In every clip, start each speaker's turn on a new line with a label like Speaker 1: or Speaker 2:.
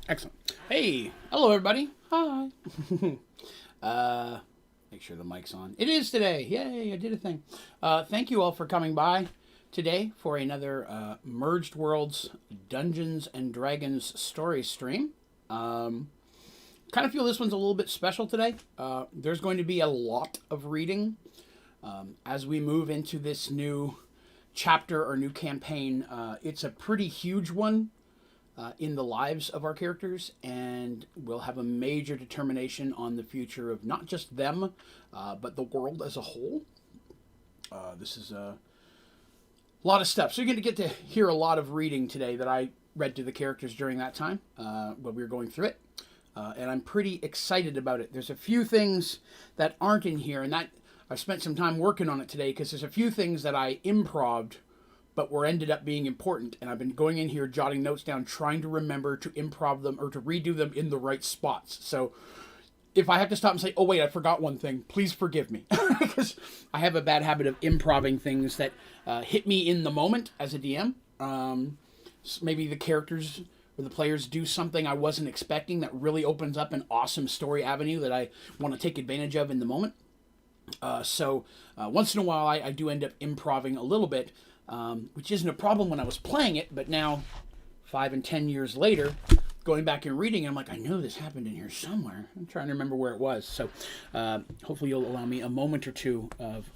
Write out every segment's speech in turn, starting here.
Speaker 1: Excellent. Hey, hello everybody. Hi. Make sure the mic's on. It is today. Yay, I did a thing. Thank you all for coming by today for another Mergedworlds Dungeons and Dragons story stream. Kind of feel this one's a little bit special today. There's going to be a lot of reading as we move into this new chapter or new campaign. It's a pretty huge one in the lives of our characters, and we'll have a major determination on the future of not just them, but the world as a whole. This is a lot of stuff. So you're going to get to hear a lot of reading today that I read to the characters during that time when we were going through it. And I'm pretty excited about it. There's a few things that aren't in here, and that I've spent some time working on it today because there's a few things that I improv'd but were ended up being important, and I've been going in here jotting notes down, trying to remember to improv them or to redo them in the right spots. So if I have to stop and say, oh wait, I forgot one thing, please forgive me. Because I have a bad habit of improving things that hit me in the moment as a DM. Maybe the characters or the players do something I wasn't expecting that really opens up an awesome story avenue that I want to take advantage of in the moment. So once in a while I do end up improving a little bit, which isn't a problem when I was playing it, but now 5 and 10 years later, going back and reading it, I'm like, I know this happened in here somewhere. I'm trying to remember where it was. So hopefully you'll allow me a moment or two of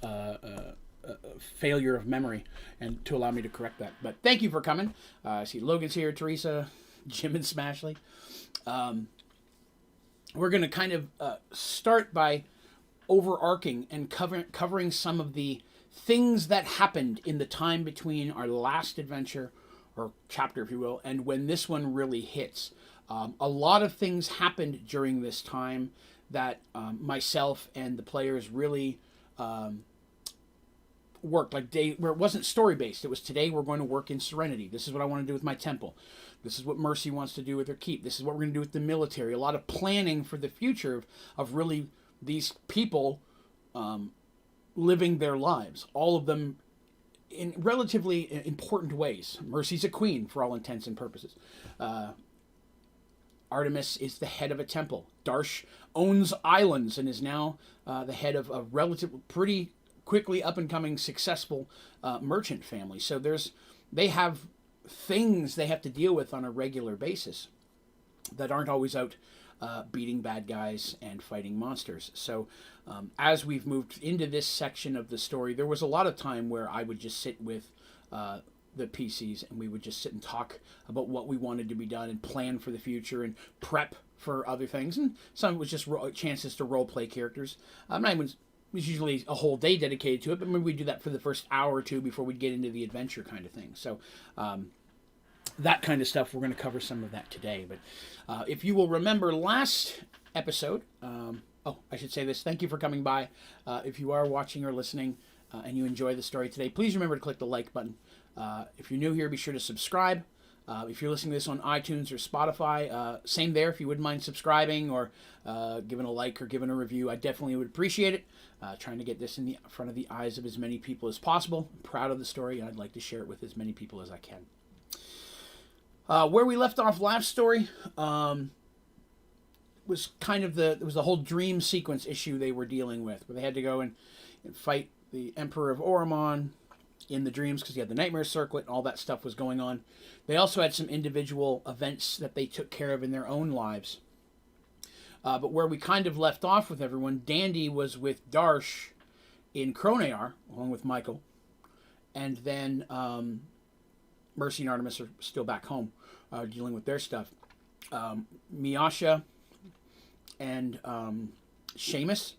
Speaker 1: failure of memory and to allow me to correct that. But thank you for coming. I see Logan's here, Teresa, Jim and Smashley. We're going to kind of start by overarching and covering some of the things that happened in the time between our last adventure, or chapter if you will, and when this one really hits. A lot of things happened during this time that myself and the players really worked. Like where it wasn't story based, it was today we're going to work in Serenity. This is what I want to do with my temple. This is what Mercy wants to do with her keep. This is what we're going to do with the military. A lot of planning for the future of really these people living their lives, all of them in relatively important ways. Mercy's a queen for all intents and purposes. Artemis is the head of a temple. Darsh owns islands and is now the head of a relatively pretty quickly up and coming successful merchant family. So they have things they have to deal with on a regular basis that aren't always out beating bad guys and fighting monsters. So as we've moved into this section of the story, there was a lot of time where I would just sit with the PCs and we would just sit and talk about what we wanted to be done and plan for the future and prep for other things. And some was just chances to role play characters. Not even was usually a whole day dedicated to it, but maybe we'd do that for the first hour or two before we'd get into the adventure kind of thing. So that kind of stuff, we're going to cover some of that today. But if you will remember last episode, I should say this, thank you for coming by. If you are watching or listening and you enjoy the story today, please remember to click the like button. If you're new here, be sure to subscribe. If you're listening to this on iTunes or Spotify, same there. If you wouldn't mind subscribing or giving a like or giving a review, I definitely would appreciate it. Trying to get this in the front of the eyes of as many people as possible. I'm proud of the story, and I'd like to share it with as many people as I can. Where we left off last story was kind of it was the whole dream sequence issue they were dealing with, where they had to go and fight the Emperor of Oromon in the dreams because he had the nightmare circlet and all that stuff was going on. They also had some individual events that they took care of in their own lives. But where we kind of left off with everyone, Dandy was with Darsh in Kronear, along with Michael. And then Mercy and Artemis are still back home dealing with their stuff. Miasha and Seamus,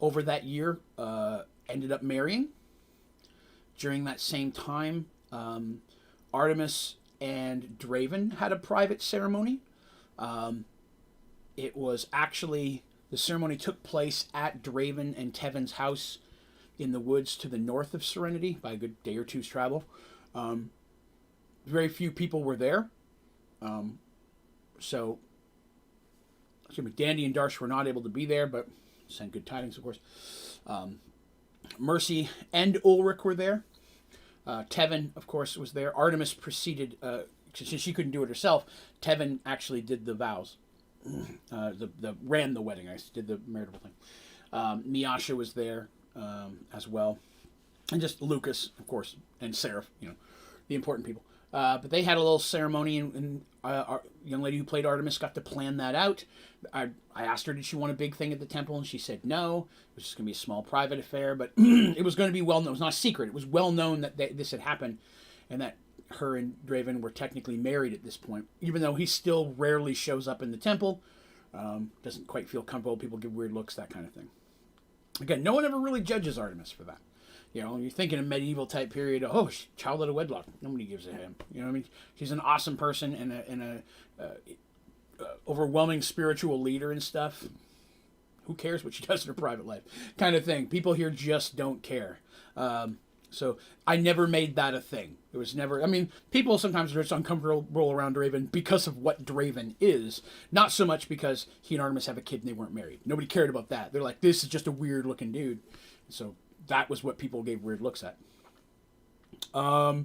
Speaker 1: over that year, ended up marrying. During that same time, Artemis and Draven had a private ceremony. It was actually, the ceremony took place at Draven and Tevin's house in the woods to the north of Serenity by a good day or two's travel. Very few people were there. So, Dandy and Darsh were not able to be there, but send good tidings, of course. Mercy and Ulrich were there. Tevin, of course, was there. Artemis preceded since she couldn't do it herself, Tevin actually did the vows. Ran the wedding. I did the marital thing. Miasha was there as well, and just Lucas, of course, and Seraph. The important people. But they had a little ceremony, and our young lady who played Artemis got to plan that out. I asked her, did she want a big thing at the temple, and she said no. It was just going to be a small private affair, but it was going to be well known. It was not a secret. It was well known that this had happened, and that her and Draven were technically married at this point, even though he still rarely shows up in the temple. Doesn't quite feel comfortable. People give weird looks, that kind of thing. Again, no one ever really judges Artemis for that. You're thinking a medieval type period. Oh, child out of wedlock. Nobody gives a damn. You know what I mean? She's an awesome person and a overwhelming spiritual leader and stuff. Who cares what she does in her private life? Kind of thing. People here just don't care. So I never made that a thing. It was never. I mean, people sometimes are just uncomfortable around Draven because of what Draven is. Not so much because he and Artemis have a kid and they weren't married. Nobody cared about that. They're like, this is just a weird looking dude. So that was what people gave weird looks at. I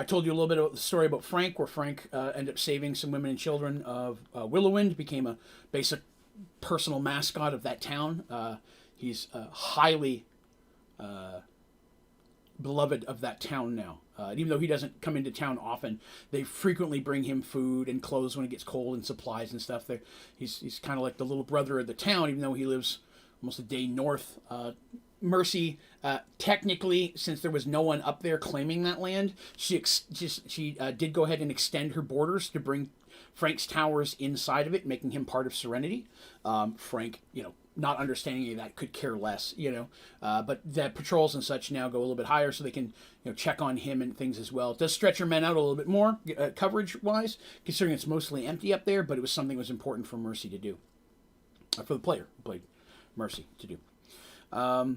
Speaker 1: told you a little bit about the story about Frank, where Frank ended up saving some women and children of Willowwind, became a basic personal mascot of that town. He's highly beloved of that town now. Even though he doesn't come into town often, they frequently bring him food and clothes when it gets cold and supplies and stuff. He's kind of like the little brother of the town, even though he lives almost a day north. Mercy, technically, since there was no one up there claiming that land, she did go ahead and extend her borders to bring Frank's towers inside of it, making him part of Serenity. Frank, not understanding any of that, could care less, but the patrols and such now go a little bit higher so they can, check on him and things as well. It does stretch your men out a little bit more, coverage-wise, considering it's mostly empty up there, but it was something that was important for Mercy to do. For the player who played Mercy to do. So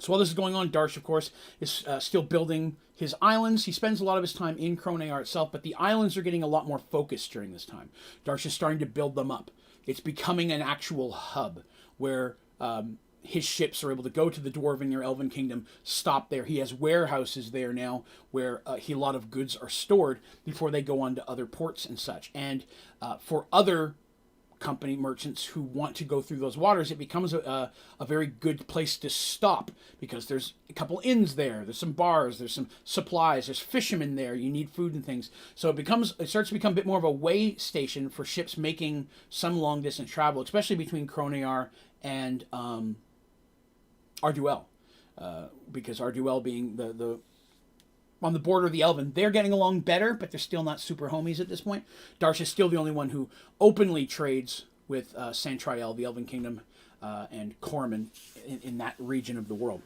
Speaker 1: while this is going on, Darsh, of course, is still building his islands. He spends a lot of his time in Kronear itself, but the islands are getting a lot more focused during this time. Darsh is starting to build them up. It's becoming an actual hub where his ships are able to go to the Dwarven or Elven Kingdom, stop there. He has warehouses there now where a lot of goods are stored before they go on to other ports and such. And for other company merchants who want to go through those waters, it becomes a very good place to stop, because there's a couple inns there, there's some bars, there's some supplies, there's fishermen there, you need food and things. So it starts to become a bit more of a way station for ships making some long distance travel, especially between Kronear and Arduel, because Arduel being the on the border of the Elven, they're getting along better, but they're still not super homies at this point. Darsh is still the only one who openly trades with Santriel, the Elven Kingdom, and Corman in that region of the world.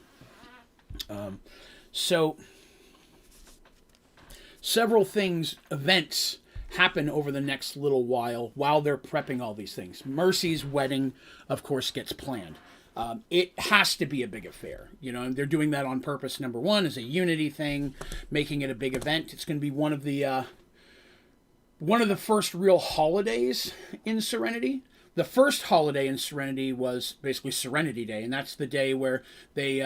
Speaker 1: So, several events happen over the next little while they're prepping all these things. Mercy's wedding, of course, gets planned. It has to be a big affair, and they're doing that on purpose. Number one is a unity thing, making it a big event. It's going to be one of the first real holidays in Serenity. The first holiday in Serenity was basically Serenity Day, and that's the day where they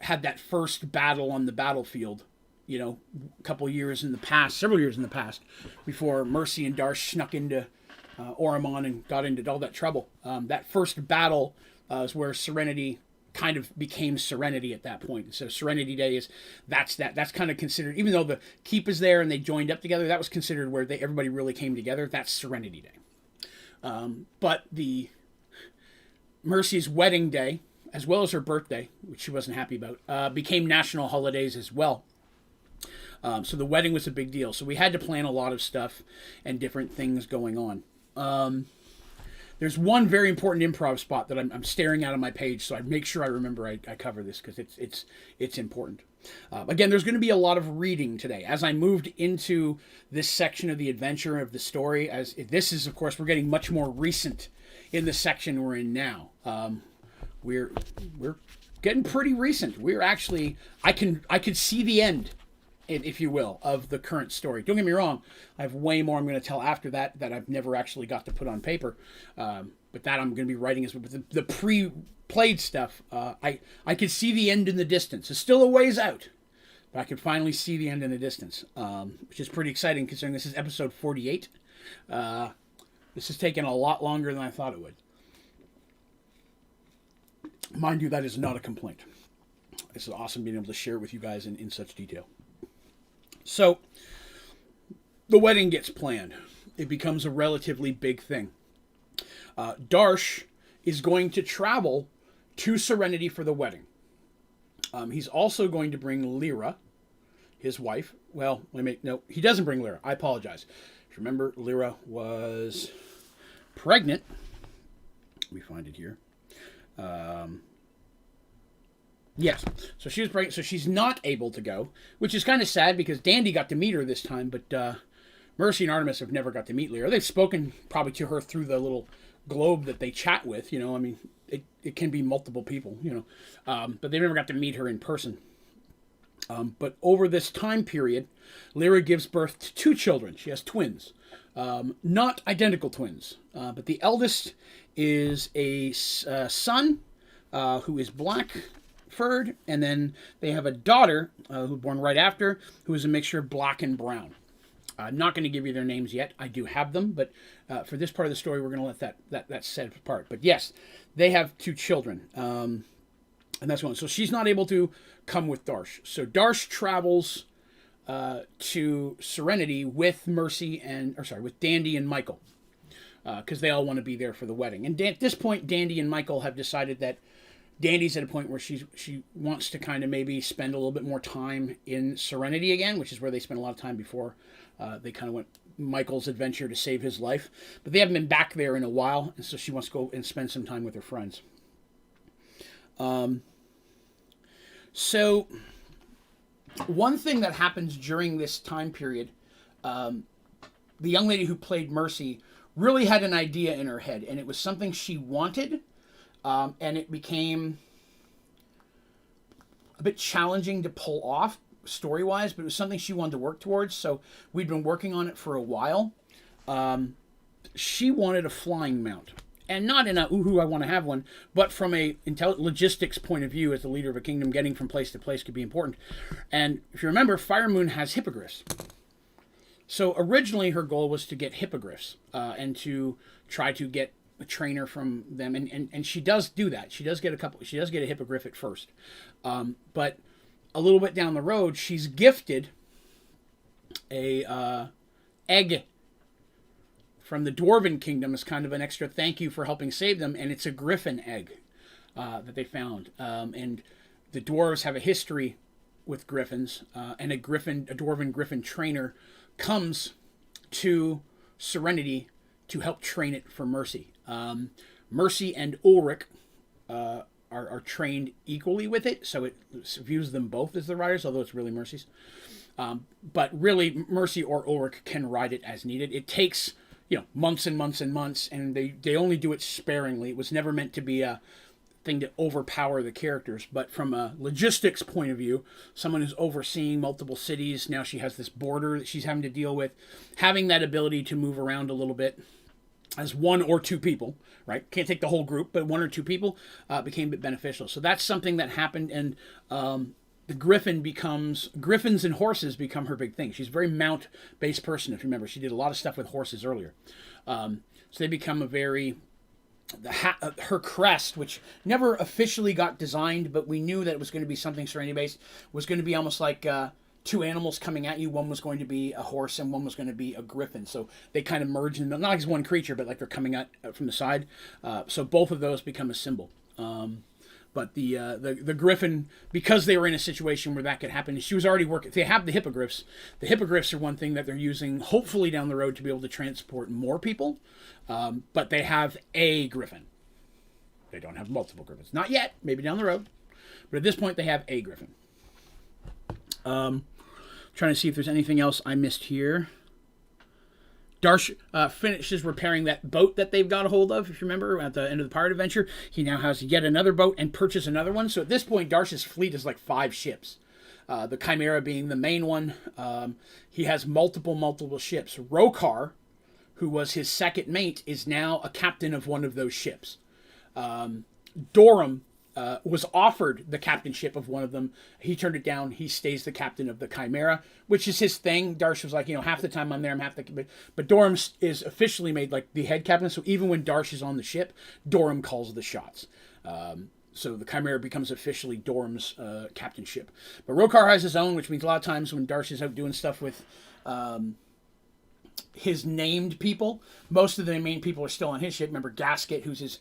Speaker 1: had that first battle on the battlefield, a couple years in the past, several years in the past, before Mercy and Darsh snuck into Oromon and got into all that trouble. That first battle is where Serenity kind of became Serenity at that point. So Serenity Day that's kind of considered, even though the keep is there and they joined up together, that was considered where everybody really came together. That's Serenity Day. But the Mercy's wedding day, as well as her birthday, which she wasn't happy about, became national holidays as well. So the wedding was a big deal. So we had to plan a lot of stuff and different things going on. There's one very important improv spot that I'm staring at on my page, so I make sure I remember I cover this, because it's important. Again, there's going to be a lot of reading today. As I moved into this section of the adventure of the story, as this is, of course, we're getting much more recent in the section we're in now. We're getting pretty recent. We're actually, I could see the end, if you will, of the current story. Don't get me wrong, I have way more I'm going to tell after that I've never actually got to put on paper. But that I'm going to be writing as well. But the pre-played stuff, I could see the end in the distance. It's still a ways out. But I can finally see the end in the distance, which is pretty exciting considering this is episode 48. This has taken a lot longer than I thought it would. Mind you, that is not a complaint. This is awesome being able to share it with you guys in such detail. So, the wedding gets planned. It becomes a relatively big thing. Darsh is going to travel to Serenity for the wedding. He's also going to bring Lyra, his wife. Well, no, he doesn't bring Lyra. I apologize. If you remember, Lyra was pregnant. Let me find it here. Yes, so she was pregnant, so she's not able to go, which is kind of sad because Dandy got to meet her this time, but Mercy and Artemis have never got to meet Lyra. They've spoken probably to her through the little globe that they chat with, you know, I mean, it can be multiple people, you know, but they never got to meet her in person. But over this time period, Lyra gives birth to 2 children. She has twins, not identical twins, but the eldest is a son who is black-furred, and then they have a daughter who was born right after, who is a mixture of black and brown. I'm not going to give you their names yet. I do have them, but for this part of the story, we're going to let that set apart. But yes, they have 2 children, and that's one. So she's not able to come with Darsh. So Darsh travels to Serenity with with Dandy and Michael, because they all want to be there for the wedding. And at this point, Dandy and Michael have decided that Dandy's at a point where she wants to kind of maybe spend a little bit more time in Serenity again, which is where they spent a lot of time before they kind of went Michael's adventure to save his life. But they haven't been back there in a while, and so she wants to go and spend some time with her friends. So one thing that happens during this time period, the young lady who played Mercy really had an idea in her head, and it was something she wanted, and it became a bit challenging to pull off story-wise, but it was something she wanted to work towards, so we'd been working on it for a while. She wanted a flying mount, and not in a, ooh, I want to have one, but from a logistics point of view, as the leader of a kingdom, getting from place to place could be important. And if you remember, Fire Moon has hippogriffs. So originally her goal was to get hippogriffs, and to try to get a trainer from them, and she does do that. She does get a hippogriff at first, but a little bit down the road, she's gifted a egg from the Dwarven Kingdom as kind of an extra thank you for helping save them, and it's a griffin egg that they found. And the dwarves have a history with griffins, and a Dwarven griffin trainer comes to Serenity to help train it for Mercy. Mercy and Ulrich are trained equally with it, so it views them both as the riders, although it's really Mercy's. But really, Mercy or Ulrich can ride it as needed. It takes, months and months and months, and they only do it sparingly. It was never meant to be a thing to overpower the characters, but from a logistics point of view, someone who's overseeing multiple cities, now she has this border that she's having to deal with, having that ability to move around a little bit as 1 or 2 people, right? Can't take the whole group, but 1 or 2 people became a bit beneficial. So that's something that happened, and the griffins and horses become her big thing. She's a very mount-based person, if you remember. She did a lot of stuff with horses earlier. So they become her crest, which never officially got designed, but we knew that it was going to be something Serenity-based, was going to be almost like 2 animals coming at you. One was going to be a horse and one was going to be a griffin. So they kind of merge in, not as one creature, but like they're coming out from the side. So both of those become a symbol. But the griffin, because they were in a situation where that could happen, she was already working. They have the hippogriffs. The hippogriffs are one thing that they're using, hopefully down the road, to be able to transport more people. But they have a griffin. They don't have multiple griffins. Not yet. Maybe down the road. But at this point, they have a griffin. Trying to see if there's anything else I missed here. Darsh finishes repairing that boat that they've got a hold of, if you remember, at the end of the pirate adventure. He now has yet another boat and purchased another one. So at this point, Darsh's fleet is like 5 ships. The Chimera being the main one. He has multiple ships. Rokar, who was his second mate, is now a captain of one of those ships. Dorum was offered the captainship of one of them. He turned it down. He stays the captain of the Chimera, which is his thing. Darsh was like, half the time I'm there, I'm half the... But Dorham is officially made like the head captain, so even when Darsh is on the ship, Dorham calls the shots. So the Chimera becomes officially Dorham's captainship. But Rokar has his own, which means a lot of times when Darsh is out doing stuff with his named people, most of the main people are still on his ship. Remember Gasket, who's his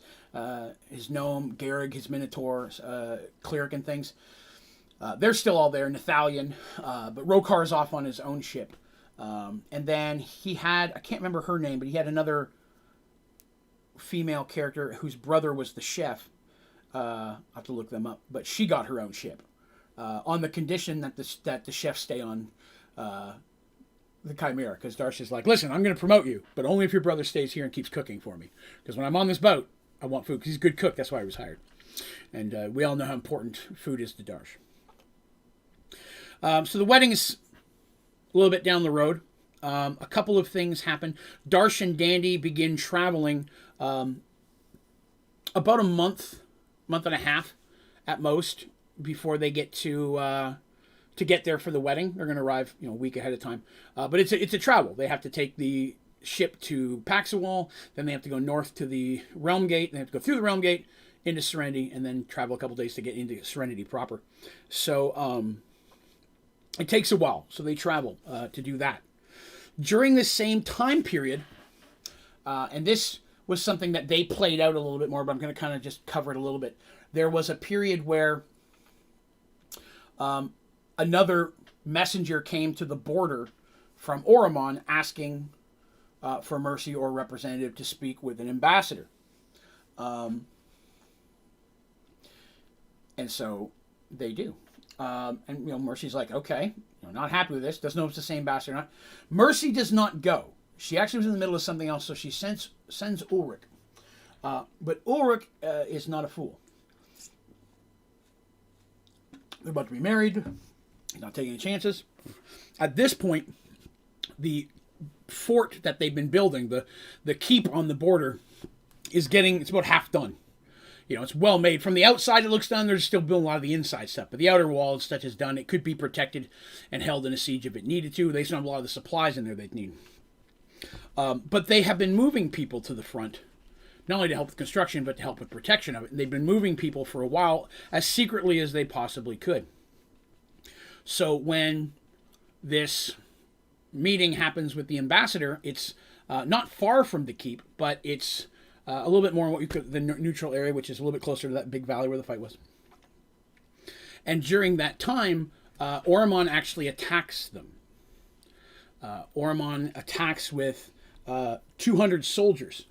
Speaker 1: gnome, Garrig, his minotaur, cleric and things. They're still all there, Nathalion. But Rokar's off on his own ship. And then he had, I can't remember her name, but he had another female character whose brother was the chef. I'll have to look them up. But she got her own ship. On the condition that the chef stay on the Chimera, because Darsh is like, listen, I'm going to promote you, but only if your brother stays here and keeps cooking for me. Because when I'm on this boat, I want food, because he's a good cook. That's why he was hired. And we all know how important food is to Darsh. So the wedding is a little bit down the road. A couple of things happen. Darsh and Dandy begin traveling about a month and a half at most before they get to get there for the wedding. They're going to arrive, a week ahead of time. But it's a travel. They have to take the ship to Paxawal, then they have to go north to the Realm Gate, they have to go through the Realm Gate into Serenity, and then travel a couple days to get into Serenity proper. So it takes a while. So they travel to do that. During this same time period, and this was something that they played out a little bit more, but I'm going to kind of just cover it a little bit. There was a period where another messenger came to the border from Oromon asking for Mercy or a representative to speak with an ambassador. And so they do. And Mercy's like, okay, not happy with this. Doesn't know if it's the same ambassador or not. Mercy does not go. She actually was in the middle of something else, so she sends Ulrich. But Ulrich is not a fool. They're about to be married. He's not taking any chances. At this point, the fort that they've been building, the keep on the border, it's about half done. It's well made. From the outside, it looks done. They're still building a lot of the inside stuff. But the outer wall and such is done. It could be protected and held in a siege if it needed to. They still have a lot of the supplies in there they'd need. But they have been moving people to the front, not only to help with construction, but to help with protection of it. And they've been moving people for a while, as secretly as they possibly could. So when this meeting happens with the ambassador, it's not far from the keep, but it's a little bit more in what you could the neutral area, which is a little bit closer to that big valley where the fight was. And during that time, Oromon actually attacks them. Oromon attacks with 200 soldiers.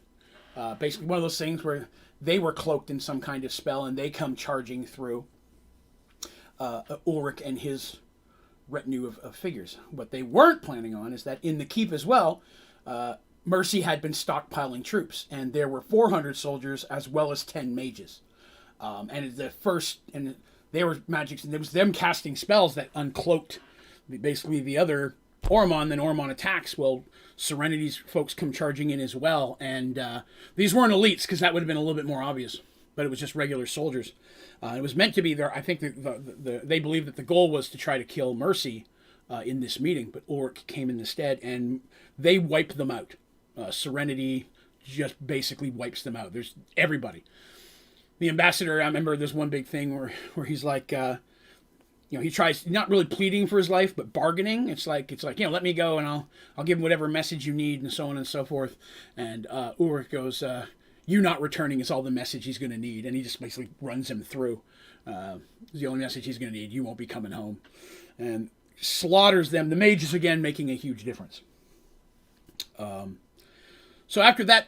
Speaker 1: Basically one of those things where they were cloaked in some kind of spell and they come charging through Ulrich and his retinue of figures. What they weren't planning on is that in the keep as well, Mercy had been stockpiling troops, and there were 400 soldiers as well as 10 mages. And they were magics, and it was them casting spells that uncloaked basically the other Oromon. Then Oromon attacks. Well, Serenity's folks come charging in as well, and these weren't elites because that would have been a little bit more obvious, but it was just regular soldiers. It was meant to be there. I think they believed that the goal was to try to kill Mercy in this meeting, but Ulrich came in instead, and they wiped them out. Serenity just basically wipes them out. There's everybody. The ambassador, I remember there's one big thing where he's like, he tries, not really pleading for his life, but bargaining. It's like, let me go and I'll give him whatever message you need and so on and so forth. And Ulrich goes, you not returning is all the message he's going to need. And he just basically runs him through. The only message he's going to need, you won't be coming home. And slaughters them. The mages, again, making a huge difference. So after that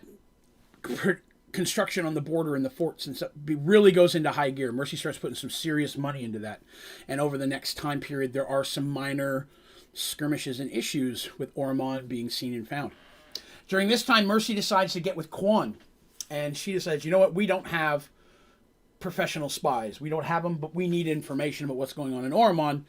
Speaker 1: construction on the border and the forts and stuff really goes into high gear, Mercy starts putting some serious money into that. And over the next time period, there are some minor skirmishes and issues with Oromon being seen and found. During this time, Mercy decides to get with Quan. And she decides, you know what, we don't have professional spies. We don't have them, but we need information about what's going on in Oromon.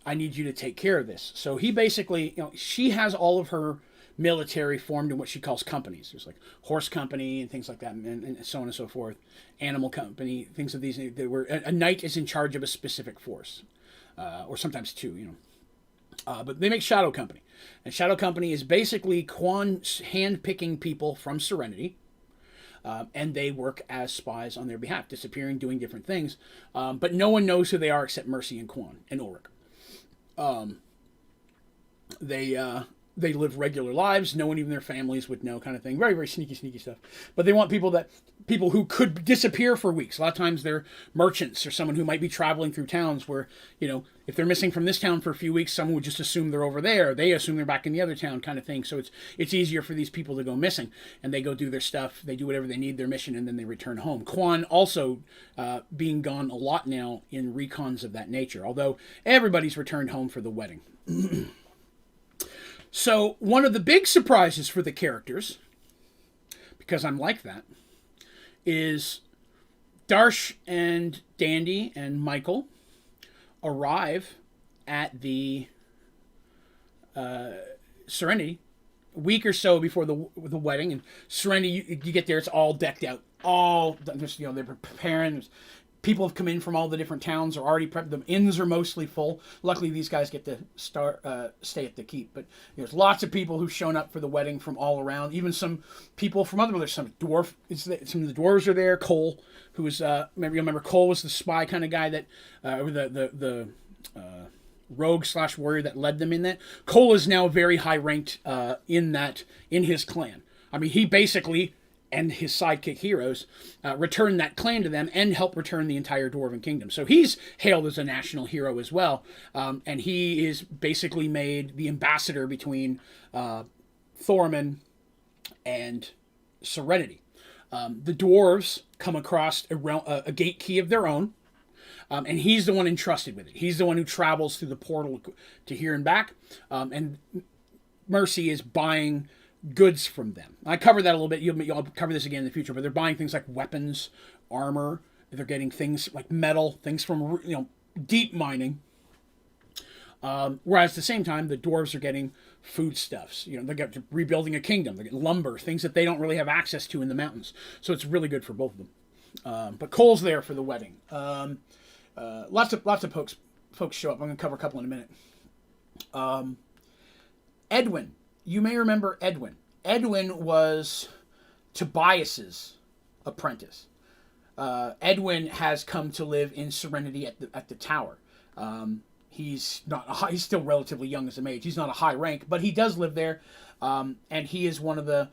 Speaker 1: I need you to take care of this. So he basically, she has all of her military formed in what she calls companies. There's like horse company and things like that, and so on and so forth. Animal company, things of these. Where a knight is in charge of a specific force, or sometimes two. But they make Shadow Company, and Shadow Company is basically Quan hand-picking people from Serenity. And they work as spies on their behalf, disappearing, doing different things. But no one knows who they are except Mercy and Quan and Ulrich. They live regular lives. No one, even their families, would know, kind of thing. Very, very sneaky stuff. But they want people who could disappear for weeks. A lot of times they're merchants or someone who might be traveling through towns where, if they're missing from this town for a few weeks, someone would just assume they're over there. They assume they're back in the other town, kind of thing. So it's easier for these people to go missing. And they go do their stuff. They do whatever they need, their mission, and then they return home. Quan also being gone a lot now in recons of that nature. Although everybody's returned home for the wedding. So one of the big surprises for the characters, because I'm like that, is Darsh and Dandy and Michael arrive at the Serenity a week or so before the wedding. And Serenity, you get there, it's all decked out. They're preparing. People have come in from all the different towns, are already prepped. The inns are mostly full. Luckily, these guys get to stay at the keep. But there's lots of people who've shown up for the wedding from all around. Even some people from other. There's some dwarf. Some of the dwarves are there. Cole, who was remember Cole was the spy kind of guy that, or the rogue / warrior that led them in that. Cole is now very high ranked in his clan. I mean, he basically, and his sidekick heroes, return that clan to them and help return the entire Dwarven Kingdom. So he's hailed as a national hero as well. And he is basically made the ambassador between Thorman and Serenity. The dwarves come across a gate key of their own. And he's the one entrusted with it. He's the one who travels through the portal to here and back. And Mercy is buying goods from them. I covered that a little bit. You'll cover this again in the future, but they're buying things like weapons, armor. They're getting things like metal, things from deep mining. Whereas at the same time, the dwarves are getting foodstuffs. They're rebuilding a kingdom. They're getting lumber, things that they don't really have access to in the mountains. So it's really good for both of them. But Cole's there for the wedding. Lots of folks show up. I'm going to cover a couple in a minute. Edwin. You may remember Edwin. Edwin was Tobias's apprentice. Edwin has come to live in Serenity at the tower. He's still relatively young as a mage. He's not a high rank, but he does live there, and he is one of the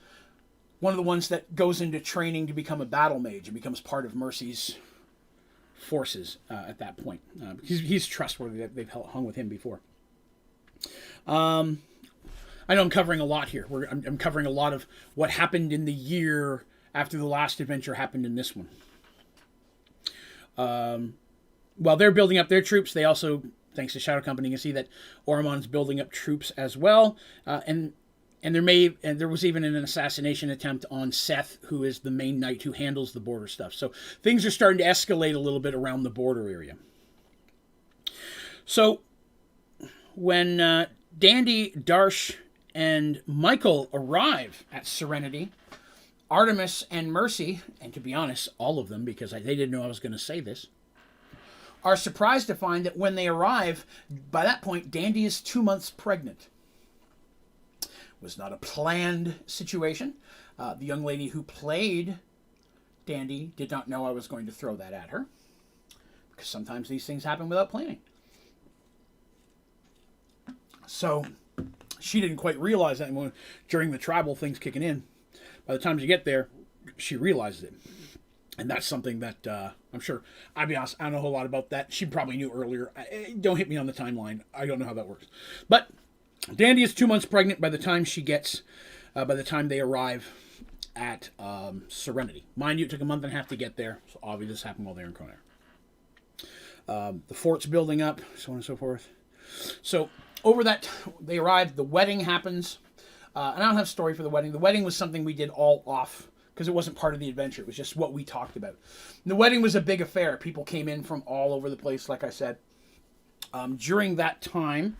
Speaker 1: ones that goes into training to become a battle mage and becomes part of Mercy's forces at that point. He's trustworthy. They've hung with him before. I know I'm covering a lot here. I'm covering a lot of what happened in the year after the last adventure happened in this one. While they're building up their troops, they also, thanks to Shadow Company, you can see that Ormon's building up troops as well. And there was even an assassination attempt on Seth, who is the main knight who handles the border stuff. So things are starting to escalate a little bit around the border area. So when Dandy, Darsh, and Michael arrive at Serenity, Artemis and Mercy, and to be honest, all of them, because they didn't know I was going to say this, are surprised to find that when they arrive, by that point, Dandy is 2 months pregnant. It was not a planned situation. The young lady who played Dandy did not know I was going to throw that at her, because sometimes these things happen without planning. So she didn't quite realize that during the travel, things kicking in. By the time you get there, she realizes it. And that's something that I'm sure, I'll be honest, I don't know a whole lot about that. She probably knew earlier. Don't hit me on the timeline. I don't know how that works. But Dandy is 2 months pregnant by the time they arrive at Serenity. Mind you, it took a month and a half to get there. So obviously this happened while they were in Conair. The fort's building up, so on and so forth. So over that, they arrived, the wedding happens. And I don't have a story for the wedding. The wedding was something we did all off because it wasn't part of the adventure. It was just what we talked about. And the wedding was a big affair. People came in from all over the place, like I said. During that time,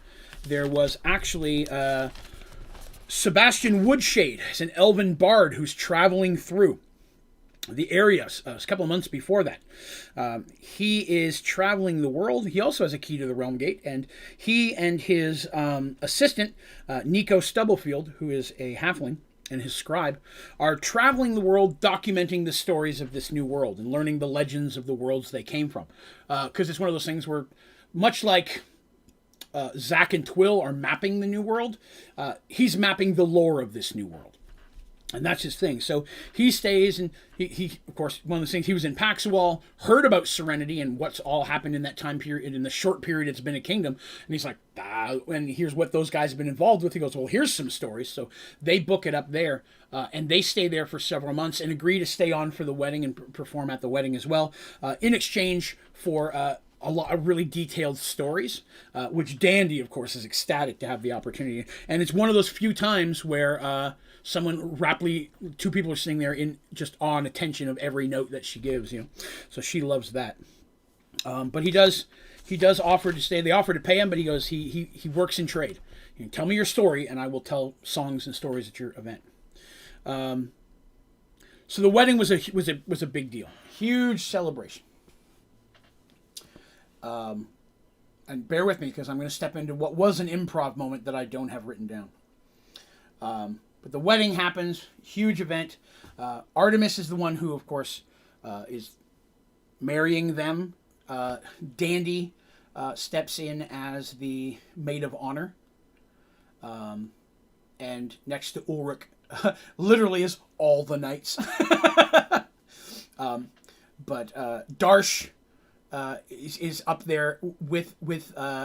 Speaker 1: there was actually Sebastian Woodshade is an elven bard who's traveling through the area a couple of months before that. He is traveling the world. He also has a key to the Realm Gate, and he and his assistant, Nico Stubblefield, who is a halfling, and his scribe, are traveling the world documenting the stories of this new world and learning the legends of the worlds they came from. Because it's one of those things where, much like Zach and Twill are mapping the new world, he's mapping the lore of this new world. And that's his thing. So he stays, and he of course, one of the things, he was in Paxual, heard about Serenity and what's all happened in that time period, in the short period it's been a kingdom. And he's like, and here's what those guys have been involved with. He goes, well, here's some stories. So they book it up there, and they stay there for several months and agree to stay on for the wedding and perform at the wedding as well, in exchange for a lot of really detailed stories, which Dandy, of course, is ecstatic to have the opportunity. And it's one of those few times where two people are sitting there in just awe and attention of every note that she gives, So she loves that. But he does offer to stay. They offer to pay him, but he goes, he works in trade. You can tell me your story, and I will tell songs and stories at your event. So the wedding was a big deal, huge celebration. And bear with me because I'm going to step into what was an improv moment that I don't have written down. But the wedding happens, huge event. Artemis is the one who, of course, is marrying them. Dandy steps in as the maid of honor. And next to Ulrich, literally is all the knights. But Darsh is up there with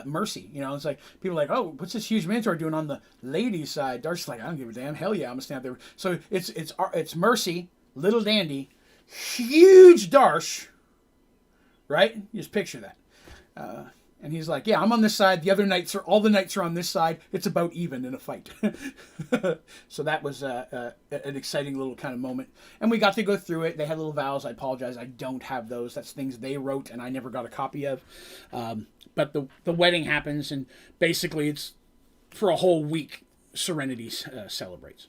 Speaker 1: Mercy. It's like, people are like, oh, what's this huge mentor doing on the ladies' side? Darsh's like, I don't give a damn. Hell yeah, I'm gonna stand there. So it's Mercy, little Dandy, huge Darsh, right? You just picture that. And he's like, yeah, I'm on this side. All the knights are on this side. It's about even in a fight. So that was an exciting little kind of moment. And we got to go through it. They had little vows. I apologize, I don't have those. That's things they wrote and I never got a copy of. But the wedding happens, and basically it's for a whole week, Serenity celebrates.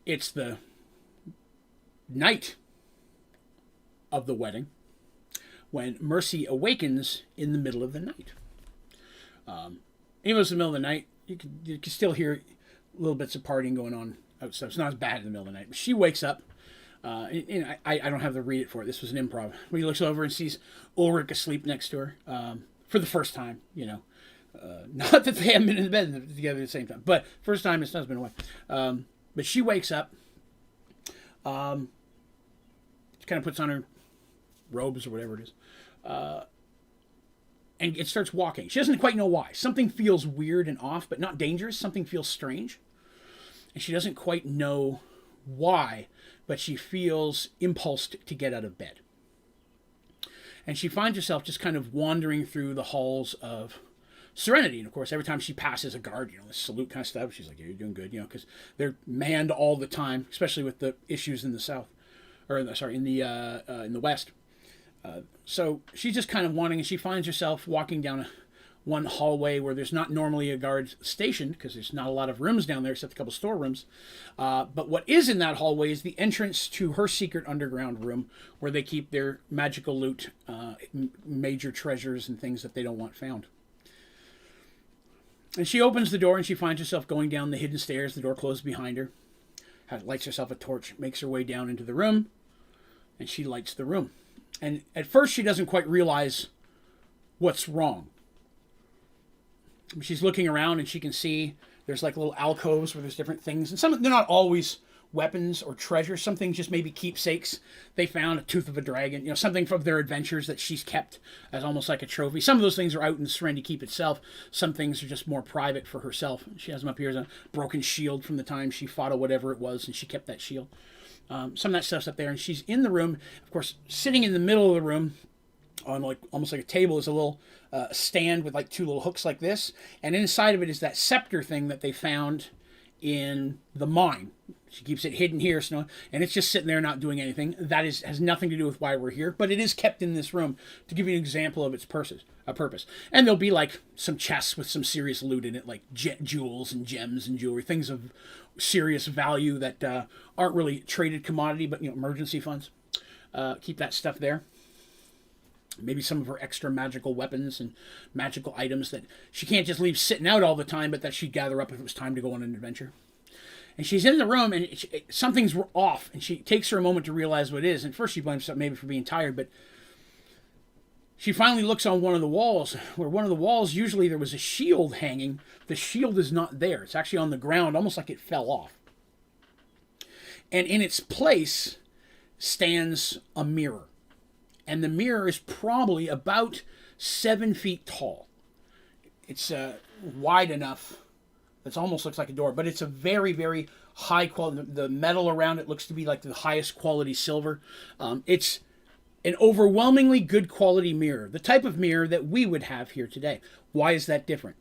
Speaker 1: It's the night of the wedding when Mercy awakens in the middle of the night. Even though it's the middle of the night, you can still hear little bits of partying going on outside. It's not as bad in the middle of the night. But she wakes up. I don't have to read it for it. This was an improv. When he looks over and sees Ulrich asleep next to her for the first time. Not that they haven't been in bed together at the same time, but first time his son's been away. But she wakes up. She kind of puts on her robes or whatever it is, and it starts walking. She doesn't quite know why. Something feels weird and off, but not dangerous. Something feels strange, and she doesn't quite know why, but she feels impulsed to get out of bed. And she finds herself just kind of wandering through the halls of Serenity. And of course, every time she passes a guard, this salute kind of stuff, she's like, yeah, you're doing good, because they're manned all the time, especially with the issues in the south, or in the west. So she's just kind of wandering, and she finds herself walking down one hallway where there's not normally a guard stationed, because there's not a lot of rooms down there except a couple storerooms. But what is in that hallway is the entrance to her secret underground room where they keep their magical loot, major treasures, and things that they don't want found. And she opens the door, and she finds herself going down the hidden stairs. The door closes behind her. Lights herself a torch, makes her way down into the room, and she lights the room. And at first, she doesn't quite realize what's wrong. She's looking around, and she can see there's like little alcoves where there's different things. And they're not always weapons or treasures. Some things just maybe keepsakes. They found a tooth of a dragon, something from their adventures that she's kept as almost like a trophy. Some of those things are out in Serenity Keep itself. Some things are just more private for herself. She has them up here as a broken shield from the time she fought or whatever it was, and she kept that shield. Some of that stuff's up there, and she's in the room. Of course, sitting in the middle of the room on almost like a table is a little stand with like two little hooks like this, and inside of it is that scepter thing that they found in the mine. She keeps it hidden here, so, and it's just sitting there not doing anything. That has nothing to do with why we're here, but it is kept in this room to give you an example of its purpose. And there'll be like some chests with some serious loot in it, like jewels and gems and jewelry, things of serious value that aren't really traded commodity, but emergency funds. Keep that stuff there. Maybe some of her extra magical weapons and magical items that she can't just leave sitting out all the time, but that she'd gather up if it was time to go on an adventure. And she's in the room, and something's off, and she takes her a moment to realize what it is. And first she blames herself maybe for being tired, but she finally looks on one of the walls, where one of the walls, usually there was a shield hanging. The shield is not there. It's actually on the ground, almost like it fell off. And in its place stands a mirror. And the mirror is probably about 7 feet tall. It's wide enough. It almost looks like a door, but it's a very, very high quality. The metal around it looks to be like the highest quality silver. It's an overwhelmingly good quality mirror, the type of mirror that we would have here today. Why is that different?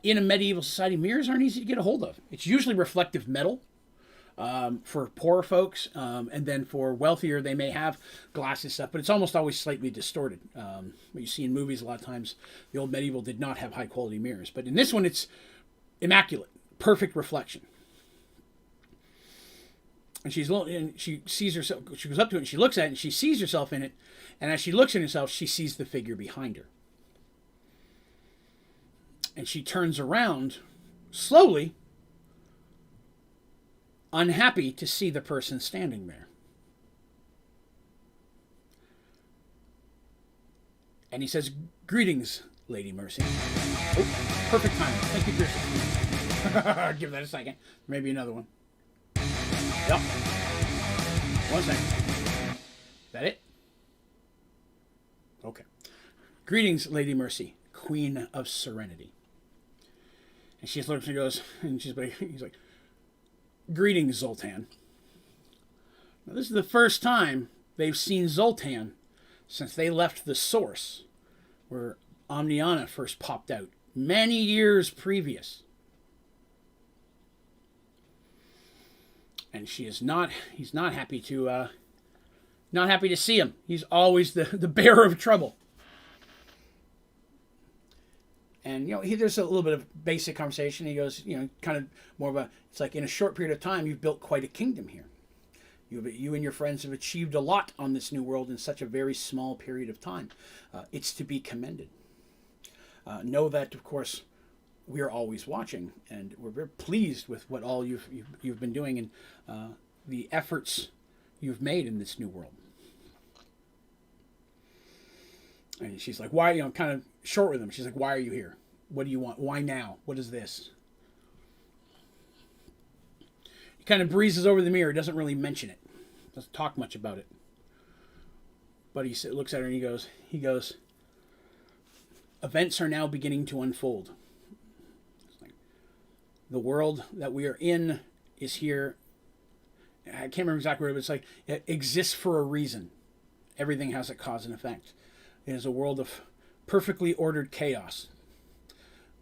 Speaker 1: In a medieval society, mirrors aren't easy to get a hold of. It's usually reflective metal. For poorer folks, and then for wealthier, they may have glass and stuff, but it's almost always slightly distorted. What you see in movies a lot of times, the old medieval did not have high quality mirrors, but in this one, it's immaculate, perfect reflection. And she sees herself. She goes up to it and she looks at it and she sees herself in it. And as she looks at herself, she sees the figure behind her. And she turns around slowly, unhappy to see the person standing there. And he says, "Greetings, Lady Mercy." Oh, perfect timing. Thank you, Chris. Give that a second. Maybe another one. Yep. 1 second. Is that it? Okay. "Greetings, Lady Mercy, Queen of Serenity." And she looks and goes, and he's like, "Greetings, Zoltan." Now, this is the first time they've seen Zoltan since they left the source where Omniana first popped out many years previous. And he's not happy to see him. He's always the bearer of trouble. And, there's a little bit of basic conversation. He goes, kind of more of it's like, in a short period of time, you've built quite a kingdom here. You and your friends have achieved a lot on this new world in such a very small period of time. It's to be commended. Know that, of course, we are always watching, and we're very pleased with what all you've been doing and the efforts you've made in this new world. And she's like, "Why?" Kind of short with him. She's like, "Why are you here? What do you want? Why now? What is this?" He kind of breezes over the mirror. Doesn't really mention it. Doesn't talk much about it. But he looks at her and he goes, "Events are now beginning to unfold. The world that we are in is here." I can't remember exactly what, but it's like, it exists for a reason. Everything has a cause and effect. It is a world of perfectly ordered chaos,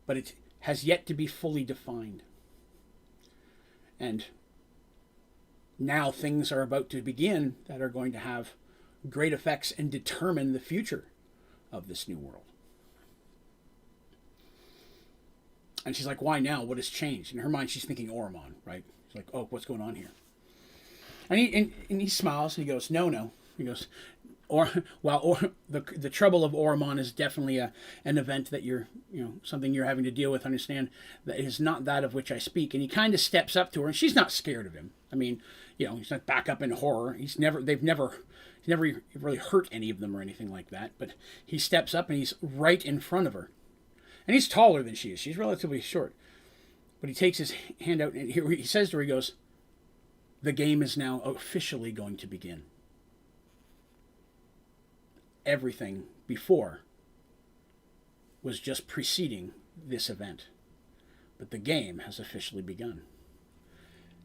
Speaker 1: but it has yet to be fully defined. And now things are about to begin that are going to have great effects and determine the future of this new world. And she's like, "Why now? What has changed?" In her mind, she's thinking Oromon, right? She's like, "Oh, what's going on here?" And he smiles and he goes, No. He goes, the trouble of Oromon is definitely an event that you're, something you're having to deal with. Understand that it is not that of which I speak." And he kind of steps up to her, and she's not scared of him. I mean, he's not back up in horror. He's never really hurt any of them or anything like that. But he steps up and he's right in front of her, and he's taller than she is. She's relatively short, but he takes his hand out and he says to her, he goes, "The game is now officially going to begin. Everything before was just preceding this event, but the game has officially begun."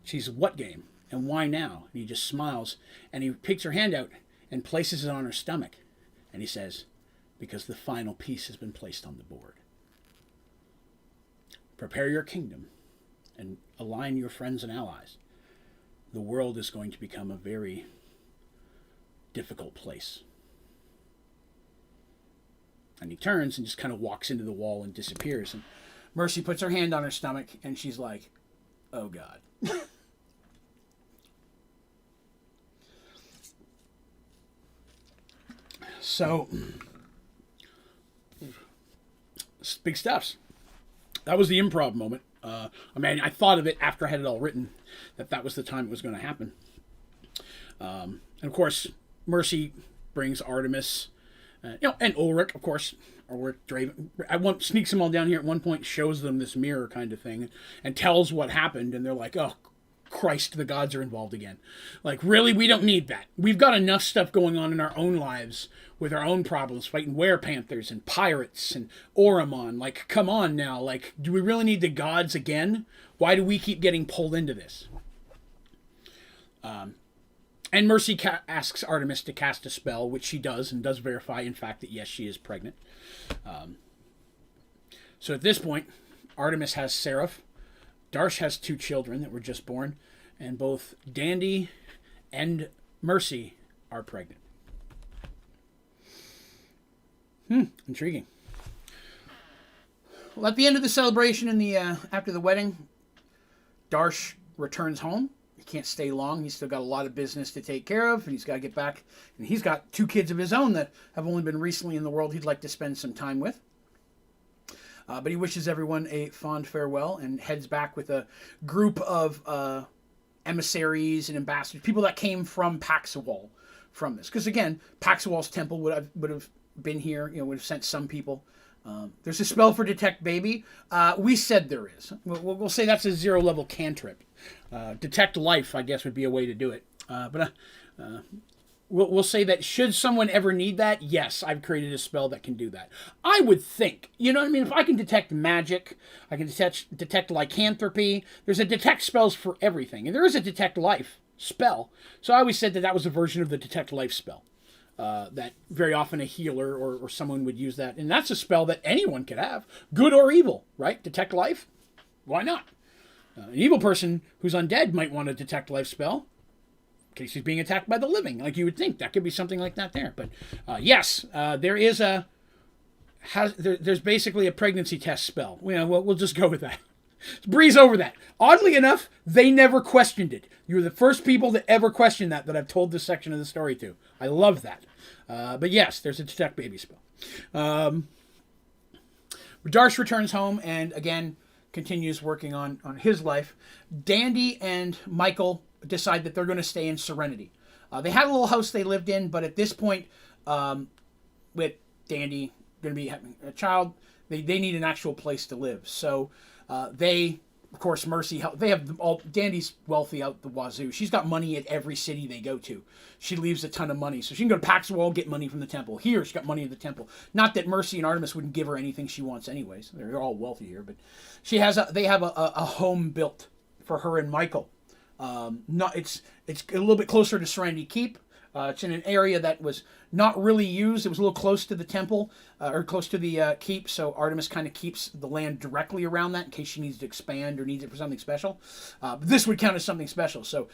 Speaker 1: She's, "What game? And why now?" And he just smiles, and he takes her hand out and places it on her stomach. And he says, "Because the final piece has been placed on the board. Prepare your kingdom and align your friends and allies. The world is going to become a very difficult place. And he turns and just kind of walks into the wall and disappears. And Mercy puts her hand on her stomach and she's like, oh God. So, big steps. That was the improv moment. I thought of it after I had it all written, that was the time it was going to happen. And of course, Mercy brings Artemis, and Ulrich, of course. Uldraven. Sneaks them all down here at one point, shows them this mirror kind of thing, and tells what happened, and they're like, oh, Christ, the gods are involved again. Like, really? We don't need that. We've got enough stuff going on in our own lives with our own problems, fighting werepanthers and pirates and Oromon. Like, come on now. Like, do we really need the gods again? Why do we keep getting pulled into this? And Mercy asks Artemis to cast a spell, which she does, and does verify, in fact, that yes, she is pregnant. So at this point, Artemis has Seraph. Darsh has 2 children that were just born, and both Dandy and Mercy are pregnant. Intriguing. Well, at the end of the celebration after the wedding, Darsh returns home. He can't stay long. He's still got a lot of business to take care of, and he's got to get back. And he's got 2 kids of his own that have only been recently in the world he'd like to spend some time with. But he wishes everyone a fond farewell and heads back with a group of emissaries and ambassadors, people that came from Paxawal from this. Because again, Paxawal's temple would have been here, would have sent some people. There's a spell for Detect Baby. We said there is. We'll say that's a 0-level cantrip. Detect Life, I guess, would be a way to do it. But we'll say that should someone ever need that, yes, I've created a spell that can do that. I would think. You know what I mean? If I can detect magic, I can detect lycanthropy. There's a detect spells for everything. And there is a Detect Life spell. So I always said that was a version of the Detect Life spell. That very often a healer or someone would use that. And that's a spell that anyone could have. Good or evil, right? Detect Life? Why not? An evil person who's undead might want a Detect Life spell. In case he's being attacked by the living. Like you would think. That could be something like that there. But yes, there is there's basically a pregnancy test spell. We'll just go with that. Breeze over that. Oddly enough, they never questioned it. You were the first people that ever questioned that I've told this section of the story to. I love that. But yes, there's a Detect Baby spell. Darsh returns home and again continues working on his life. Dandy and Michael decide that they're going to stay in Serenity. They had a little house they lived in, but at this point, with Dandy going to be having a child, they need an actual place to live. So they, of course, Mercy help. They have all. Dandy's wealthy out the wazoo. She's got money at every city they go to. She leaves a ton of money, so she can go to Paxawal, get money from the temple. Here, she's got money at the temple. Not that Mercy and Artemis wouldn't give her anything she wants, anyways. They're all wealthy here, but they have a home built for her and Michael. It's a little bit closer to Serenity Keep. It's in an area that was not really used. It was a little close to the temple, or close to the keep, so Artemis kind of keeps the land directly around that in case she needs to expand or needs it for something special. But this would count as something special, so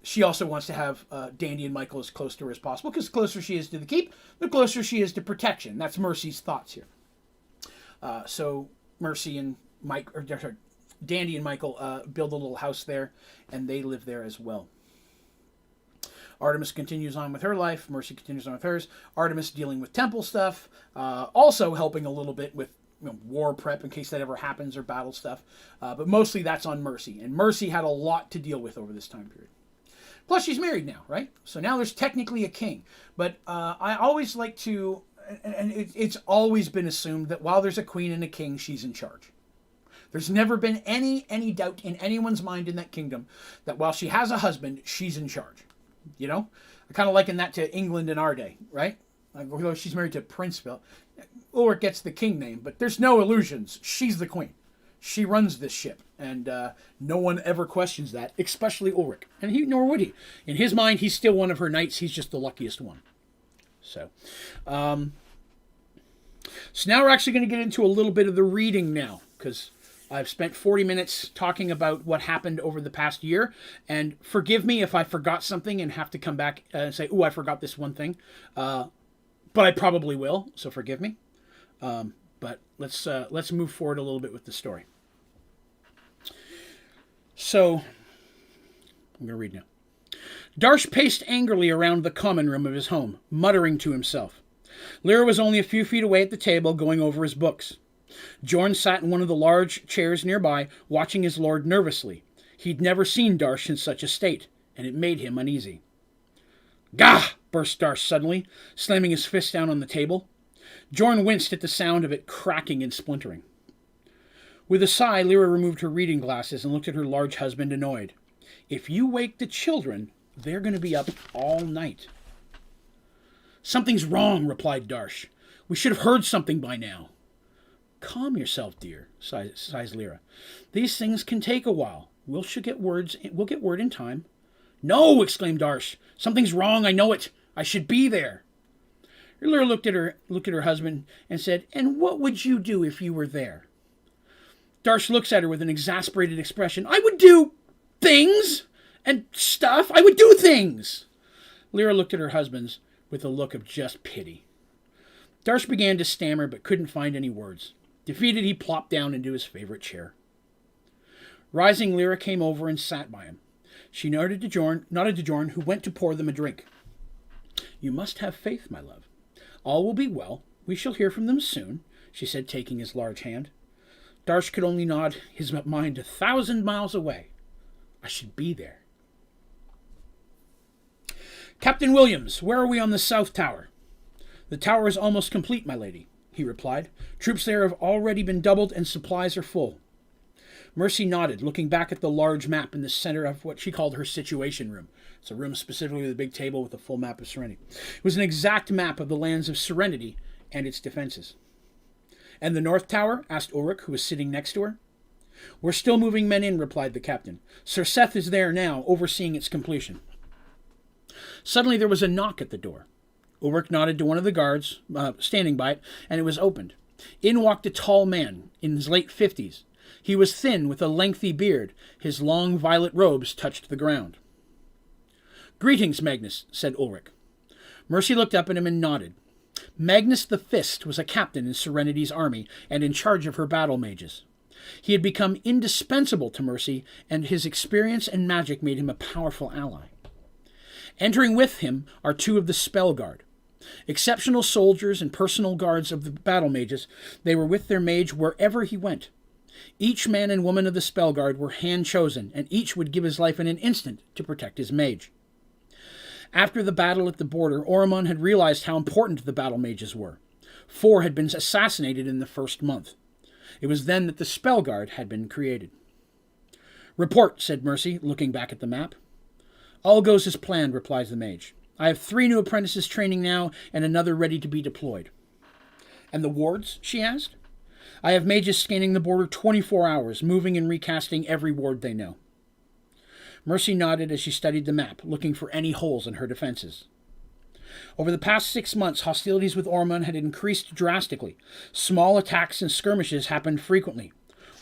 Speaker 1: she also wants to have Dandy and Michael as close to her as possible, because the closer she is to the keep, the closer she is to protection. That's Mercy's thoughts here. So Mercy and Dandy and Michael build a little house there, and they live there as well. Artemis continues on with her life. Mercy continues on with hers. Artemis dealing with temple stuff. Also helping a little bit with war prep in case that ever happens, or battle stuff. But mostly that's on Mercy. And Mercy had a lot to deal with over this time period. Plus she's married now, right? So now there's technically a king. But I always like to, and it's always been assumed that while there's a queen and a king, she's in charge. There's never been any doubt in anyone's mind in that kingdom that while she has a husband, she's in charge. I kind of liken that to England in our day, right? Like, although she's married to Prince Philip, Ulrich gets the king name, but there's no illusions. She's the queen. She runs this ship, and no one ever questions that, especially Ulrich. And nor would he. In his mind, he's still one of her knights. He's just the luckiest one. So now we're actually going to get into a little bit of the reading now, because I've spent 40 minutes talking about what happened over the past year, and forgive me if I forgot something and have to come back and say, "Ooh, I forgot this one thing," but I probably will, so forgive me. But let's move forward a little bit with the story. So, I'm going to read now. Darsh paced angrily around the common room of his home, muttering to himself. Lyra was only a few feet away at the table, going over his books. Jorn sat in one of the large chairs nearby, watching his lord nervously. He'd never seen Darsh in such a state, and it made him uneasy. Gah! Burst Darsh suddenly, slamming his fist down on the table. Jorn winced at the sound of it cracking and splintering. With a sigh, Lyra removed her reading glasses and looked at her large husband, annoyed. If you wake the children, they're going to be up all night. Something's wrong, replied Darsh. We should have heard something by now. Calm yourself, dear, sighs Lyra. These things can take a while. We'll get word in time. No, exclaimed Darsh. Something's wrong, I know it. I should be there. Lyra looked at her husband and said, And what would you do if you were there? Darsh looks at her with an exasperated expression. I would do things and stuff. I would do things. Lyra looked at her husband with a look of just pity. Darsh began to stammer but couldn't find any words. Defeated, he plopped down into his favorite chair. Rising, Lyra came over and sat by him. She nodded to Jorn, who went to pour them a drink. You must have faith, my love. All will be well. We shall hear from them soon, she said, taking his large hand. Darsh could only nod, his mind 1,000 miles away. I should be there. Captain Williams, where are we on the South Tower? The tower is almost complete, my lady, he replied. Troops there have already been doubled and supplies are full. Mercy nodded, looking back at the large map in the center of what she called her situation room. It's a room specifically with a big table with a full map of Serenity. It was an exact map of the lands of Serenity and its defenses. And the North Tower? Asked Ulrich, who was sitting next to her. We're still moving men in, replied the captain. Sir Seth is there now, overseeing its completion. Suddenly there was a knock at the door. Ulrich nodded to one of the guards standing by it, and it was opened. In walked a tall man in his late 50s. He was thin, with a lengthy beard. His long violet robes touched the ground. Greetings, Magnus, said Ulrich. Mercy looked up at him and nodded. Magnus the Fist was a captain in Serenity's army and in charge of her battle mages. He had become indispensable to Mercy, and his experience and magic made him a powerful ally. Entering with him are two of the Spell Guard. Exceptional soldiers and personal guards of the battle mages, they were with their mage wherever he went. Each man and woman of the Spell Guard were hand-chosen, and each would give his life in an instant to protect his mage. After the battle at the border, Oromon had realized how important the battle mages were. 4 had been assassinated in the first month. It was then that the Spell Guard had been created. Report, said Mercy, looking back at the map. All goes as planned, replies the mage. I have 3 new apprentices training now, and another ready to be deployed. And the wards? She asked. I have mages scanning the border 24 hours, moving and recasting every ward they know. Mercy nodded as she studied the map, looking for any holes in her defenses. Over the past 6 months, hostilities with Oromon had increased drastically. Small attacks and skirmishes happened frequently.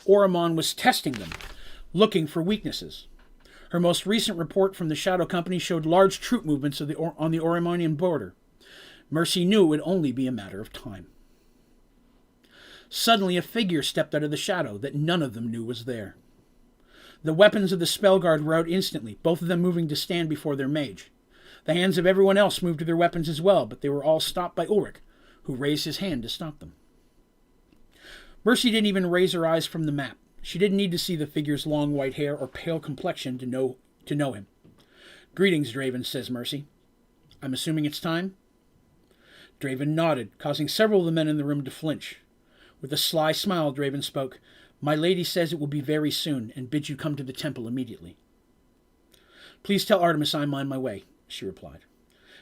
Speaker 1: Oromon was testing them, looking for weaknesses. Her most recent report from the Shadow Company showed large troop movements on the Oromonian border. Mercy knew it would only be a matter of time. Suddenly a figure stepped out of the shadow that none of them knew was there. The weapons of the Spell Guard were out instantly, both of them moving to stand before their mage. The hands of everyone else moved to their weapons as well, but they were all stopped by Ulrich, who raised his hand to stop them. Mercy didn't even raise her eyes from the map. She didn't need to see the figure's long white hair or pale complexion to know him. Greetings, Draven, says Mercy. I'm assuming it's time? Draven nodded, causing several of the men in the room to flinch. With a sly smile, Draven spoke. My lady says it will be very soon, and bids you come to the temple immediately. Please tell Artemis I'm on my way, she replied.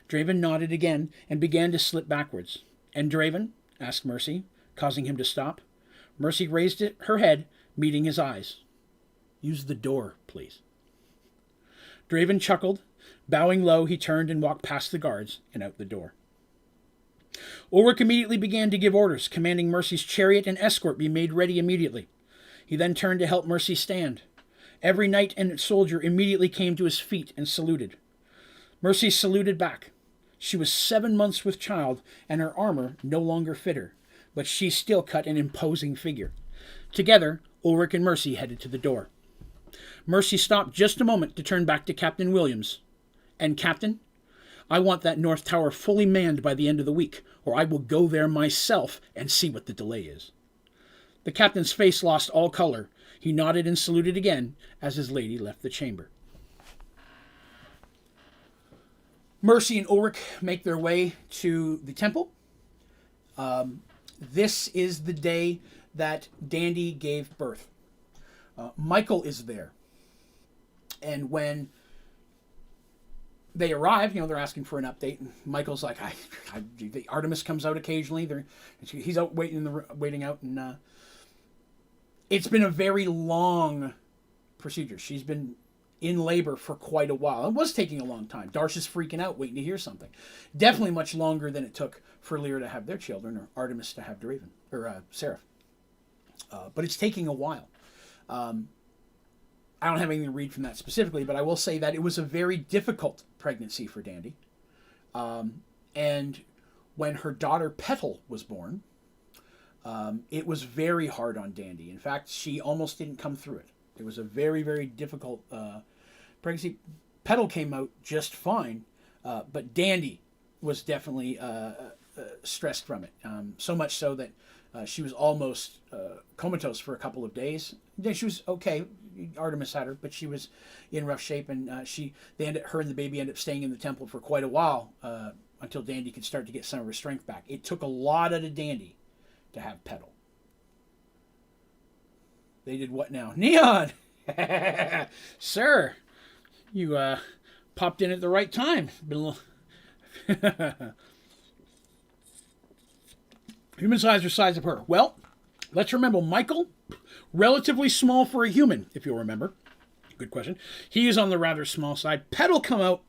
Speaker 1: Draven nodded again and began to slip backwards. And Draven? Asked Mercy, causing him to stop. Mercy raised her head, meeting his eyes. Use the door, please. Draven chuckled. Bowing low, he turned and walked past the guards and out the door. Ulrich immediately began to give orders, commanding Mercy's chariot and escort be made ready immediately. He then turned to help Mercy stand. Every knight and soldier immediately came to his feet and saluted. Mercy saluted back. She was 7 months with child, and her armor no longer fit her, but she still cut an imposing figure. Together, Ulrich and Mercy headed to the door. Mercy stopped just a moment to turn back to Captain Williams. And Captain, I want that North Tower fully manned by the end of the week, or I will go there myself and see what the delay is. The captain's face lost all color. He nodded and saluted again as his lady left the chamber. Mercy and Ulrich make their way to the temple. This is the day that d&d gave birth. Michael is there. And when they arrive, they're asking for an update. And Michael's like, the Artemis comes out occasionally. He's out waiting out. And it's been a very long procedure. She's been in labor for quite a while. It was taking a long time. Darsh is freaking out, waiting to hear something. Definitely much longer than it took for Lyra to have their children, or Artemis to have Draven, or Seraph. But it's taking a while. I don't have anything to read from that specifically, but I will say that it was a very difficult pregnancy for d&d. And when her daughter Petal was born, it was very hard on d&d. In fact, she almost didn't come through it. It was a very, very difficult pregnancy. Petal came out just fine, but d&d was definitely stressed from it. So much so that she was almost comatose for a couple of days. Then she was okay. Artemis had her, but she was in rough shape, and her and the baby ended up staying in the temple for quite a while until d&d could start to get some of her strength back. It took a lot out of d&d to have Petal. They did what now? Neon! Sir, you popped in at the right time. Been a little human size or size of her? Well, let's remember Michael, relatively small for a human, if you'll remember. Good question. He is on the rather small side. Petal come out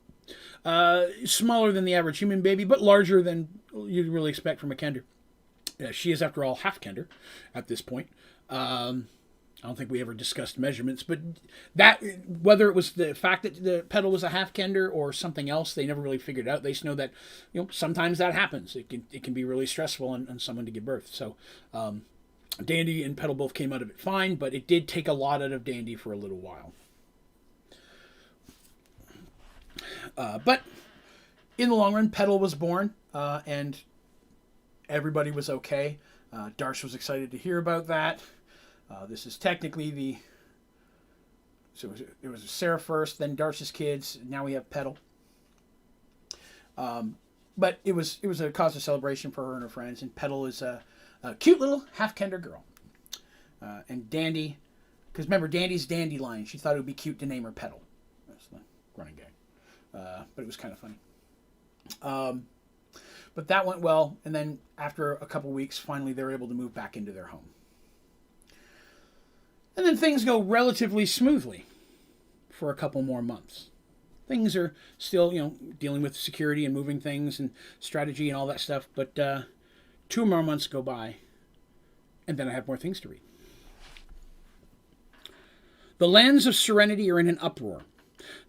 Speaker 1: smaller than the average human baby, but larger than you'd really expect from a Kender. She is, after all, half Kender at this point. I don't think we ever discussed measurements, but that, whether it was the fact that the Petal was a half Kender or something else, they never really figured out. They just know that, sometimes that happens. It can be really stressful on someone to give birth. So, d&d and Petal both came out of it fine, but it did take a lot out of d&d for a little while. But in the long run, Petal was born, and everybody was okay. Darsh was excited to hear about that. This is technically it was Sarah first, then Darsh's kids. Now we have Petal. But it was a cause of celebration for her and her friends. And Petal is a cute little half Kender girl. And d&d, because remember, d&d's Dandelion. She thought it would be cute to name her Petal. That's the running gag. But it was kind of funny. But that went well. And then after a couple weeks, finally they were able to move back into their home. And then things go relatively smoothly for a couple more months. Things are still, dealing with security and moving things and strategy and all that stuff. But 2 more months go by, and then I have more things to read. The lands of Serenity are in an uproar.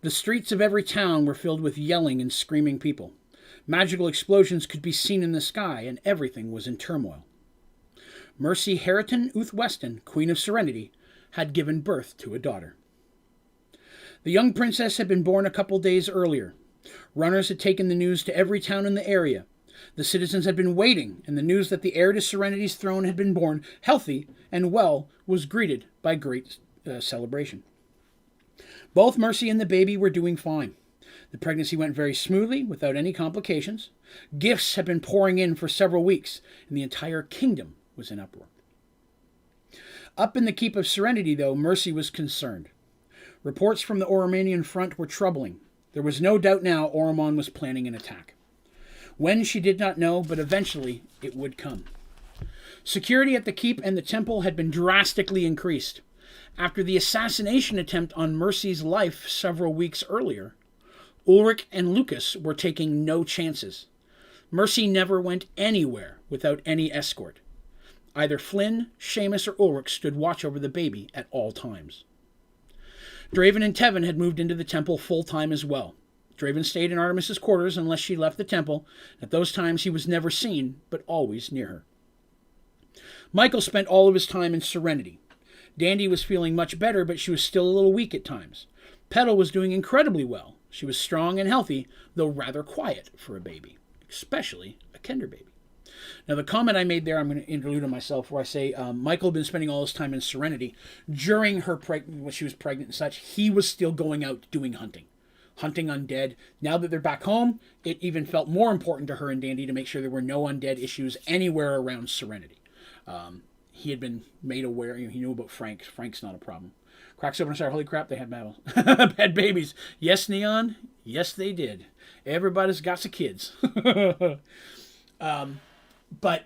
Speaker 1: The streets of every town were filled with yelling and screaming people. Magical explosions could be seen in the sky, and everything was in turmoil. Mercy Harriton Uth-Weston, Queen of Serenity, had given birth to a daughter. The young princess had been born a couple days earlier. Runners had taken the news to every town in the area. The citizens had been waiting, and the news that the heir to Serenity's throne had been born, healthy and well, was greeted by great celebration. Both Mercy and the baby were doing fine. The pregnancy went very smoothly, without any complications. Gifts had been pouring in for several weeks, and the entire kingdom was in uproar. Up in the Keep of Serenity, though, Mercy was concerned. Reports from the Oromanian front were troubling. There was no doubt now Oromon was planning an attack. When, she did not know, but eventually it would come. Security at the Keep and the temple had been drastically increased. After the assassination attempt on Mercy's life several weeks earlier, Ulrich and Lucas were taking no chances. Mercy never went anywhere without any escort. Either Flynn, Seamus, or Ulrich stood watch over the baby at all times. Draven and Tevin had moved into the temple full-time as well. Draven stayed in Artemis's quarters unless she left the temple. At those times he was never seen, but always near her. Michael spent all of his time in Serenity. Dandy was feeling much better, but she was still a little weak at times. Petal was doing incredibly well. She was strong and healthy, though rather quiet for a baby, especially a Kender baby. Now, the comment I made there, I'm going to interlude on myself, where I say Michael had been spending all his time in Serenity. During her when she was pregnant and such, he was still going out doing hunting undead. Now that they're back home, it even felt more important to her and Dandy to make sure there were no undead issues anywhere around Serenity. He had been made aware, he knew about Frank. Frank's not a problem. Cracks open and start, holy crap, they had had babies. Yes, Neon, yes, they did. Everybody's got some kids. But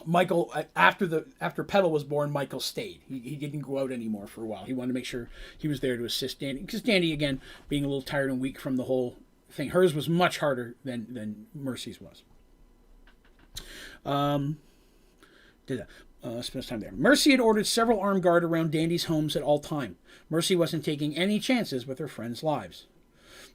Speaker 1: Michael, after Petal was born, Michael stayed. He didn't go out anymore for a while. He wanted to make sure he was there to assist Dandy. Because Dandy, again, being a little tired and weak from the whole thing, hers was much harder than Mercy's was. Spend time there. Mercy had ordered several armed guard around Dandy's homes at all time. Mercy wasn't taking any chances with her friends' lives.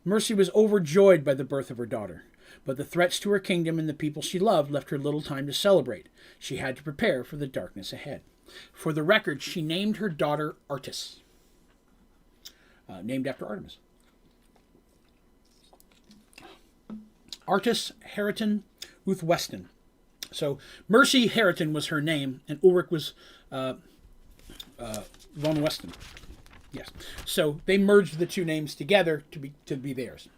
Speaker 1: Mercy was overjoyed by the birth of her daughter, but the threats to her kingdom and the people she loved left her little time to celebrate. She had to prepare for the darkness ahead. For the record, she named her daughter Artis, named after Artemis. Artis Heriton Uthweston. So Mercy Heriton was her name, and Ulrich was Von Weston. Yes. So they merged the two names together to be theirs.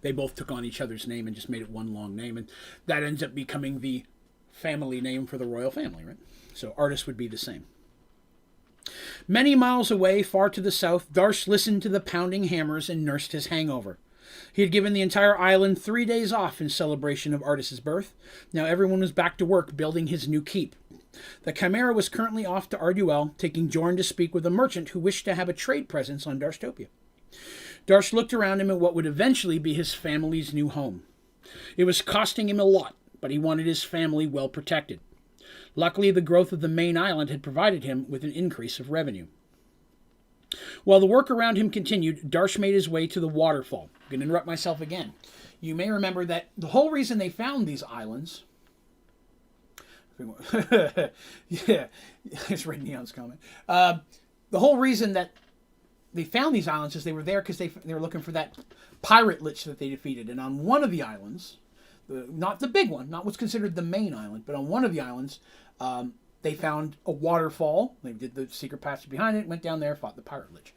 Speaker 1: They both took on each other's name and just made it one long name, and that ends up becoming the family name for the royal family, right? So Artis would be the same. Many miles away, far to the south, Darsh listened to the pounding hammers and nursed his hangover. He had given the entire island 3 days off in celebration of Artis's birth. Now everyone was back to work building his new keep. The Chimera was currently off to Arduel, taking Jorn to speak with a merchant who wished to have a trade presence on Darstopia. Darsh looked around him at what would eventually be his family's new home. It was costing him a lot, but he wanted his family well protected. Luckily, the growth of the main island had provided him with an increase of revenue. While the work around him continued, Darsh made his way to the waterfall. I'm going to interrupt myself again. You may remember that the whole reason they found these islands... yeah, it's read Neon's comment. The whole reason that they found these islands is they were there because they were looking for that pirate lich that they defeated. And on one of the islands, not the big one, not what's considered the main island, but on one of the islands, they found a waterfall. They did the secret passage behind it, went down there, fought the pirate lich.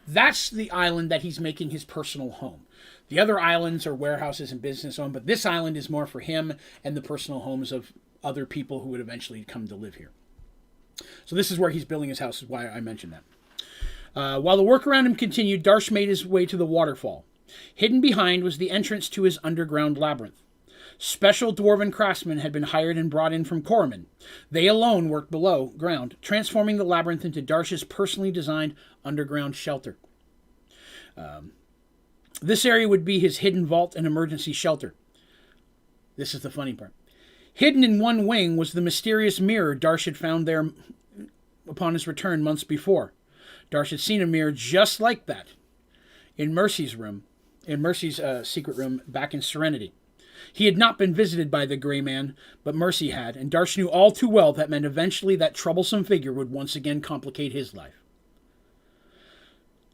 Speaker 1: That's the island that he's making his personal home. The other islands are warehouses and business owned, but this island is more for him and the personal homes of other people who would eventually come to live here. So this is where he's building his house, is why I mentioned that. While the work around him continued, Darsh made his way to the waterfall. Hidden behind was the entrance to his underground labyrinth. Special dwarven craftsmen had been hired and brought in from Corman. They alone worked below ground, transforming the labyrinth into Darsh's personally designed underground shelter. This area would be his hidden vault and emergency shelter. This is the funny part. Hidden in one wing was the mysterious mirror Darsh had found there upon his return months before. Darsh had seen a mirror just like that in Mercy's secret room back in Serenity. He had not been visited by the Grey Man, but Mercy had, and Darsh knew all too well that meant eventually that troublesome figure would once again complicate his life.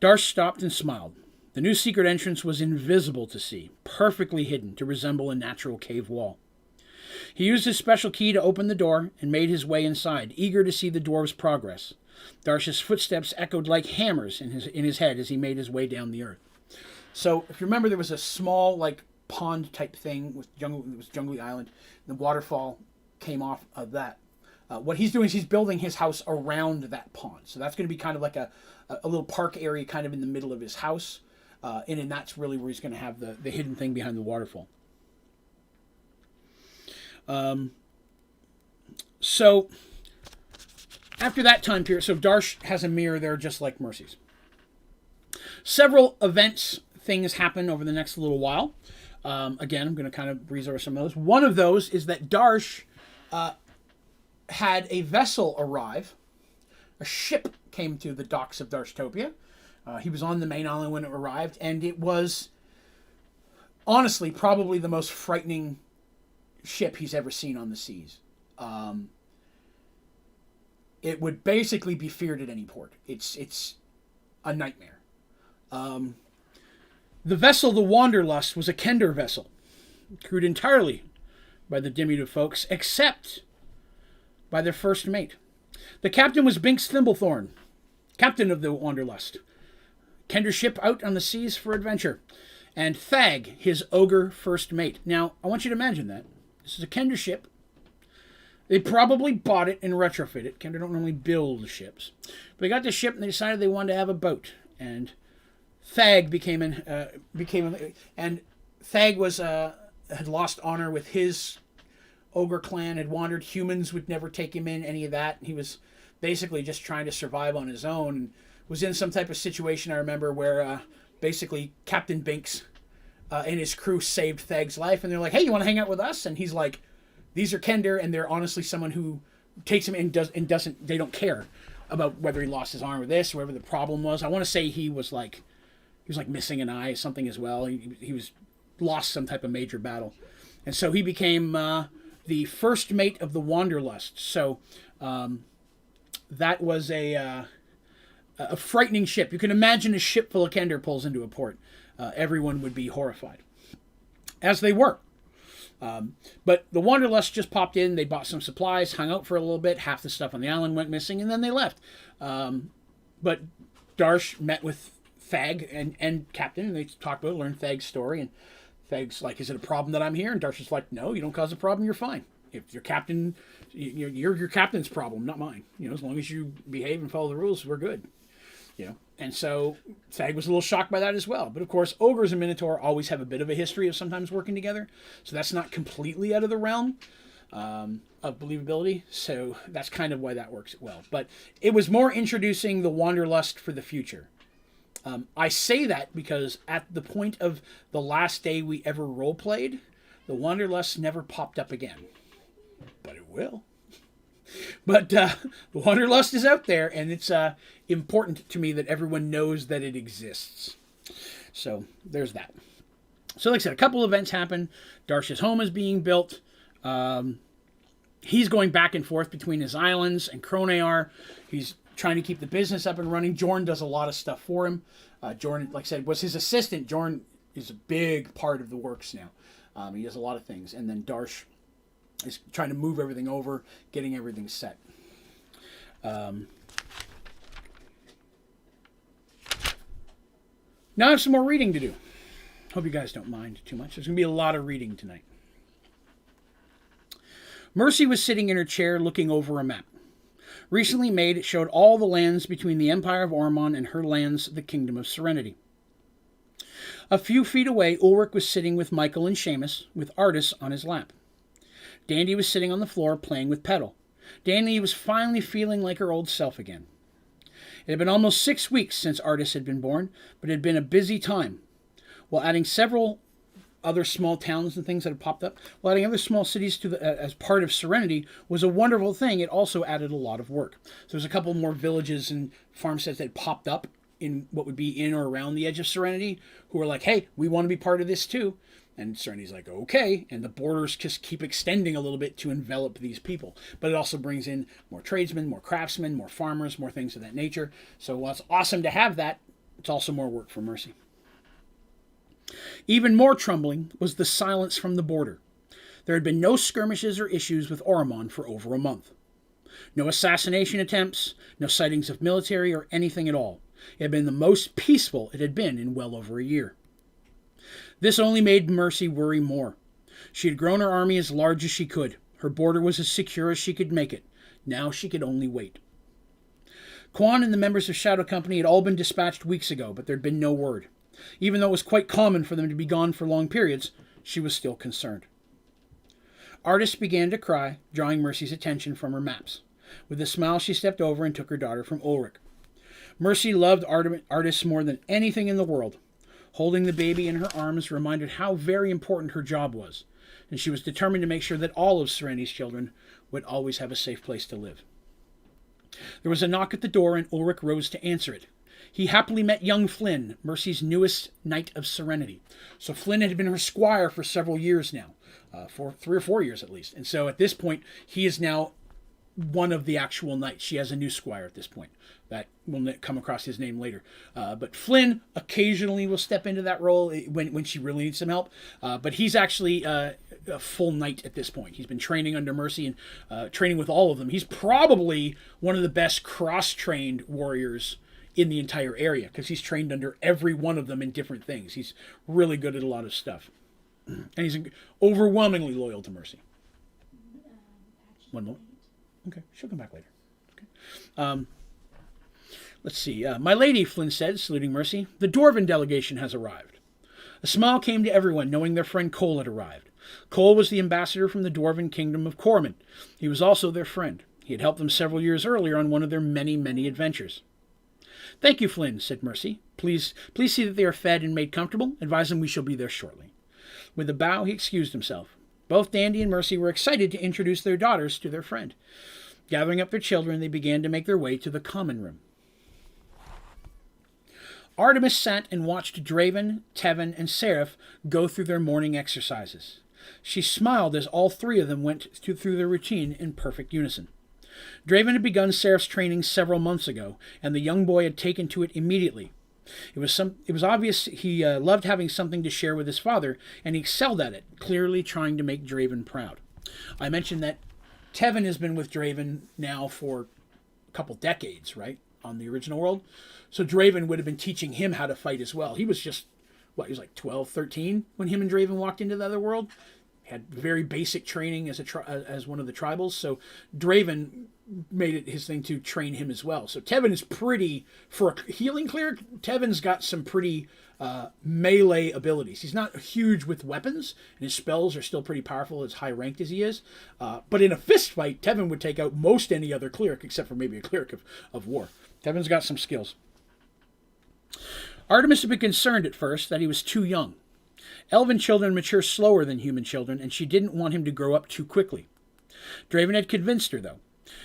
Speaker 1: Darsh stopped and smiled. The new secret entrance was invisible to see, perfectly hidden to resemble a natural cave wall. He used his special key to open the door and made his way inside, eager to see the dwarves' progress. Darsh's footsteps echoed like hammers in his head as he made his way down the earth. So, if you remember, there was a small, pond type thing with jungle. It was Jungly Island. The waterfall came off of that. What he's doing is he's building his house around that pond. So that's going to be kind of like a little park area kind of in the middle of his house. And that's really where he's going to have the hidden thing behind the waterfall. So after that time period, so Darsh has a mirror there just like Mercy's. Several things happen over the next little while. Again, I'm going to kind of breeze over some of those. One of those is that Darsh had a vessel arrive. A ship came to the docks of Darstopia. He was on the main island when it arrived, and it was honestly probably the most frightening ship he's ever seen on the seas. It would basically be feared at any port. It's a nightmare. The vessel, the Wanderlust, was a Kender vessel, crewed entirely by the diminutive folks, except by their first mate. The captain was Binks Thimblethorn, captain of the Wanderlust. Kender ship out on the seas for adventure. And Thag, his ogre first mate. Now, I want you to imagine that. This is a Kender ship. They probably bought it and retrofit it. Kender don't normally build ships. But they got the ship and they decided they wanted to have a boat. And Thag and Thag was had lost honor with his ogre clan, had wandered. Humans would never take him in, any of that. He was basically just trying to survive on his own, and was in some type of situation, I remember, where basically Captain Binks and his crew saved Thag's life, and they're like, hey, you want to hang out with us? And he's like, these are Kender, and they're honestly someone who takes him and doesn't, they don't care about whether he lost his arm or this, or whatever the problem was. I want to say he was like missing an eye, something as well. He was lost some type of major battle. And so he became the first mate of the Wanderlust. So that was a frightening ship. You can imagine a ship full of Kender pulls into a port. Everyone would be horrified. As they were. But the Wanderlust just popped in. They bought some supplies, hung out for a little bit. Half the stuff on the island went missing, and then they left. But Darsh met with Thag and Captain, and they talked about it, learned Thag's story. And Thag's like, is it a problem that I'm here? And Darsh is like, no, you don't cause a problem, you're fine. If you're captain, you're your captain's problem, not mine. As long as you behave and follow the rules, we're good. And so Thag was a little shocked by that as well. But of course, ogres and Minotaur always have a bit of a history of sometimes working together. So that's not completely out of the realm of believability. So that's kind of why that works well. But it was more introducing the Wanderlust for the future. I say that because at the point of the last day we ever roleplayed, the Wanderlust never popped up again. But it will. But the Wanderlust is out there, and it's important to me that everyone knows that it exists. So there's that. So like I said, a couple events happen. Darsh's home is being built. He's going back and forth between his islands and Kronear. He's trying to keep the business up and running. Jorn does a lot of stuff for him. Jorn, like I said, was his assistant. Jorn is a big part of the works now. He does a lot of things. And then Darsh is trying to move everything over, getting everything set. Now I have some more reading to do. Hope you guys don't mind too much. There's going to be a lot of reading tonight. Mercy was sitting in her chair looking over a map. Recently made, it showed all the lands between the Empire of Ormond and her lands, the Kingdom of Serenity. A few feet away, Ulrich was sitting with Michael and Seamus, with Artis on his lap. Dandy was sitting on the floor playing with Petal. Dandy was finally feeling like her old self again. It had been almost 6 weeks since Artis had been born, but it had been a busy time. While adding several other small towns and things that had popped up, while adding other small cities to as part of Serenity was a wonderful thing, it also added a lot of work. So there's a couple more villages and farmsteads that had popped up in what would be in or around the edge of Serenity who were like, hey, we want to be part of this too. And Serenity's like, okay. And the borders just keep extending a little bit to envelop these people. But it also brings in more tradesmen, more craftsmen, more farmers, more things of that nature. So while it's awesome to have that, it's also more work for Mercy. Even more troubling was the silence from the border. There had been no skirmishes or issues with Oromon for over a month. No assassination attempts, no sightings of military or anything at all. It had been the most peaceful it had been in well over a year. This only made Mercy worry more. She had grown her army as large as she could. Her border was as secure as she could make it. Now she could only wait. Quan and the members of Shadow Company had all been dispatched weeks ago, but there had been no word. Even though it was quite common for them to be gone for long periods, she was still concerned. Artis began to cry, drawing Mercy's attention from her maps. With a smile, she stepped over and took her daughter from Ulrich. Mercy loved Artis more than anything in the world. Holding the baby in her arms reminded how very important her job was, and she was determined to make sure that all of Serenity's children would always have a safe place to live. There was a knock at the door, and Ulrich rose to answer it. He happily met young Flynn, Mercy's newest Knight of Serenity. So Flynn had been her squire for several years now, for 3 or 4 years at least. And so at this point, he is now one of the actual knights. She has a new squire at this point. That will come across his name later. But Flynn occasionally will step into that role when she really needs some help. But he's actually a full knight at this point. He's been training under Mercy and training with all of them. He's probably one of the best cross-trained warriors in the entire area, because he's trained under every one of them in different things. He's really good at a lot of stuff. And he's overwhelmingly loyal to Mercy. One more. Okay, she'll come back later. Okay. Let's see. My lady, Flynn said, saluting Mercy, the Dwarven delegation has arrived. A smile came to everyone, knowing their friend Cole had arrived. Cole was the ambassador from the Dwarven kingdom of Corman. He was also their friend. He had helped them several years earlier on one of their many, many adventures. Thank you, Flynn, said Mercy. Please see that they are fed and made comfortable. Advise them we shall be there shortly. With a bow, he excused himself. Both Dandy and Mercy were excited to introduce their daughters to their friend. Gathering up their children, they began to make their way to the common room. Artemis sat and watched Draven, Tevin, and Seraph go through their morning exercises. She smiled as all 3 of them went through their routine in perfect unison. Draven had begun Seraph's training several months ago, and the young boy had taken to it immediately. It was obvious he loved having something to share with his father, and he excelled at it, clearly trying to make Draven proud. I mentioned that Tevin has been with Draven now for a couple decades, right, on the original world. So Draven would have been teaching him how to fight as well. He was just, he was like 12, 13 when him and Draven walked into the other world. Had very basic training as one of the tribals, so Draven made it his thing to train him as well. So Tevin is pretty, for a healing cleric, Tevin's got some pretty melee abilities. He's not huge with weapons, and his spells are still pretty powerful as high ranked as he is. But in a fist fight, Tevin would take out most any other cleric, except for maybe a cleric of war. Tevin's got some skills. Artemis had been concerned at first that he was too young. Elven children mature slower than human children, and she didn't want him to grow up too quickly. Draven had convinced her, though.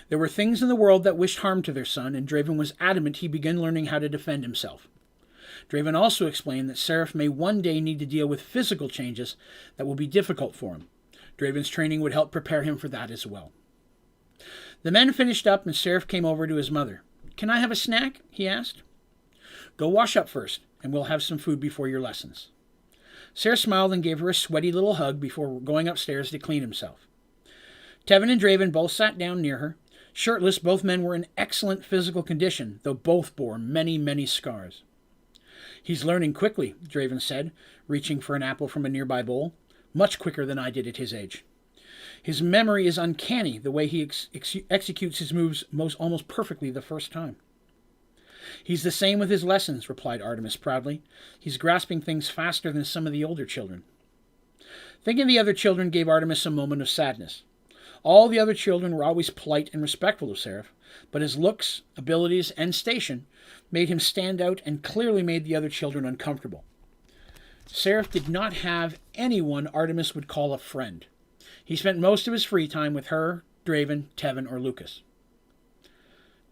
Speaker 1: There were things in the world that wished harm to their son, and Draven was adamant he begin learning how to defend himself. Draven also explained that Seraph may one day need to deal with physical changes that will be difficult for him. Draven's training would help prepare him for that as well. The men finished up, and Seraph came over to his mother. "Can I have a snack?" he asked. "Go wash up first, and we'll have some food before your lessons." Sarah smiled and gave her a sweaty little hug before going upstairs to clean himself. Tevin and Draven both sat down near her. Shirtless, both men were in excellent physical condition, though both bore many, many scars. "He's learning quickly," Draven said, reaching for an apple from a nearby bowl. "Much quicker than I did at his age. His memory is uncanny, the way he executes his moves almost perfectly the first time." "He's the same with his lessons," replied Artemis proudly. "He's grasping things faster than some of the older children." Thinking of the other children gave Artemis a moment of sadness. All the other children were always polite and respectful of Seraph, but his looks, abilities, and station made him stand out and clearly made the other children uncomfortable. Seraph did not have anyone Artemis would call a friend. He spent most of his free time with her, Draven, Tevin, or Lucas.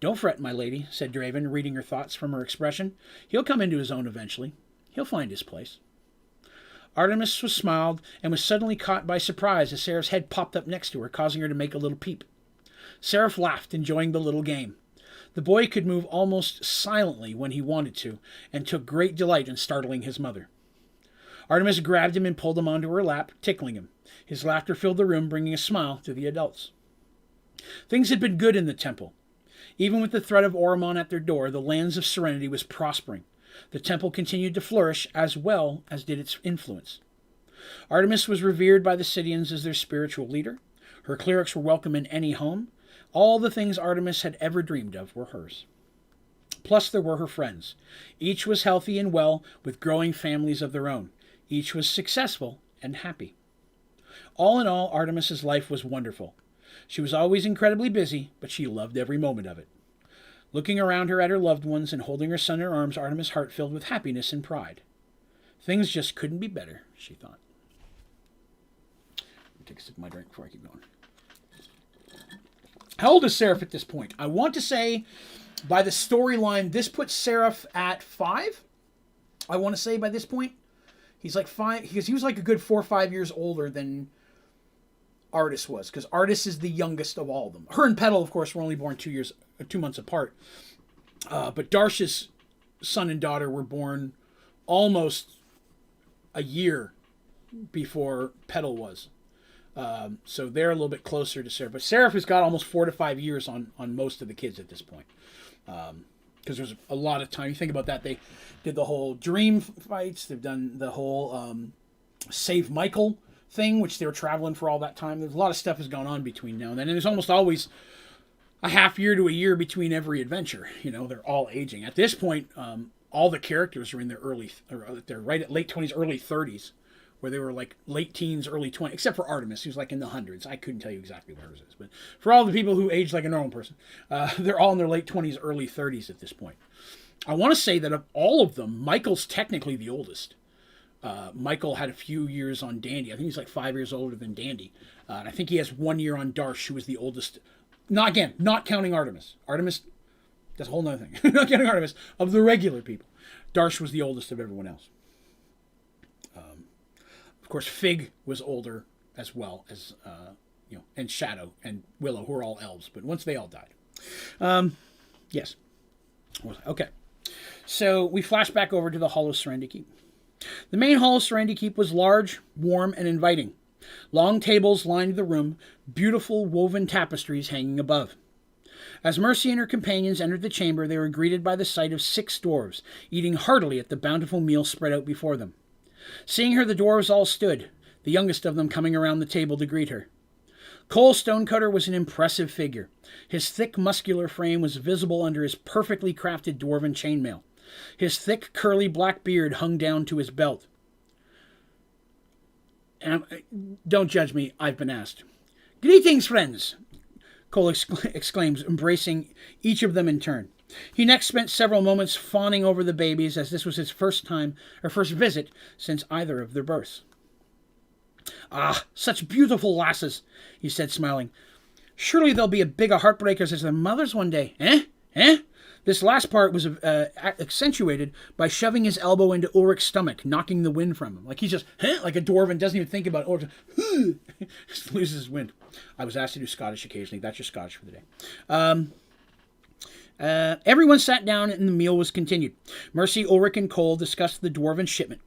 Speaker 1: "Don't fret, my lady," said Draven, reading her thoughts from her expression. "He'll come into his own eventually. He'll find his place." Artemis was smiled and was suddenly caught by surprise as Seraph's head popped up next to her, causing her to make a little peep. Seraph laughed, enjoying the little game. The boy could move almost silently when he wanted to, and took great delight in startling his mother. Artemis grabbed him and pulled him onto her lap, tickling him. His laughter filled the room, bringing a smile to the adults. Things had been good in the temple. Even with the threat of Oromon at their door, the Lands of Serenity was prospering. The temple continued to flourish as well as did its influence. Artemis was revered by the Cityans as their spiritual leader. Her clerics were welcome in any home. All the things Artemis had ever dreamed of were hers. Plus there were her friends. Each was healthy and well, with growing families of their own. Each was successful and happy. All in all, Artemis's life was wonderful. She was always incredibly busy, but she loved every moment of it. Looking around her at her loved ones and holding her son in her arms, Artemis' heart filled with happiness and pride. Things just couldn't be better, she thought. I'll take a sip of my drink before I keep going. How old is Seraph at this point? I want to say, by the storyline, this puts Seraph at 5. I want to say by this point. He's like 5, because he was like a good 4 or 5 years older than Artis was, because Artis is the youngest of all of them. Her and Petal, of course, were only born 2 months apart. But Darsh's son and daughter were born almost a year before Petal was. So they're a little bit closer to Seraph. But Seraph has got almost 4 to 5 years on most of the kids at this point. Because there's a lot of time. You think about that. They did the whole dream fights. They've done the whole Save Michael thing, which they were traveling for all that time. There's a lot of stuff has gone on between now and then. And there's almost always a half year to a year between every adventure. They're all aging. At this point, all the characters are in their they're right at late 20s, early 30s, where they were like late teens, early 20s, except for Artemis, who's like in the hundreds. I couldn't tell you exactly where hers is. But for all the people who age like a normal person, they're all in their late 20s, early 30s at this point. I want to say that of all of them, Michael's technically the oldest. Michael had a few years on Dandy. I think he's like 5 years older than Dandy. And I think he has 1 year on Darsh, who was the oldest. Not counting Artemis. Artemis, that's a whole nother thing. Not counting Artemis. Of the regular people, Darsh was the oldest of everyone else. Of course, Fig was older as well as, and Shadow and Willow, who are all elves. But once they all died. Yes. Okay. So we flash back over to the Hall of Serenity Keep. The main Hall of Serenity Keep was large, warm, and inviting. Long tables lined the room, beautiful woven tapestries hanging above. As Mercy and her companions entered the chamber, they were greeted by the sight of 6 dwarves, eating heartily at the bountiful meal spread out before them. Seeing her, the dwarves all stood, the youngest of them coming around the table to greet her. Cole Stonecutter was an impressive figure. His thick, muscular frame was visible under his perfectly crafted dwarven chainmail. His thick, curly black beard hung down to his belt. And don't judge me, I've been asked. "Greetings, friends," Cole exclaims, embracing each of them in turn. He next spent several moments fawning over the babies, as this was his first visit since either of their births. "Ah, such beautiful lasses," he said, smiling. "Surely they'll be as big a heartbreakers as their mothers one day, eh? Eh?" This last part was accentuated by shoving his elbow into Ulrich's stomach, knocking the wind from him. Like he's just, like a dwarven, doesn't even think about it. Ulrich just loses his wind. I was asked to do Scottish occasionally. That's your Scottish for the day. Everyone sat down and the meal was continued. Mercy, Ulrich, and Cole discussed the dwarven shipment.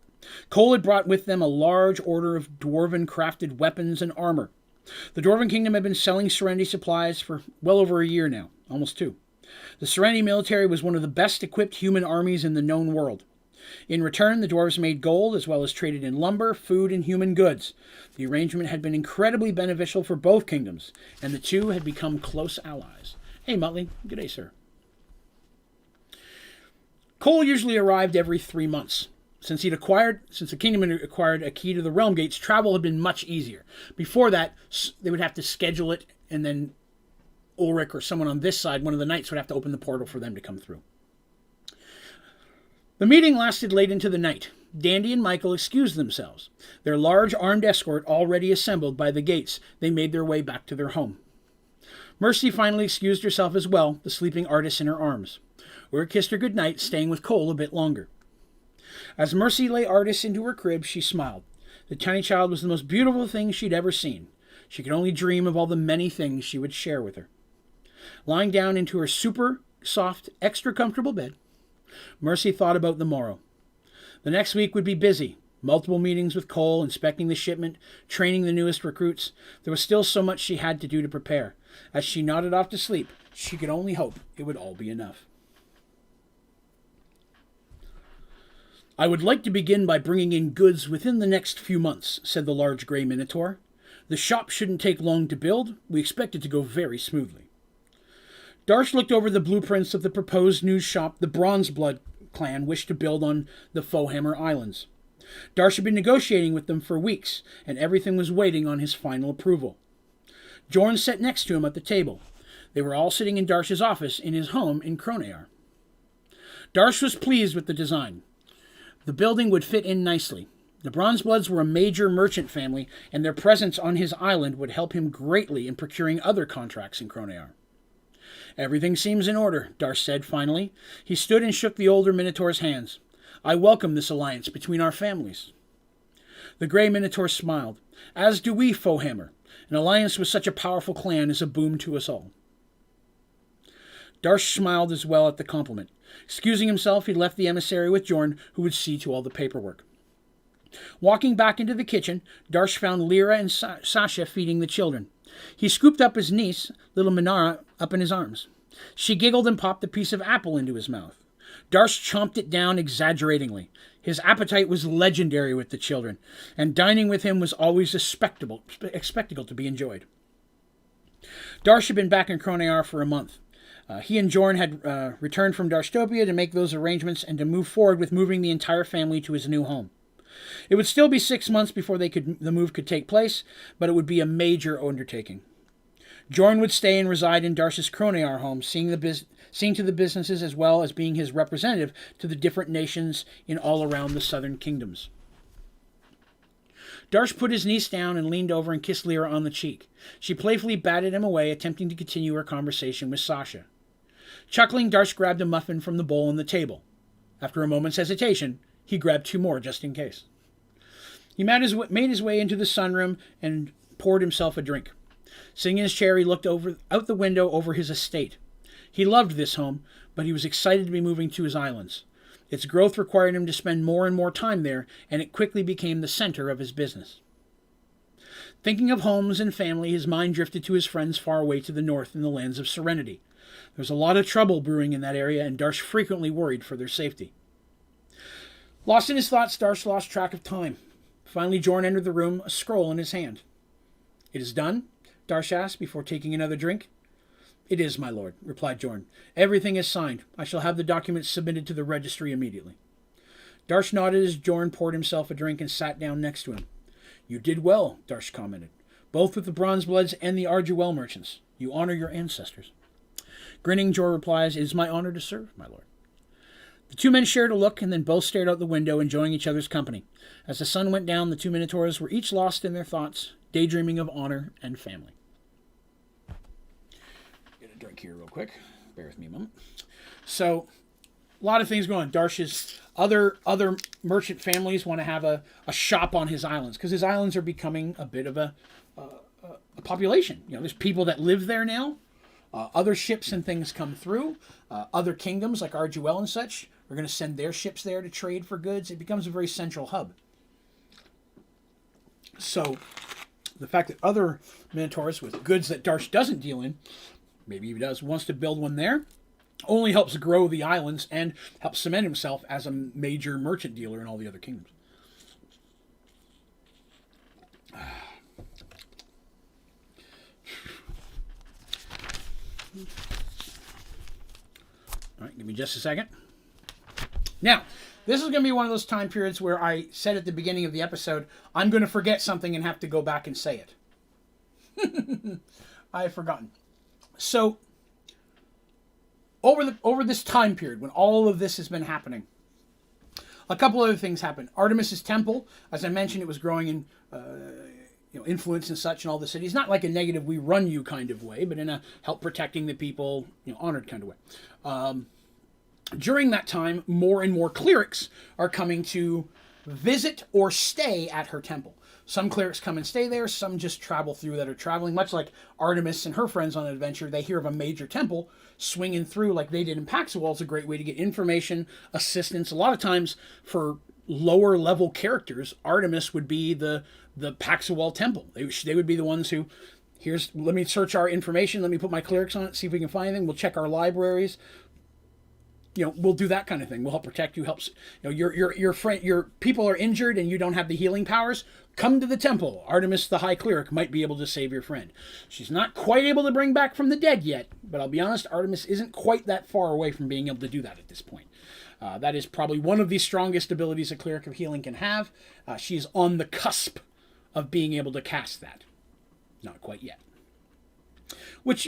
Speaker 1: Cole had brought with them a large order of dwarven crafted weapons and armor. The Dwarven Kingdom had been selling Serenity supplies for well over a year now, almost 2. The Serenity military was one of the best equipped human armies in the known world. In return, the dwarves made gold as well as traded in lumber, food, and human goods. The arrangement had been incredibly beneficial for both kingdoms, and the two had become close allies. Hey, Muttley. Good day, sir. Cole usually arrived every 3 months. Since the kingdom had acquired a key to the realm gates, travel had been much easier. Before that, they would have to schedule it, and then Ulrich or someone on this side, one of the knights, would have to open the portal for them to come through. The meeting lasted late into the night. Dandy and Michael excused themselves. Their large armed escort already assembled by the gates, they made their way back to their home. Mercy finally excused herself as well, the sleeping artist in her arms. Ulrich kissed her good night, staying with Cole a bit longer. As Mercy lay Artis into her crib, she smiled. The tiny child was the most beautiful thing she'd ever seen. She could only dream of all the many things she would share with her. Lying down into her super soft, extra comfortable bed, Mercy thought about the morrow. The next week would be busy. Multiple meetings with Cole, inspecting the shipment, training the newest recruits. There was still so much she had to do to prepare. As she nodded off to sleep, she could only hope it would all be enough. "I would like to begin by bringing in goods within the next few months," said the large grey Minotaur. "The shop shouldn't take long to build. We expect it to go very smoothly." Darsh looked over the blueprints of the proposed new shop the Bronzeblood clan wished to build on the Fohammer Islands. Darsh had been negotiating with them for weeks, and everything was waiting on his final approval. Jorn sat next to him at the table. They were all sitting in Darsh's office in his home in Cronear. Darsh was pleased with the design. The building would fit in nicely. The Bronzebloods were a major merchant family, and their presence on his island would help him greatly in procuring other contracts in Kronear. Everything seems in order, Darsh said finally. He stood and shook the older Minotaur's hands. I welcome this alliance between our families. The Grey Minotaur smiled. As do we, Foehammer. An alliance with such a powerful clan is a boon to us all. Darsh smiled as well at the compliment. Excusing himself, he left the emissary with Jorn, who would see to all the paperwork. Walking back into the kitchen, Darsh found Lyra and Sasha feeding the children. He scooped up his niece, little Minara, up in his arms. She giggled and popped a piece of apple into his mouth. Darsh chomped it down exaggeratingly. His appetite was legendary with the children, and dining with him was always a spectacle to be enjoyed. Darsh had been back in Kronear for a month. He and Jorn had returned from Darshtopia to make those arrangements and to move forward with moving the entire family to his new home. It would still be 6 months before the move could take place, but it would be a major undertaking. Jorn would stay and reside in Darsh's Kronear home, seeing to the businesses as well as being his representative to the different nations in all around the southern kingdoms. Darsh put his niece down and leaned over and kissed Lyra on the cheek. She playfully batted him away, attempting to continue her conversation with Sasha. Chuckling, Darsh grabbed a muffin from the bowl on the table. After a moment's hesitation, he grabbed 2 more just in case. He made his way into the sunroom and poured himself a drink. Sitting in his chair, he looked out the window over his estate. He loved this home, but he was excited to be moving to his islands. Its growth required him to spend more and more time there, and it quickly became the center of his business. Thinking of homes and family, his mind drifted to his friends far away to the north in the lands of Serenity. There was a lot of trouble brewing in that area, and Darsh frequently worried for their safety. Lost in his thoughts, Darsh lost track of time. Finally, Jorn entered the room, a scroll in his hand. It is done? Darsh asked before taking another drink. It is, my lord, replied Jorn. Everything is signed. I shall have the documents submitted to the registry immediately. Darsh nodded as Jorn poured himself a drink and sat down next to him. You did well, Darsh commented, both with the Bronzebloods and the Arduel merchants. You honor your ancestors. Grinning, Jorn replies, It is my honor to serve, my lord. The 2 men shared a look and then both stared out the window, enjoying each other's company. As the sun went down, the 2 Minotaurs were each lost in their thoughts, daydreaming of honor and family. Get a drink here real quick. Bear with me a moment. So, a lot of things going on. Darsh's other merchant families want to have a shop on his islands, because his islands are becoming a bit of a population. There's people that live there now. Other ships and things come through. Other kingdoms like Arduel and such are going to send their ships there to trade for goods. It becomes a very central hub. So the fact that other Minotaurs with goods that Darsh doesn't deal in, maybe he does, wants to build one there, only helps grow the islands and helps cement himself as a major merchant dealer in all the other kingdoms. All right, give me just a second. Now, this is going to be one of those time periods where I said at the beginning of the episode, I'm going to forget something and have to go back and say it. I have forgotten. So, over this time period, when all of this has been happening, a couple other things happened. Artemis's temple, as I mentioned, it was growing in influence and such in all the cities. Not like a negative we run you kind of way, but in a help protecting the people, honored kind of way. During that time, more and more clerics are coming to visit or stay at her temple. Some clerics come and stay there, some just travel through that are traveling, much like Artemis and her friends on an adventure. They hear of a major temple swinging through like they did in Paxual. It's a great way to get information, assistance. A lot of times for lower level characters, Artemis would be the Paxual temple. They would be the ones who, let me search our information, let me put my clerics on it, see if we can find anything, we'll check our libraries. We'll do that kind of thing. We'll help protect you. Helps. Your friend, your people are injured and you don't have the healing powers. Come to the temple. Artemis, the High Cleric, might be able to save your friend. She's not quite able to bring back from the dead yet, but I'll be honest, Artemis isn't quite that far away from being able to do that at this point. That is probably one of the strongest abilities a Cleric of Healing can have. She's on the cusp of being able to cast that. Not quite yet. Which,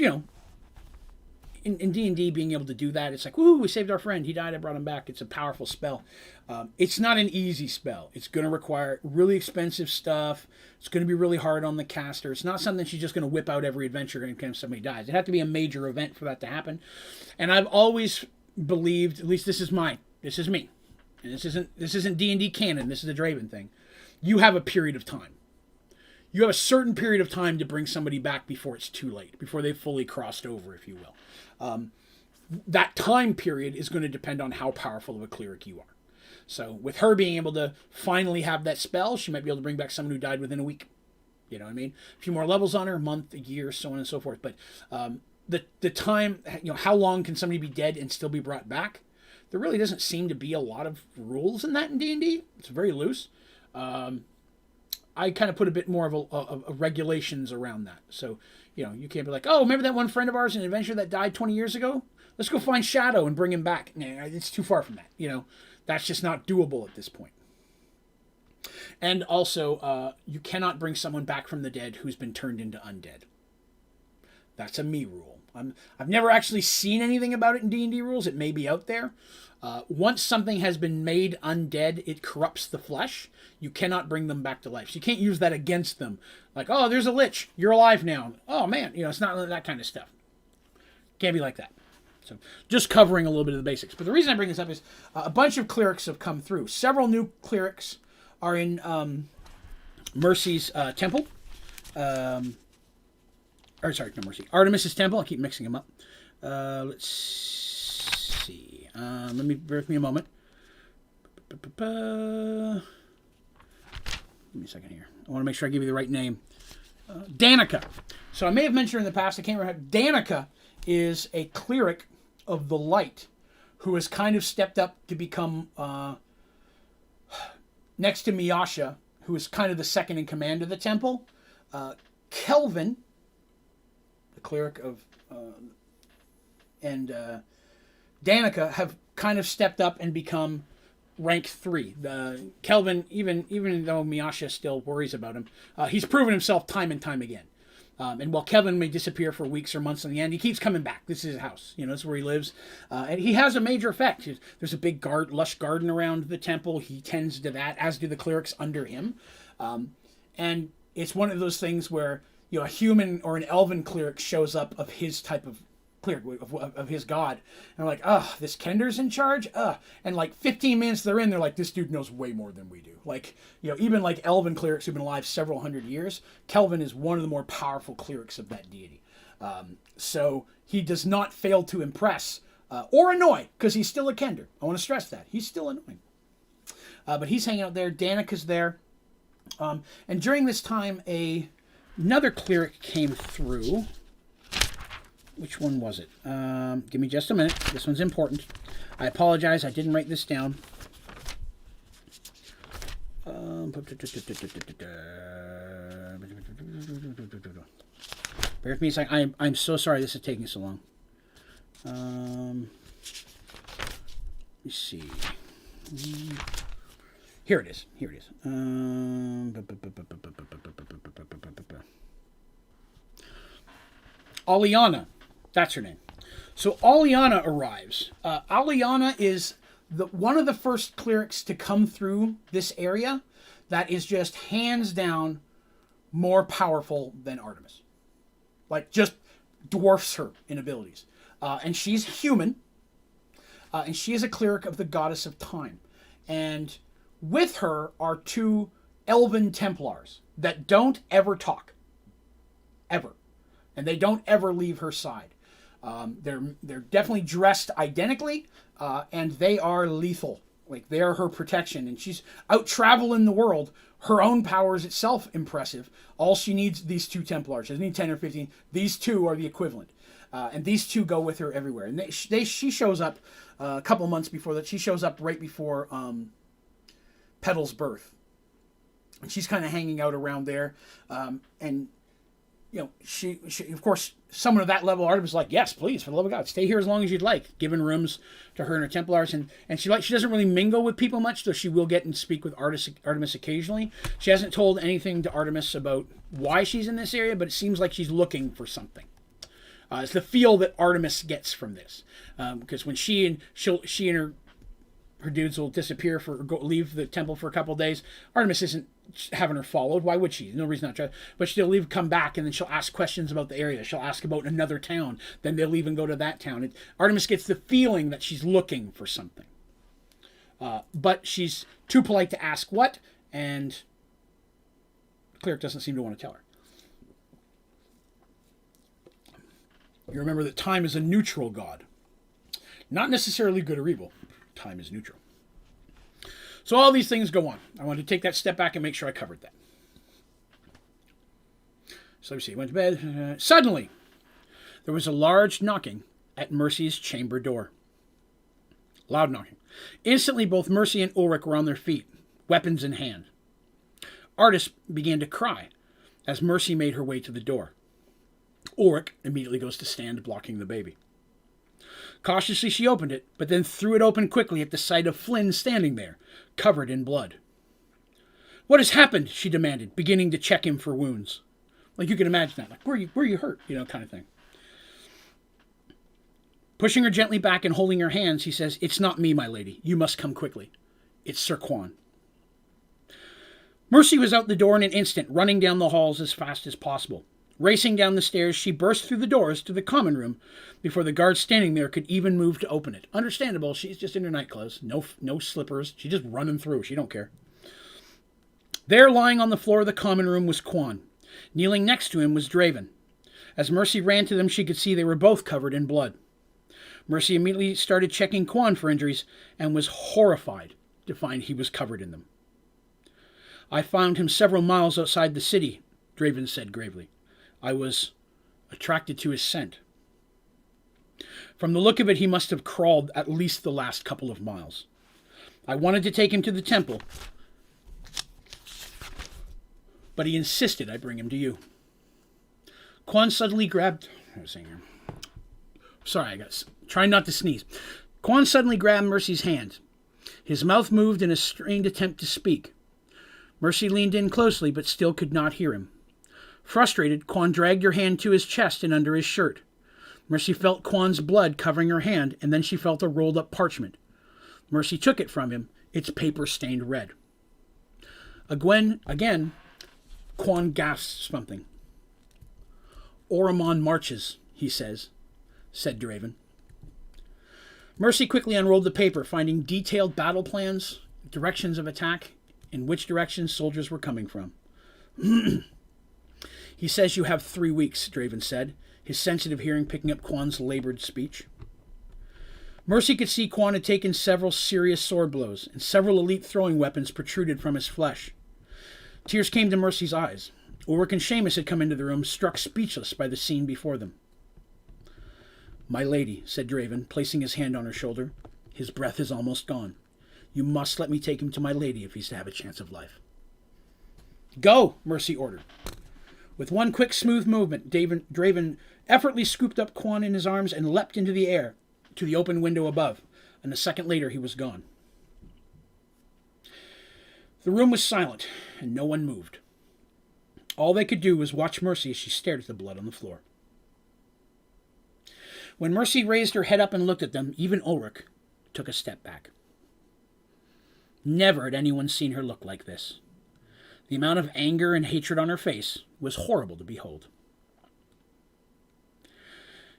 Speaker 1: in D&D, being able to do that, it's like, woo, we saved our friend. He died, I brought him back. It's a powerful spell. It's not an easy spell. It's going to require really expensive stuff. It's going to be really hard on the caster. It's not something she's just going to whip out every adventure anytime somebody dies. It had to be a major event for that to happen. And I've always believed, at least this is me, and this isn't D&D canon, this is a Draven thing. You have a period of time. You have a certain period of time to bring somebody back before it's too late, before they've fully crossed over, if you will. That time period is going to depend on how powerful of a cleric you are. So with her being able to finally have that spell, she might be able to bring back someone who died within a week. You know what I mean? A few more levels on her, a month, a year, so on and so forth. But the time, how long can somebody be dead and still be brought back? There really doesn't seem to be a lot of rules in that in D&D. It's very loose. I kind of put a bit more of regulations around that. So, you can't be like, oh, remember that one friend of ours in an adventure that died 20 years ago? Let's go find Shadow and bring him back. Nah, it's too far from that. That's just not doable at this point. And also, you cannot bring someone back from the dead who's been turned into undead. That's a me rule. I've never actually seen anything about it in D&D rules. It may be out there. Once something has been made undead, it corrupts the flesh. You cannot bring them back to life. So you can't use that against them. Like, oh, there's a lich. You're alive now. Oh, man. It's not that kind of stuff. Can't be like that. So just covering a little bit of the basics. But the reason I bring this up is a bunch of clerics have come through. Several new clerics are in Mercy's temple. Artemis's temple. I keep mixing them up. Let's see. Let me bear with me a moment. Give me a second here. I want to make sure I give you the right name. Danica. So I may have mentioned her in the past. I can't remember. Danica is a cleric of the light who has kind of stepped up to become next to Miasha, who is kind of the second in command of the temple. Kelvin, the cleric of and Danica have kind of stepped up and become rank 3. Kelvin, even though Miasha still worries about him, he's proven himself time and time again. And while Kelvin may disappear for weeks or months in the end, he keeps coming back. This is his house. This is where he lives. And he has a major effect. There's a big lush garden around the temple. He tends to that, as do the clerics under him. And it's one of those things where, a human or an elven cleric shows up of his type of cleric, of his god. And they're like, this Kender's in charge? And like 15 minutes they're in, they're like, this dude knows way more than we do. Like, even like elven clerics who've been alive several hundred years, Kelvin is one of the more powerful clerics of that deity. So he does not fail to impress or annoy, because he's still a Kender. I want to stress that. He's still annoying. But he's hanging out there. Danica's there. And during this time, another cleric came through. Which one was it? Give me just a minute. This one's important. I apologize. I didn't write this down. Bear with me a second. I'm so sorry this is taking so long. Let me see. Here it is. Aliana. That's her name. So Aliana arrives. Aliana is one of the first clerics to come through this area that is just hands down more powerful than Artemis. Like, just dwarfs her in abilities. And she's human. And she is a cleric of the goddess of time. And with her are 2 elven Templars that don't ever talk. Ever. And they don't ever leave her side. They're definitely dressed identically, and they are lethal. Like, they are her protection, and she's out traveling the world. Her own power is itself impressive. All she needs, these 2 Templars. She doesn't need 10 or 15. These 2 are the equivalent. And these 2 go with her everywhere. And she shows up a couple months before that. She shows up right before Petal's birth. And she's kind of hanging out around there. And she of course, someone of that level, Artemis is like, yes, please, for the love of God, stay here as long as you'd like, giving rooms to her and her Templars. And she doesn't really mingle with people much, though she will get and speak with Artemis occasionally. She hasn't told anything to Artemis about why she's in this area, but it seems like she's looking for something. It's the feel that Artemis gets from this, because when she and her dudes will disappear leave the temple for a couple of days. Artemis isn't having her followed. Why would she? No reason not to. But she'll leave, come back, and then she'll ask questions about the area. She'll ask about another town. Then they'll leave and go to that town. Artemis gets the feeling that she's looking for something. But she's too polite to ask what, and the cleric doesn't seem to want to tell her. You remember that time is a neutral god. Not necessarily good or evil. Time is neutral. So all these things go on. I wanted to take that step back and make sure I covered that. So let me see. Went to bed. Suddenly, there was a large knocking at Mercy's chamber door. Loud knocking. Instantly, both Mercy and Ulrich were on their feet, weapons in hand. Artis began to cry as Mercy made her way to the door. Ulrich immediately goes to stand, blocking the baby. Cautiously, she opened it, but then threw it open quickly at the sight of Flynn standing there, covered in blood. "What has happened?" she demanded, beginning to check him for wounds. Like, you can imagine that. Like, where you hurt? Kind of thing. Pushing her gently back and holding her hands, he says, "It's not me, my lady. You must come quickly. It's Sir Quan." Mercy was out the door in an instant, running down the halls as fast as possible. Racing down the stairs, she burst through the doors to the common room before the guard standing there could even move to open it. Understandable, she's just in her nightclothes, no slippers. She's just running through. She don't care. There, lying on the floor of the common room, was Quan. Kneeling next to him was Draven. As Mercy ran to them, she could see they were both covered in blood. Mercy immediately started checking Quan for injuries and was horrified to find he was covered in them. "I found him several miles outside the city," Draven said gravely. "I was attracted to his scent. From the look of it, he must have crawled at least the last couple of miles. I wanted to take him to the temple, but he insisted I bring him to you." Quan suddenly grabbed... Trying not to sneeze. Quan suddenly grabbed Mercy's hand. His mouth moved in a strained attempt to speak. Mercy leaned in closely, but still could not hear him. Frustrated, Quan dragged her hand to his chest and under his shirt. Mercy felt Quan's blood covering her hand, and then she felt a rolled-up parchment. Mercy took it from him, its paper stained red. Again, Quan gasps something. "Oromon marches," he said Draven. Mercy quickly unrolled the paper, finding detailed battle plans, directions of attack, and which direction soldiers were coming from. "He says you have 3 weeks," Draven said, his sensitive hearing picking up Quan's labored speech. Mercy could see Quan had taken several serious sword blows, and several elite throwing weapons protruded from his flesh. Tears came to Mercy's eyes. Ulrich and Seamus had come into the room, struck speechless by the scene before them. "My lady," said Draven, placing his hand on her shoulder. "His breath is almost gone. You must let me take him to my lady if he's to have a chance of life." "Go," Mercy ordered. With one quick, smooth movement, Draven effortlessly scooped up Quan in his arms and leapt into the air to the open window above, and a second later he was gone. The room was silent, and no one moved. All they could do was watch Mercy as she stared at the blood on the floor. When Mercy raised her head up and looked at them, even Ulrich took a step back. Never had anyone seen her look like this. The amount of anger and hatred on her face was horrible to behold.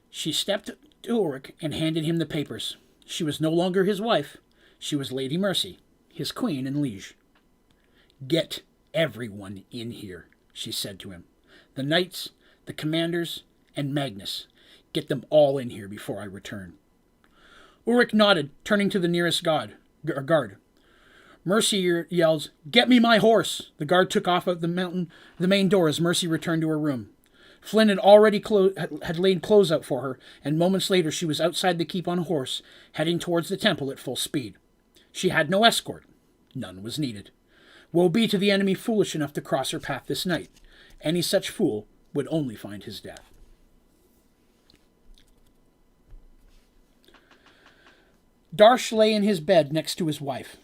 Speaker 1: She stepped to Ulrich and handed him the papers. She was no longer his wife. She was Lady Mercy, his queen and liege. "Get everyone in here," she said to him. "The knights, the commanders, and Magnus. Get them all in here before I return." Ulrich nodded, turning to the nearest guard. Mercy yells, "Get me my horse!" The guard took off at the main door as Mercy returned to her room. Flynn had already had laid clothes out for her, and moments later she was outside the keep on horse, heading towards the temple at full speed. She had no escort. None was needed. Woe be to the enemy foolish enough to cross her path this night. Any such fool would only find his death. Darsh lay in his bed next to his wife.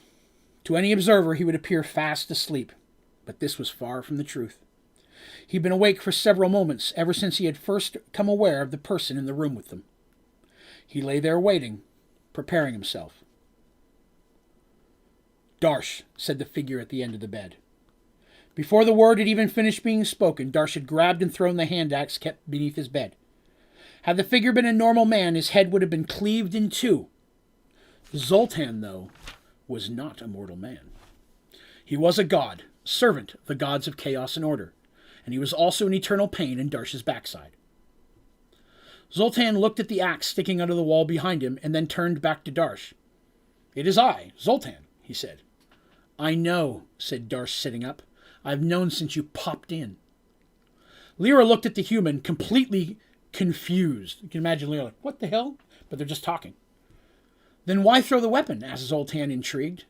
Speaker 1: To any observer, he would appear fast asleep, but this was far from the truth. He'd been awake for several moments, ever since he had first come aware of the person in the room with them. He lay there waiting, preparing himself. "Darsh," said the figure at the end of the bed. Before the word had even finished being spoken, Darsh had grabbed and thrown the hand axe kept beneath his bed. Had the figure been a normal man, his head would have been cleaved in two. Zoltan, though, was not a mortal man. He was a god, servant of the gods of chaos and order, and he was also an eternal pain in Darsh's backside. Zoltan looked at the axe sticking out of the wall behind him and then turned back to Darsh. "It is I, Zoltan," he said. "I know," said Darsh, sitting up. "I've known since you popped in." Lyra looked at the human, completely confused. You can imagine Lyra like, "What the hell?" But they're just talking. "Then why throw the weapon?" asked Zoltan, intrigued.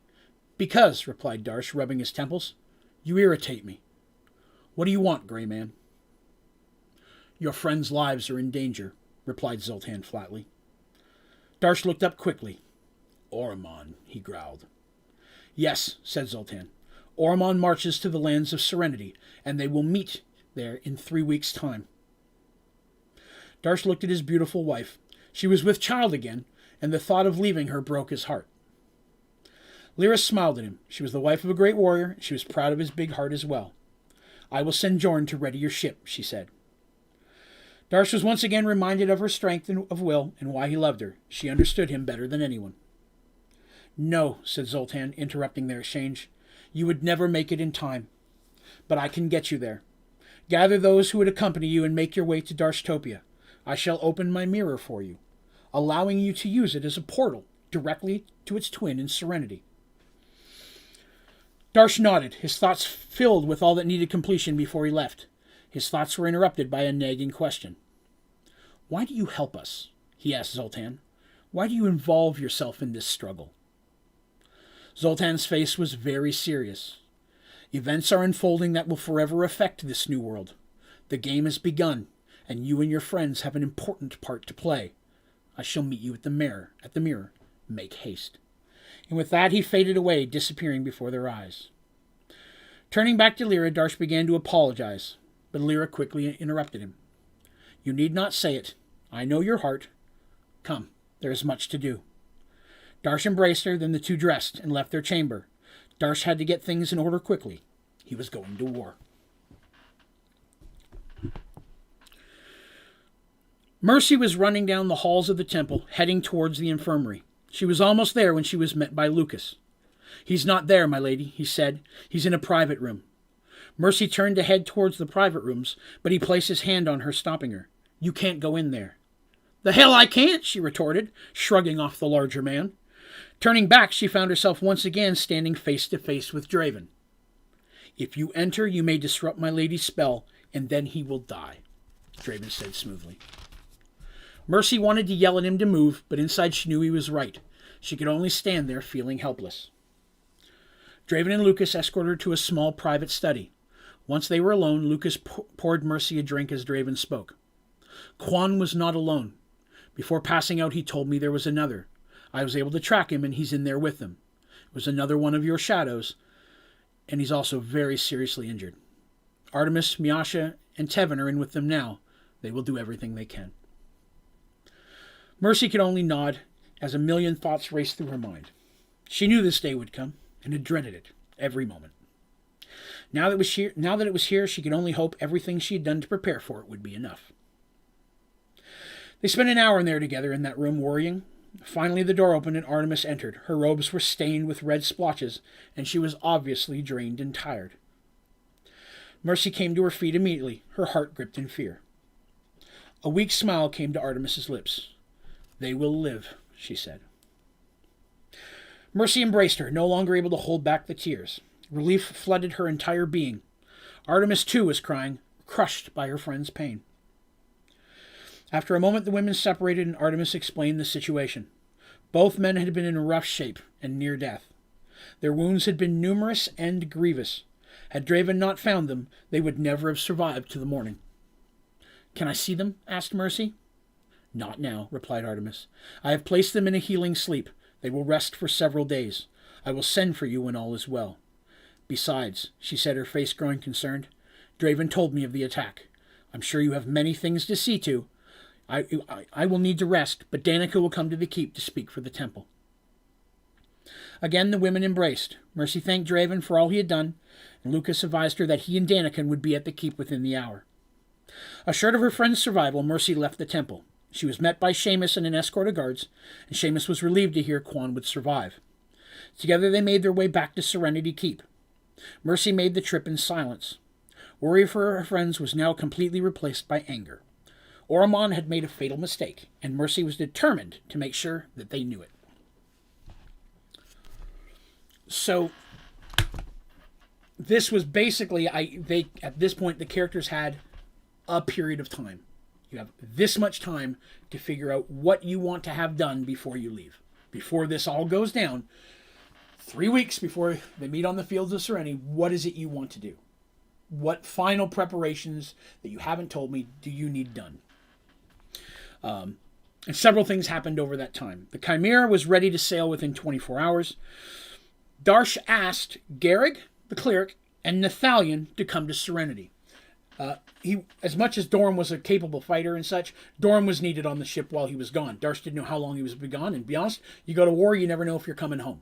Speaker 1: "Because," replied Darsh, rubbing his temples, "you irritate me." "What do you want, Grey Man?" "Your friends' lives are in danger," replied Zoltan flatly. Darsh looked up quickly. "Oromon," he growled. "Yes," said Zoltan. "Oromon marches to the lands of Serenity, and they will meet there in 3 weeks' time." Darsh looked at his beautiful wife. She was with child again, and the thought of leaving her broke his heart. Lyra smiled at him. She was the wife of a great warrior, and she was proud of his big heart as well. "I will send Jorn to ready your ship," she said. Darsh was once again reminded of her strength of will and why he loved her. She understood him better than anyone. "No," said Zoltan, interrupting their exchange. "You would never make it in time. But I can get you there. Gather those who would accompany you and make your way to Darshtopia. I shall open my mirror for you, allowing you to use it as a portal directly to its twin in Serenity." Darsh nodded, his thoughts filled with all that needed completion before he left. His thoughts were interrupted by a nagging question. "Why do you help us?" he asked Zoltan. "Why do you involve yourself in this struggle?" Zoltan's face was very serious. "Events are unfolding that will forever affect this new world. The game has begun, and you and your friends have an important part to play. I shall meet you at the mirror. Make haste." And with that he faded away, disappearing before their eyes. Turning back to Lyra, Darsh began to apologize, but Lyra quickly interrupted him. "You need not say it. I know your heart. Come, there is much to do." Darsh embraced her, then the two dressed and left their chamber. Darsh had to get things in order quickly. He was going to war. Mercy was running down the halls of the temple, heading towards the infirmary. She was almost there when she was met by Lucas. "He's not there, my lady," he said. "He's in a private room." Mercy turned to head towards the private rooms, but he placed his hand on her, stopping her. "You can't go in there." "The hell I can't," she retorted, shrugging off the larger man. Turning back, she found herself once again standing face to face with Draven. "If you enter, you may disrupt my lady's spell, and then he will die," Draven said smoothly. Mercy wanted to yell at him to move, but inside she knew he was right. She could only stand there feeling helpless. Draven and Lucas escorted her to a small private study. Once they were alone, Lucas poured Mercy a drink as Draven spoke. "Quan was not alone. Before passing out, he told me there was another. I was able to track him, and he's in there with them. It was another one of your shadows, and he's also very seriously injured. Artemis, Miasha, and Tevin are in with them now. They will do everything they can." Mercy could only nod as a million thoughts raced through her mind. She knew this day would come, and had dreaded it every moment. Now that it was here, she could only hope everything she had done to prepare for it would be enough. They spent an hour in there together in that room, worrying. Finally the door opened and Artemis entered. Her robes were stained with red splotches, and she was obviously drained and tired. Mercy came to her feet immediately, her heart gripped in fear. A weak smile came to Artemis's lips. "They will live," she said. Mercy embraced her, no longer able to hold back the tears. Relief flooded her entire being. Artemis, too, was crying, crushed by her friend's pain. After a moment, the women separated and Artemis explained the situation. Both men had been in rough shape and near death. Their wounds had been numerous and grievous. Had Draven not found them, they would never have survived to the morning. "Can I see them?" asked Mercy. "Not now," replied Artemis. "I have placed them in a healing sleep. They will rest for several days. I will send for you when all is well. Besides," she said, her face growing concerned, Draven told me of the attack. I'm sure you have many things to see to. I will need to rest, but Danica will come to the keep to speak for the temple. Again, the women embraced. Mercy thanked Draven for all he had done, and Lucas advised her that he and Danica would be at the keep within the hour. Assured of her friend's survival, Mercy left the temple. She was met by Seamus and an escort of guards, and Seamus was relieved to hear Quan would survive. Together they made their way back to Serenity Keep. Mercy made the trip in silence. Worry for her friends was now completely replaced by anger. Oromon had made a fatal mistake, and Mercy was determined to make sure that they knew it. So, this was basically, at this point, the characters had a period of time. You have this much time to figure out what you want to have done before you leave. Before this all goes down, 3 weeks before they meet on the fields of Serenity, what is it you want to do? What final preparations that you haven't told me do you need done? And several things happened over that time. The Chimera was ready to sail within 24 hours. Darsh asked Garrig, the cleric, and Nathalion to come to Serenity. As much as Dorm was a capable fighter and such, Dorm was needed on the ship while he was gone. Darsh didn't know how long he was gone, and to be honest, you go to war, you never know if you're coming home.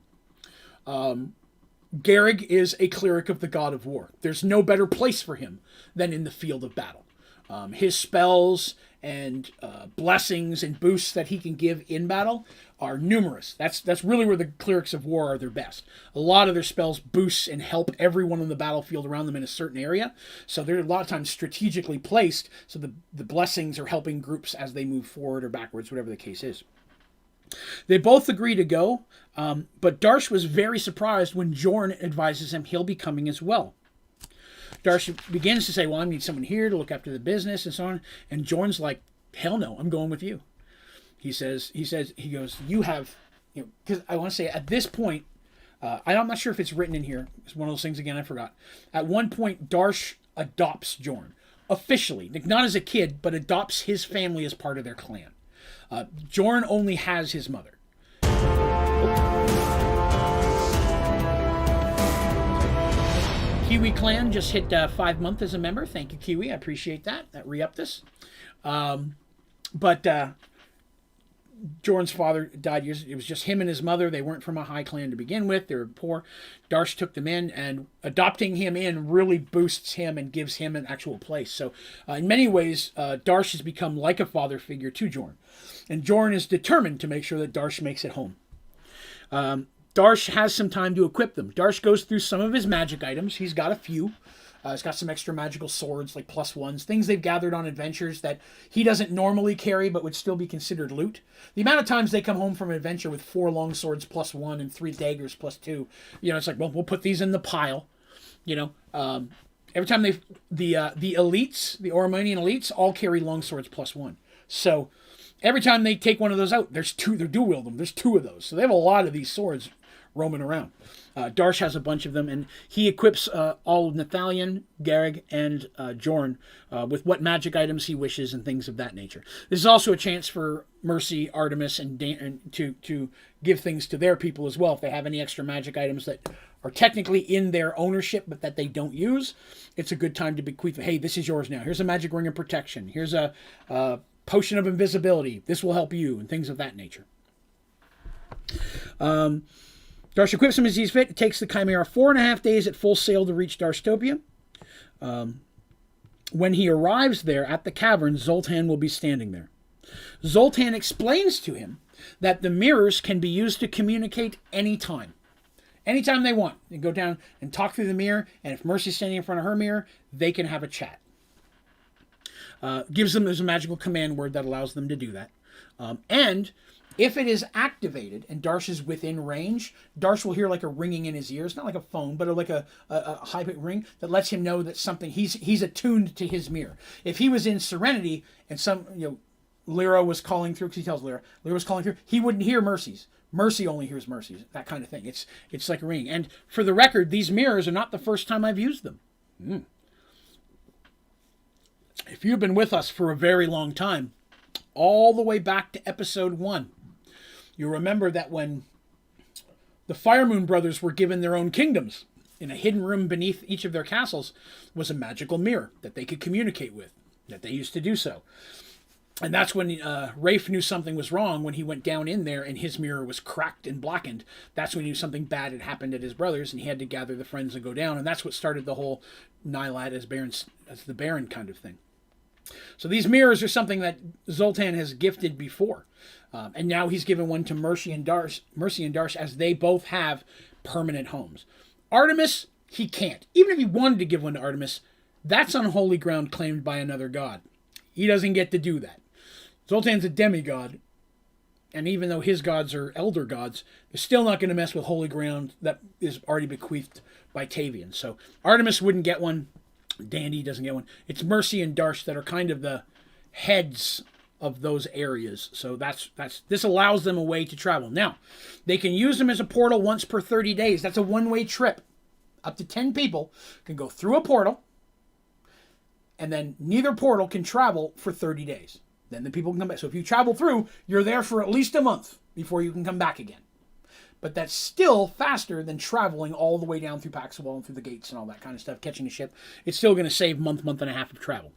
Speaker 1: Garrig is a cleric of the god of war. There's no better place for him than in the field of battle. His spells and blessings and boosts that he can give in battle are numerous. That's really where the clerics of war are their best. A lot of their spells boost and help everyone on the battlefield around them in a certain area. So they're a lot of times strategically placed, so the blessings are helping groups as they move forward or backwards, whatever the case is. They both agree to go, but Darsh was very surprised when Jorn advises him he'll be coming as well. Darsh begins to say, well, I need someone here to look after the business and so on. And Jorn's like, hell no, I'm going with you. He goes, you have, because I want to say at this point, I'm not sure if it's written in here. It's one of those things, again, I forgot. At one point, Darsh adopts Jorn officially, not as a kid, but adopts his family as part of their clan. Jorn only has his mother. Kiwi clan just hit 5 months as a member. Thank you, Kiwi. I appreciate that. That re-upped us. But Jorn's father died years. It was just him and his mother. They weren't from a high clan to begin with. They were poor. Darsh took them in, and adopting him in really boosts him and gives him an actual place. So in many ways, Darsh has become like a father figure to Jorn. And Jorn is determined to make sure that Darsh makes it home. Darsh has some time to equip them. Darsh goes through some of his magic items. He's got a few. He's got some extra magical swords, like +1s, things they've gathered on adventures that he doesn't normally carry but would still be considered loot. The amount of times they come home from an adventure with 4 long swords +1 and 3 daggers +2, it's like, well, we'll put these in the pile. Every time the elites, the Oromanian elites, all carry long swords +1. So every time they take one of those out, there's 2, they dual wield them, there's 2 of those. So they have a lot of these swords roaming around. Darsh has a bunch of them, and he equips all of Nathalion, Garrig, and Jorn with what magic items he wishes and things of that nature. This is also a chance for Mercy, Artemis, and to give things to their people as well. If they have any extra magic items that are technically in their ownership but that they don't use, it's a good time to bequeath. Hey, this is yours now. Here's a magic ring of protection. Here's a potion of invisibility. This will help you, and things of that nature. Darsh equips him as he's fit. It takes the Chimera 4.5 days at full sail to reach Darstopia. When he arrives there at the cavern, Zoltan will be standing there. Zoltan explains to him that the mirrors can be used to communicate anytime. Anytime they want. They go down and talk through the mirror, and if Mercy's standing in front of her mirror, they can have a chat. Gives them, there's a magical command word that allows them to do that. And if it is activated and Darsh is within range, Darsh will hear like a ringing in his ears, not like a phone, but like a high-pitched ring that lets him know that something, he's attuned to his mirror. If he was in Serenity and Lyra was calling through, because he tells Lyra was calling through, he wouldn't hear Mercy's. Mercy only hears Mercy's, that kind of thing. It's like a ring. And for the record, these mirrors are not the first time I've used them. If you've been with us for a very long time, all the way back to episode 1, you remember that when the Firemoon brothers were given their own kingdoms in a hidden room beneath each of their castles was a magical mirror that they could communicate with, that they used to do so. And that's when Rafe knew something was wrong, when he went down in there and his mirror was cracked and blackened. That's when he knew something bad had happened at his brother's, and he had to gather the friends and go down. And that's what started the whole Nylad as the Baron kind of thing. So these mirrors are something that Zoltan has gifted before. And now he's given one to Mercy and Darsh, as they both have permanent homes. Artemis, he can't. Even if he wanted to give one to Artemis, that's unholy ground claimed by another god. He doesn't get to do that. Zoltan's a demigod, and even though his gods are elder gods, they're still not going to mess with holy ground that is already bequeathed by Tavian. So Artemis wouldn't get one. Dandy doesn't get one. It's Mercy and Darsh that are kind of the heads of those areas. So this allows them a way to travel. Now, they can use them as a portal once per 30 days. That's a one-way trip. Up to 10 people can go through a portal, and then neither portal can travel for 30 days. Then the people can come back. So if you travel through, you're there for at least a month before you can come back again. But that's still faster than traveling all the way down through Paxawal and through the gates and all that kind of stuff, catching a ship. It's still going to save month and a half of travel.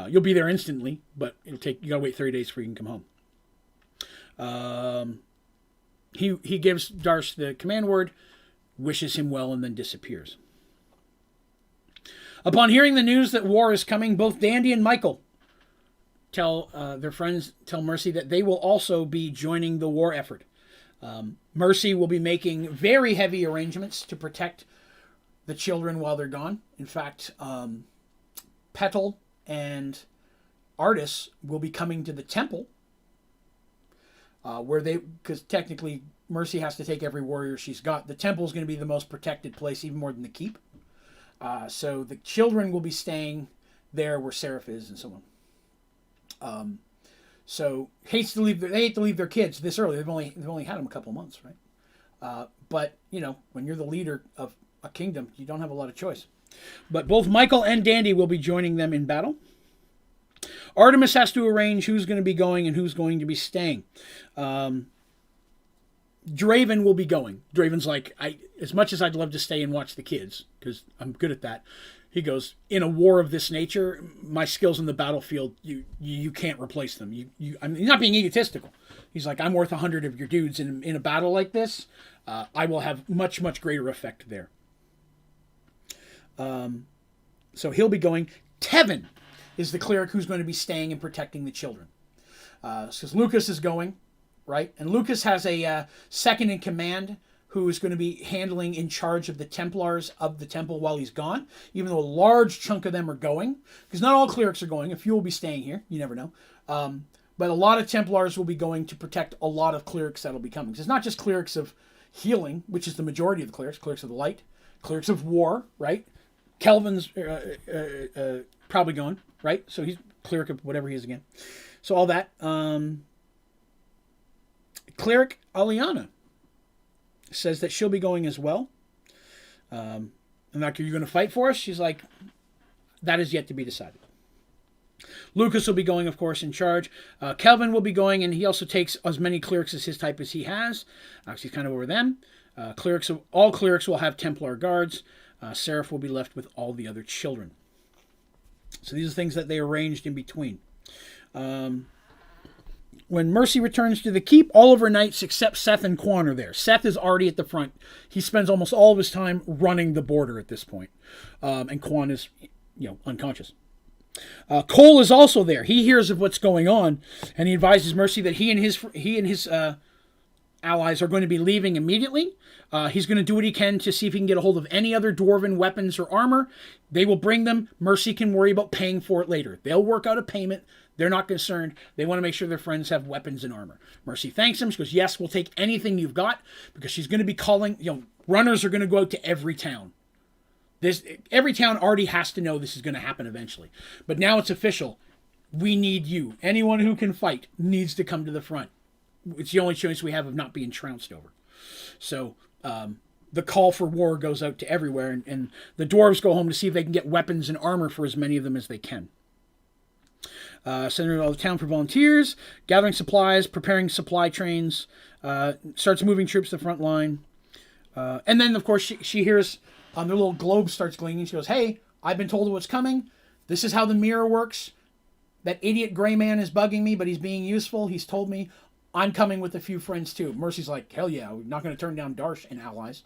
Speaker 1: You'll be there instantly, but you got to wait 30 days before you can come home. He gives Darsh the command word, wishes him well, and then disappears. Upon hearing the news that war is coming, both Dandy and Michael tell Mercy that they will also be joining the war effort. Mercy will be making very heavy arrangements to protect the children while they're gone. In fact, Petal and Artis will be coming to the temple, because technically Mercy has to take every warrior she's got. The temple is going to be the most protected place, even more than the keep. So the children will be staying there where Seraph is and so on. So they hate to leave their kids this early. They've only had them a couple months, right? But when you're the leader of a kingdom, you don't have a lot of choice. But both Michael and Dandy will be joining them in battle. Artemis has to arrange who's going to be going and who's going to be staying. Draven will be going. Draven's like, as much as I'd love to stay and watch the kids, because I'm good at that, he goes, in a war of this nature, my skills in the battlefield, you can't replace them. I'm not being egotistical. He's like, I'm worth 100 of your dudes in a battle like this. I will have much, much greater effect there. So he'll be going. Tevin is the cleric who's going to be staying and protecting the children. Because Lucas is going, right? And Lucas has a second in command who is going to be handling in charge of the Templars of the temple while he's gone, even though a large chunk of them are going. Because not all clerics are going. A few will be staying here. You never know. But a lot of Templars will be going to protect a lot of clerics that'll be coming. So it's not just clerics of healing, which is the majority of the clerics of the light, clerics of war, right? Kelvin's probably going, right? So he's cleric of whatever he is again. So all that. Cleric Aliana says that she'll be going as well. I'm like, are you going to fight for us? She's like, that is yet to be decided. Lucas will be going, of course, in charge. Kelvin will be going, and he also takes as many clerics as his type as he has. He's kind of over them. All clerics will have Templar guards. Seraph will be left with all the other children. So these are things that they arranged in between. When Mercy returns to the keep, all of her knights except Seth and Quan are there. Seth is already at the front. He spends almost all of his time running the border at this point. And Quan is, unconscious. Cole is also there. He hears of what's going on, and he advises Mercy that he and his allies are going to be leaving immediately. He's going to do what he can to see if he can get a hold of any other dwarven weapons or armor. They will bring them. Mercy can worry about paying for it later. They'll work out a payment. They're not concerned. They want to make sure their friends have weapons and armor. Mercy thanks him. She goes, yes, we'll take anything you've got, because she's going to be calling, runners are going to go out to every town. Every town already has to know this is going to happen eventually. But now it's official. We need you. Anyone who can fight needs to come to the front. It's the only choice we have of not being trounced over. So the call for war goes out to everywhere, and the dwarves go home to see if they can get weapons and armor for as many of them as they can. Sending all the town for volunteers, gathering supplies, preparing supply trains, starts moving troops to the front line. And then, of course, she hears their little globe starts gleaming. She goes, hey, I've been told what's coming. This is how the mirror works. That idiot gray man is bugging me, but he's being useful. He's told me I'm coming with a few friends too. Mercy's like, hell yeah, we're not going to turn down Darsh and allies.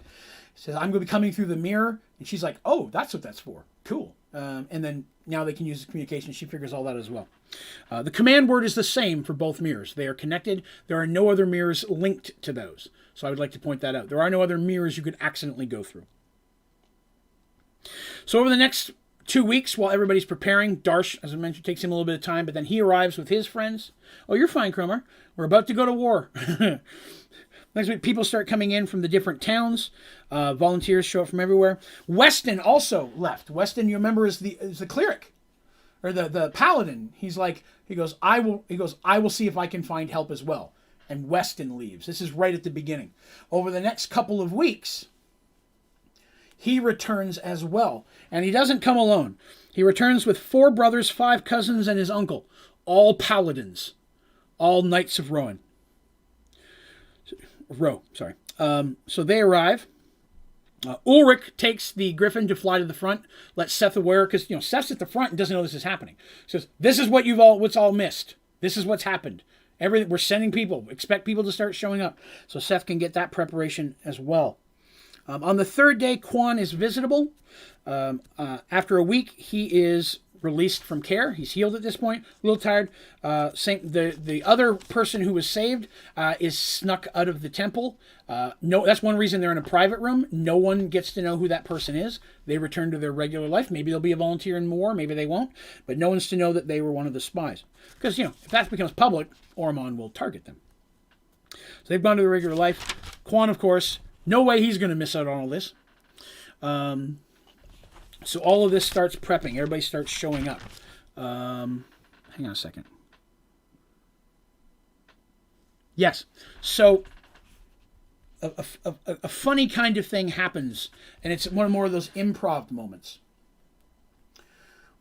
Speaker 1: Says, I'm going to be coming through the mirror. And she's like, oh, that's what that's for. Cool. And then now they can use the communication. She figures all that as well. The command word is the same for both mirrors. They are connected. There are no other mirrors linked to those. So I would like to point that out. There are no other mirrors you could accidentally go through. So over the next 2 weeks, while everybody's preparing, Darsh, as I mentioned, takes him a little bit of time, but then he arrives with his friends. Oh, you're fine, Cromer. We're about to go to war. Next week, people start coming in from the different towns. Volunteers show up from everywhere. Weston also left. Weston, you remember, is the cleric, or the paladin. He goes, I will see if I can find help as well. And Weston leaves. This is right at the beginning. Over the next couple of weeks, he returns as well. And he doesn't come alone. He returns with 4 brothers, 5 cousins, and his uncle. All paladins. All knights of Rohan. So they arrive. Ulrich takes the griffin to fly to the front. Lets Seth aware, because Seth's at the front and doesn't know this is happening. He says, this is what's all missed. This is what's happened. We're sending people. Expect people to start showing up. So Seth can get that preparation as well. On the 3rd day, Quan is visitable. After a week, he is released from care. He's healed at this point. A little tired. The other person who was saved is snuck out of the temple. That's one reason they're in a private room. No one gets to know who that person is. They return to their regular life. Maybe they'll be a volunteer in more. Maybe they won't. But no one's to know that they were one of the spies. Because, if that becomes public, Ormond will target them. So they've gone to their regular life. Quan, of course, no way he's going to miss out on all this. So all of this starts prepping. Everybody starts showing up. Hang on a second. Yes. So a funny kind of thing happens, and it's one more of those improv moments.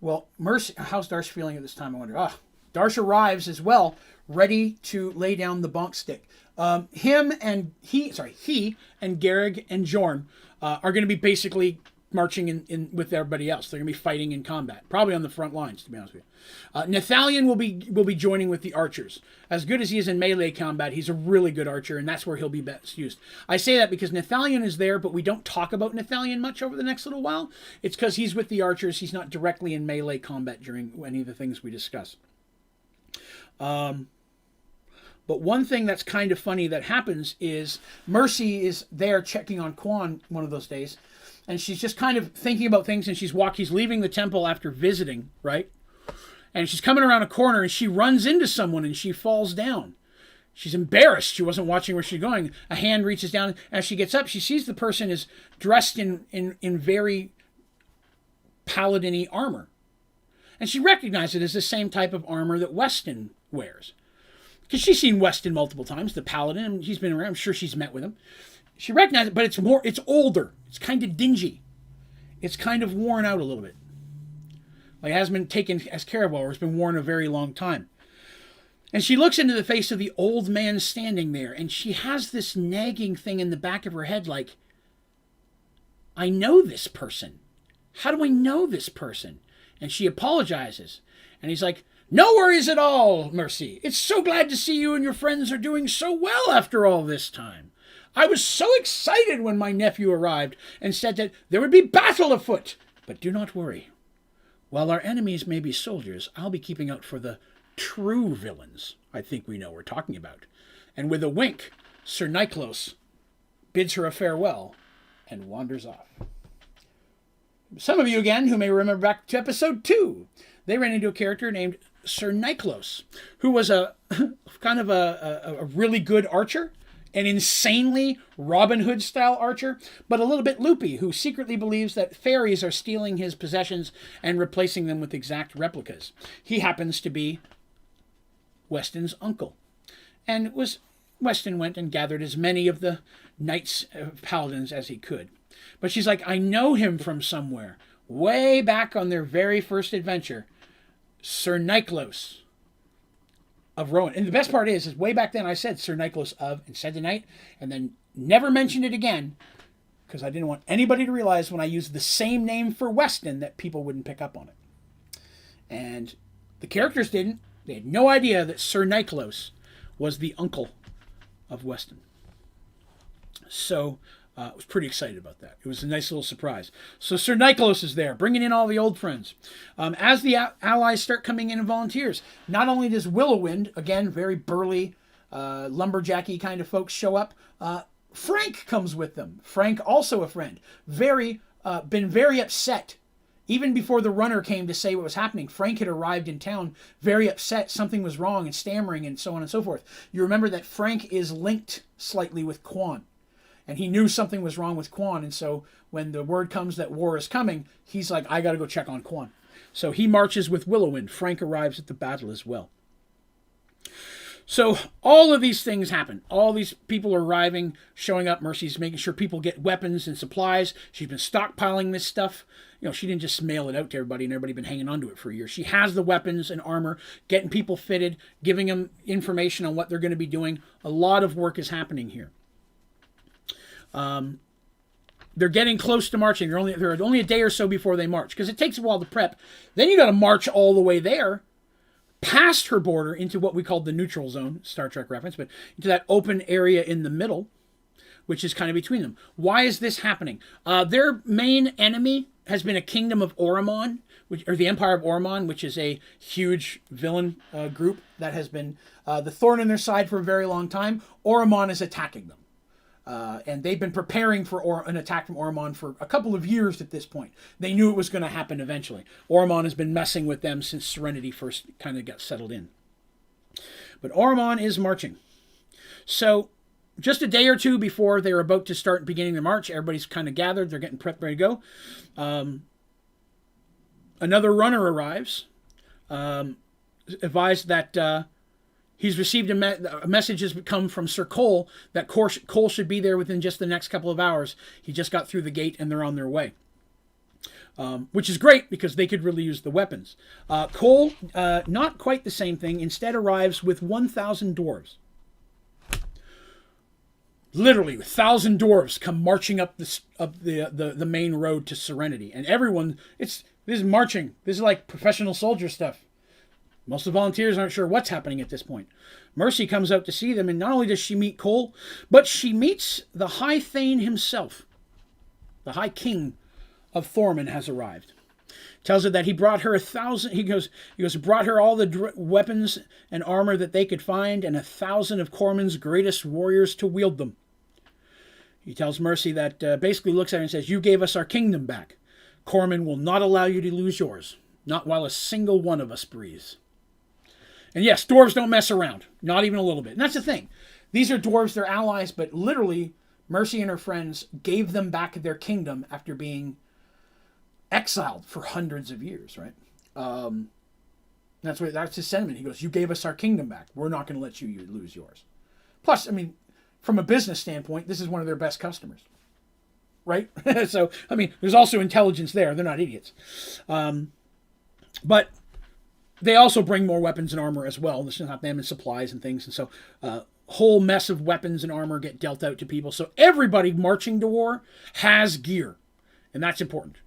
Speaker 1: Well, Mercy, how's Darsh feeling at this time? I wonder. Darsh arrives as well, ready to lay down the bonk stick. He and Garrig and Jorn are going to be basically marching in with everybody else. They're going to be fighting in combat, probably on the front lines, to be honest with you. Nathalion will be joining with the archers. As good as he is in melee combat, he's a really good archer, and that's where he'll be best used. I say that because Nathalion is there, but we don't talk about Nathalion much over the next little while. It's because he's with the archers. He's not directly in melee combat during any of the things we discuss. But one thing that's kind of funny that happens is Mercy is there checking on Quan one of those days, and she's just kind of thinking about things, and he's leaving the temple after visiting, right? And she's coming around a corner, and she runs into someone, and she falls down. She's embarrassed. She wasn't watching where she's going. A hand reaches down. As she gets up, she sees the person is dressed in very paladin-y armor. And she recognizes it as the same type of armor that Weston wears. Because she's seen Weston multiple times, the paladin, and he's been around. I'm sure she's met with him. She recognizes it, but it's older. It's kind of dingy. It's kind of worn out a little bit. Like it hasn't been taken as care of, or it's been worn a very long time. And she looks into the face of the old man standing there, and she has this nagging thing in the back of her head like, I know this person. How do I know this person? And she apologizes. And he's like, no worries at all, Mercy. It's so glad to see you and your friends are doing so well after all this time. I was so excited when my nephew arrived and said that there would be battle afoot. But do not worry. While our enemies may be soldiers, I'll be keeping out for the true villains I think we know we're talking about. And with a wink, Sir Niklos bids her a farewell and wanders off. Some of you, again, who may remember back to episode 2, they ran into a character named Sir Niklos, who was a kind of a really good archer, an insanely Robin Hood-style archer, but a little bit loopy, who secretly believes that fairies are stealing his possessions and replacing them with exact replicas. He happens to be Weston's uncle. And Weston went and gathered as many of the knights paladins as he could. But she's like, I know him from somewhere. Way back on their very first adventure, Sir Niklos of Rohan. And the best part is way back then I said Sir Niklos of and said the knight, and then never mentioned it again, because I didn't want anybody to realize when I used the same name for Weston that people wouldn't pick up on it. And the characters didn't. They had no idea that Sir Nicholas was the uncle of Weston. So I was pretty excited about that. It was a nice little surprise. So Sir Nicholas is there, bringing in all the old friends. As the allies start coming in and volunteers, not only does Willowwind, again, very burly, lumberjacky kind of folks show up, Frank comes with them. Frank, also a friend. Been very upset. Even before the runner came to say what was happening, Frank had arrived in town very upset. Something was wrong and stammering and so on and so forth. You remember that Frank is linked slightly with Quan. And he knew something was wrong with Quan. And so when the word comes that war is coming, he's like, I got to go check on Quan. So he marches with Willowwind. Frank arrives at the battle as well. So all of these things happen. All these people are arriving, showing up. Mercy's making sure people get weapons and supplies. She's been stockpiling this stuff. You know, she didn't just mail it out to everybody and everybody been hanging on to it for a year. She has the weapons and armor, getting people fitted, giving them information on what they're going to be doing. A lot of work is happening here. They're getting close to marching. They're only a day or so before they march because it takes a while to prep. Then you got to march all the way there, past her border into what we call the neutral zone, Star Trek reference, but into that open area in the middle, which is kind of between them. Why is this happening? Their main enemy has been a kingdom of Oromon, or the Empire of Oromon, which is a huge villain group that has been the thorn in their side for a very long time. Oromon is attacking them. And they've been preparing for an attack from Oromon for a couple of years at this point. They knew it was going to happen eventually. Oromon has been messing with them since Serenity first kind of got settled in. But Oromon is marching. So just a day or two before they're about to start beginning the march, everybody's kind of gathered. They're getting prepped, ready to go. Another runner arrives, advised that he's received a message has come from Sir Cole that Cole should be there within just the next couple of hours. He just got through the gate and they're on their way. Which is great because they could really use the weapons. Cole, not quite the same thing, instead arrives with 1,000 dwarves. Literally, 1,000 dwarves come marching up the main road to Serenity. And everyone, this is marching. This is like professional soldier stuff. Most of the volunteers aren't sure what's happening at this point. Mercy comes out to see them, and not only does she meet Cole, but she meets the High Thane himself. The High King of Thorman has arrived. Tells her that he brought her 1,000. He goes, brought her all the weapons and armor that they could find, and 1,000 of Corman's greatest warriors to wield them. He tells Mercy that basically looks at her and says, "You gave us our kingdom back. Corman will not allow you to lose yours, not while a single one of us breathes." And yes, dwarves don't mess around. Not even a little bit. And that's the thing. These are dwarves, they're allies, but literally, Mercy and her friends gave them back their kingdom after being exiled for hundreds of years, right? That's his sentiment. He goes, "You gave us our kingdom back. We're not going to let you lose yours." Plus, I mean, from a business standpoint, this is one of their best customers. Right? So, I mean, there's also intelligence there. They're not idiots. But they also bring more weapons and armor as well. This is not them and supplies and things. And so whole mess of weapons and armor get dealt out to people. So everybody marching to war has gear. And that's important.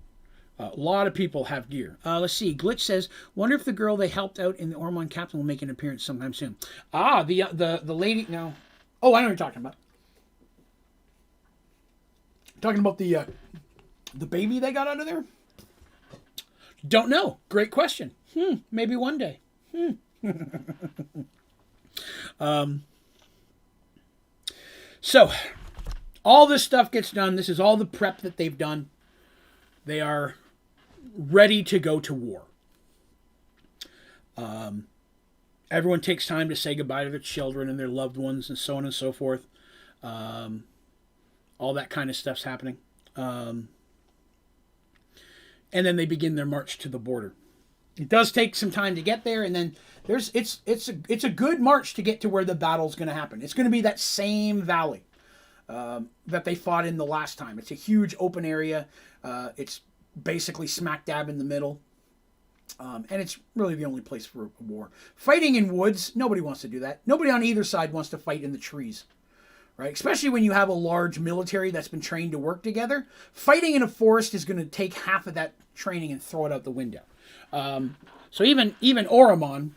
Speaker 1: A lot of people have gear. Let's see. Glitch says, "Wonder if the girl they helped out in the Oromon Captain will make an appearance sometime soon." The lady... No. Oh, I know what you're talking about. Talking about the baby they got out of there? Don't know. Great question. Maybe one day. So, all this stuff gets done. This is all the prep that they've done. They are ready to go to war. Everyone takes time to say goodbye to their children and their loved ones and so on and so forth. All that kind of stuff's happening. And then they begin their march to the border. It does take some time to get there, and then it's a good march to get to where the battle's going to happen. It's going to be that same valley that they fought in the last time. It's a huge open area. It's basically smack dab in the middle. And it's really the only place for a war. Fighting in woods, nobody wants to do that. Nobody on either side wants to fight in the trees. right? Especially when you have a large military that's been trained to work together. Fighting in a forest is going to take half of that training and throw it out the window. So even Oromon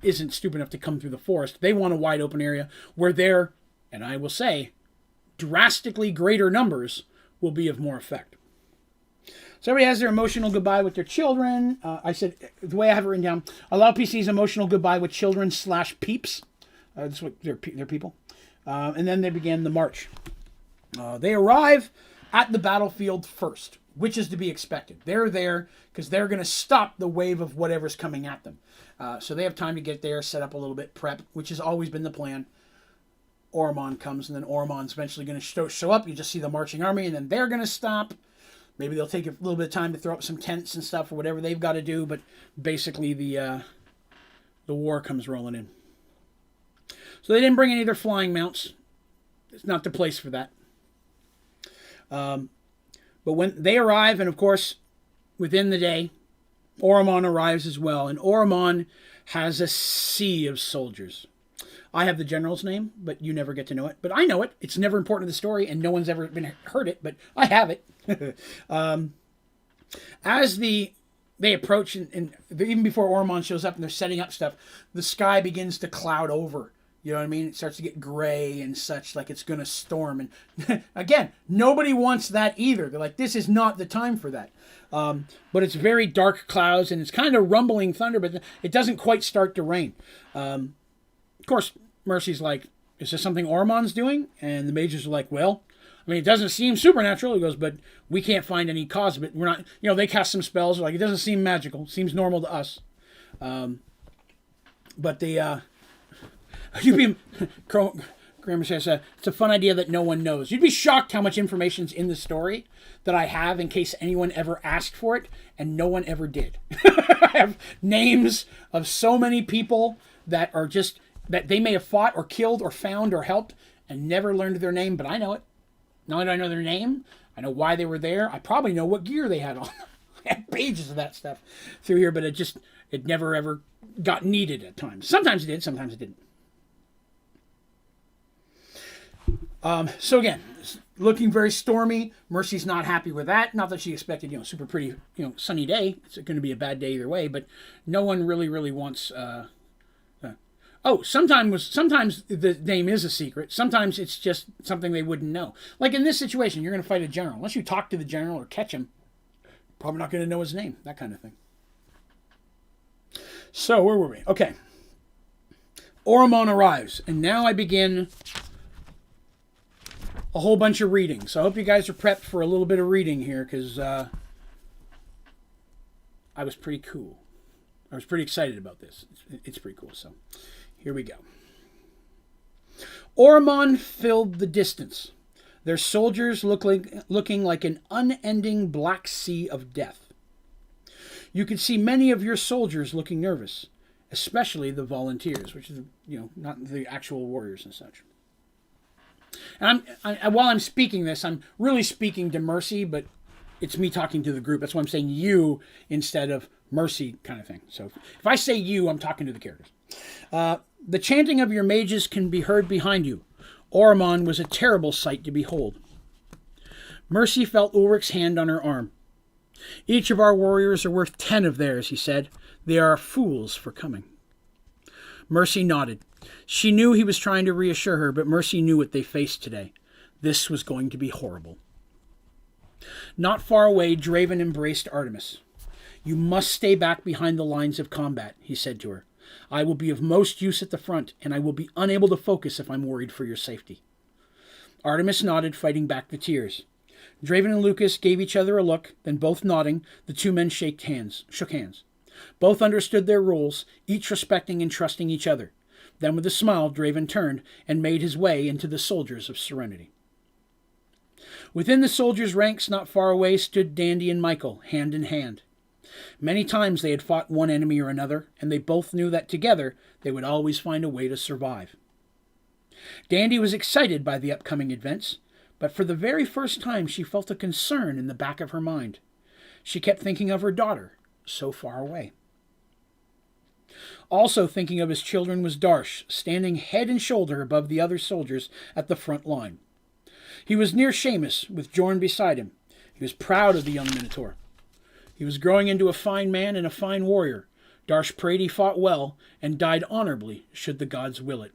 Speaker 1: isn't stupid enough to come through the forest. They want a wide open area where their, and I will say, drastically greater numbers will be of more effect. So everybody has their emotional goodbye with their children. I said, the way I have it written down, allow PC's emotional goodbye with children / peeps. That's what they're people. And then they began the march. They arrive at the battlefield first, which is to be expected. They're there because they're going to stop the wave of whatever's coming at them. So they have time to get there, set up a little bit, prep, which has always been the plan. Oromon comes, and then Oromon's eventually going to show up. You just see the marching army, and then they're going to stop. Maybe they'll take a little bit of time to throw up some tents and stuff or whatever they've got to do, but basically the war comes rolling in. So they didn't bring any of their flying mounts. It's not the place for that. But when they arrive, and of course, within the day, Oromon arrives as well. And Oromon has a sea of soldiers. I have the general's name, but you never get to know it. But I know it. It's never important to the story, and no one's ever heard it, but I have it. As they approach, and even before Oromon shows up and they're setting up stuff, the sky begins to cloud over. You know what I mean? It starts to get gray and such, like it's going to storm. And again, nobody wants that either. They're like, this is not the time for that. But it's very dark clouds, and it's kind of rumbling thunder, but it doesn't quite start to rain. Of course, Mercy's like, is this something Oromon's doing? And the mages are like, well, I mean, it doesn't seem supernatural. He goes, but we can't find any cause of it. We're not, they cast some spells. They're like, it doesn't seem magical. It seems normal to us. But Kramer says, it's a fun idea that no one knows. You'd be shocked how much information's in the story that I have in case anyone ever asked for it, and no one ever did. I have names of so many people that are just, that they may have fought or killed or found or helped and never learned their name, but I know it. Not only do I know their name, I know why they were there. I probably know what gear they had on. I have pages of that stuff through here, but it never ever got needed at times. Sometimes it did, sometimes it didn't. So again, looking very stormy. Mercy's not happy with that. Not that she expected, super pretty, sunny day. It's going to be a bad day either way, but no one really wants, sometimes the name is a secret. Sometimes it's just something they wouldn't know. Like in this situation, you're going to fight a general. Unless you talk to the general or catch him, probably not going to know his name. That kind of thing. So, where were we? Okay. Oromon arrives, and now I begin a whole bunch of reading. So I hope you guys are prepped for a little bit of reading here, because I was pretty cool. I was pretty excited about this. It's pretty cool, so here we go. Oromon filled the distance, their soldiers looking like an unending black sea of death. You could see many of your soldiers looking nervous, especially the volunteers, which is, not the actual warriors and such. And while I'm speaking this, I'm really speaking to Mercy, but it's me talking to the group. That's why I'm saying you instead of Mercy kind of thing. So if I say you, I'm talking to the characters. The chanting of your mages can be heard behind you. Oromon was a terrible sight to behold. Mercy felt Ulrich's hand on her arm. Each of our warriors are worth 10 of theirs, he said. They are fools for coming. Mercy nodded. She knew he was trying to reassure her, but Mercy knew what they faced today. This was going to be horrible. Not far away, Draven embraced Artemis. You must stay back behind the lines of combat, he said to her. I will be of most use at the front, and I will be unable to focus if I'm worried for your safety. Artemis nodded, fighting back the tears. Draven and Lucas gave each other a look, then both nodding, the two men shook hands. Both understood their roles, each respecting and trusting each other. Then with a smile, Draven turned and made his way into the soldiers of Serenity. Within the soldiers' ranks not far away stood Dandy and Michael, hand in hand. Many times they had fought one enemy or another, and they both knew that together they would always find a way to survive. Dandy was excited by the upcoming events, but for the very first time she felt a concern in the back of her mind. She kept thinking of her daughter, so far away. Also thinking of his children was Darsh, standing head and shoulder above the other soldiers at the front line. He was near Seamus, with Jorn beside him. He was proud of the young Minotaur. He was growing into a fine man and a fine warrior. Darsh prayed he fought well, and died honorably, should the gods will it.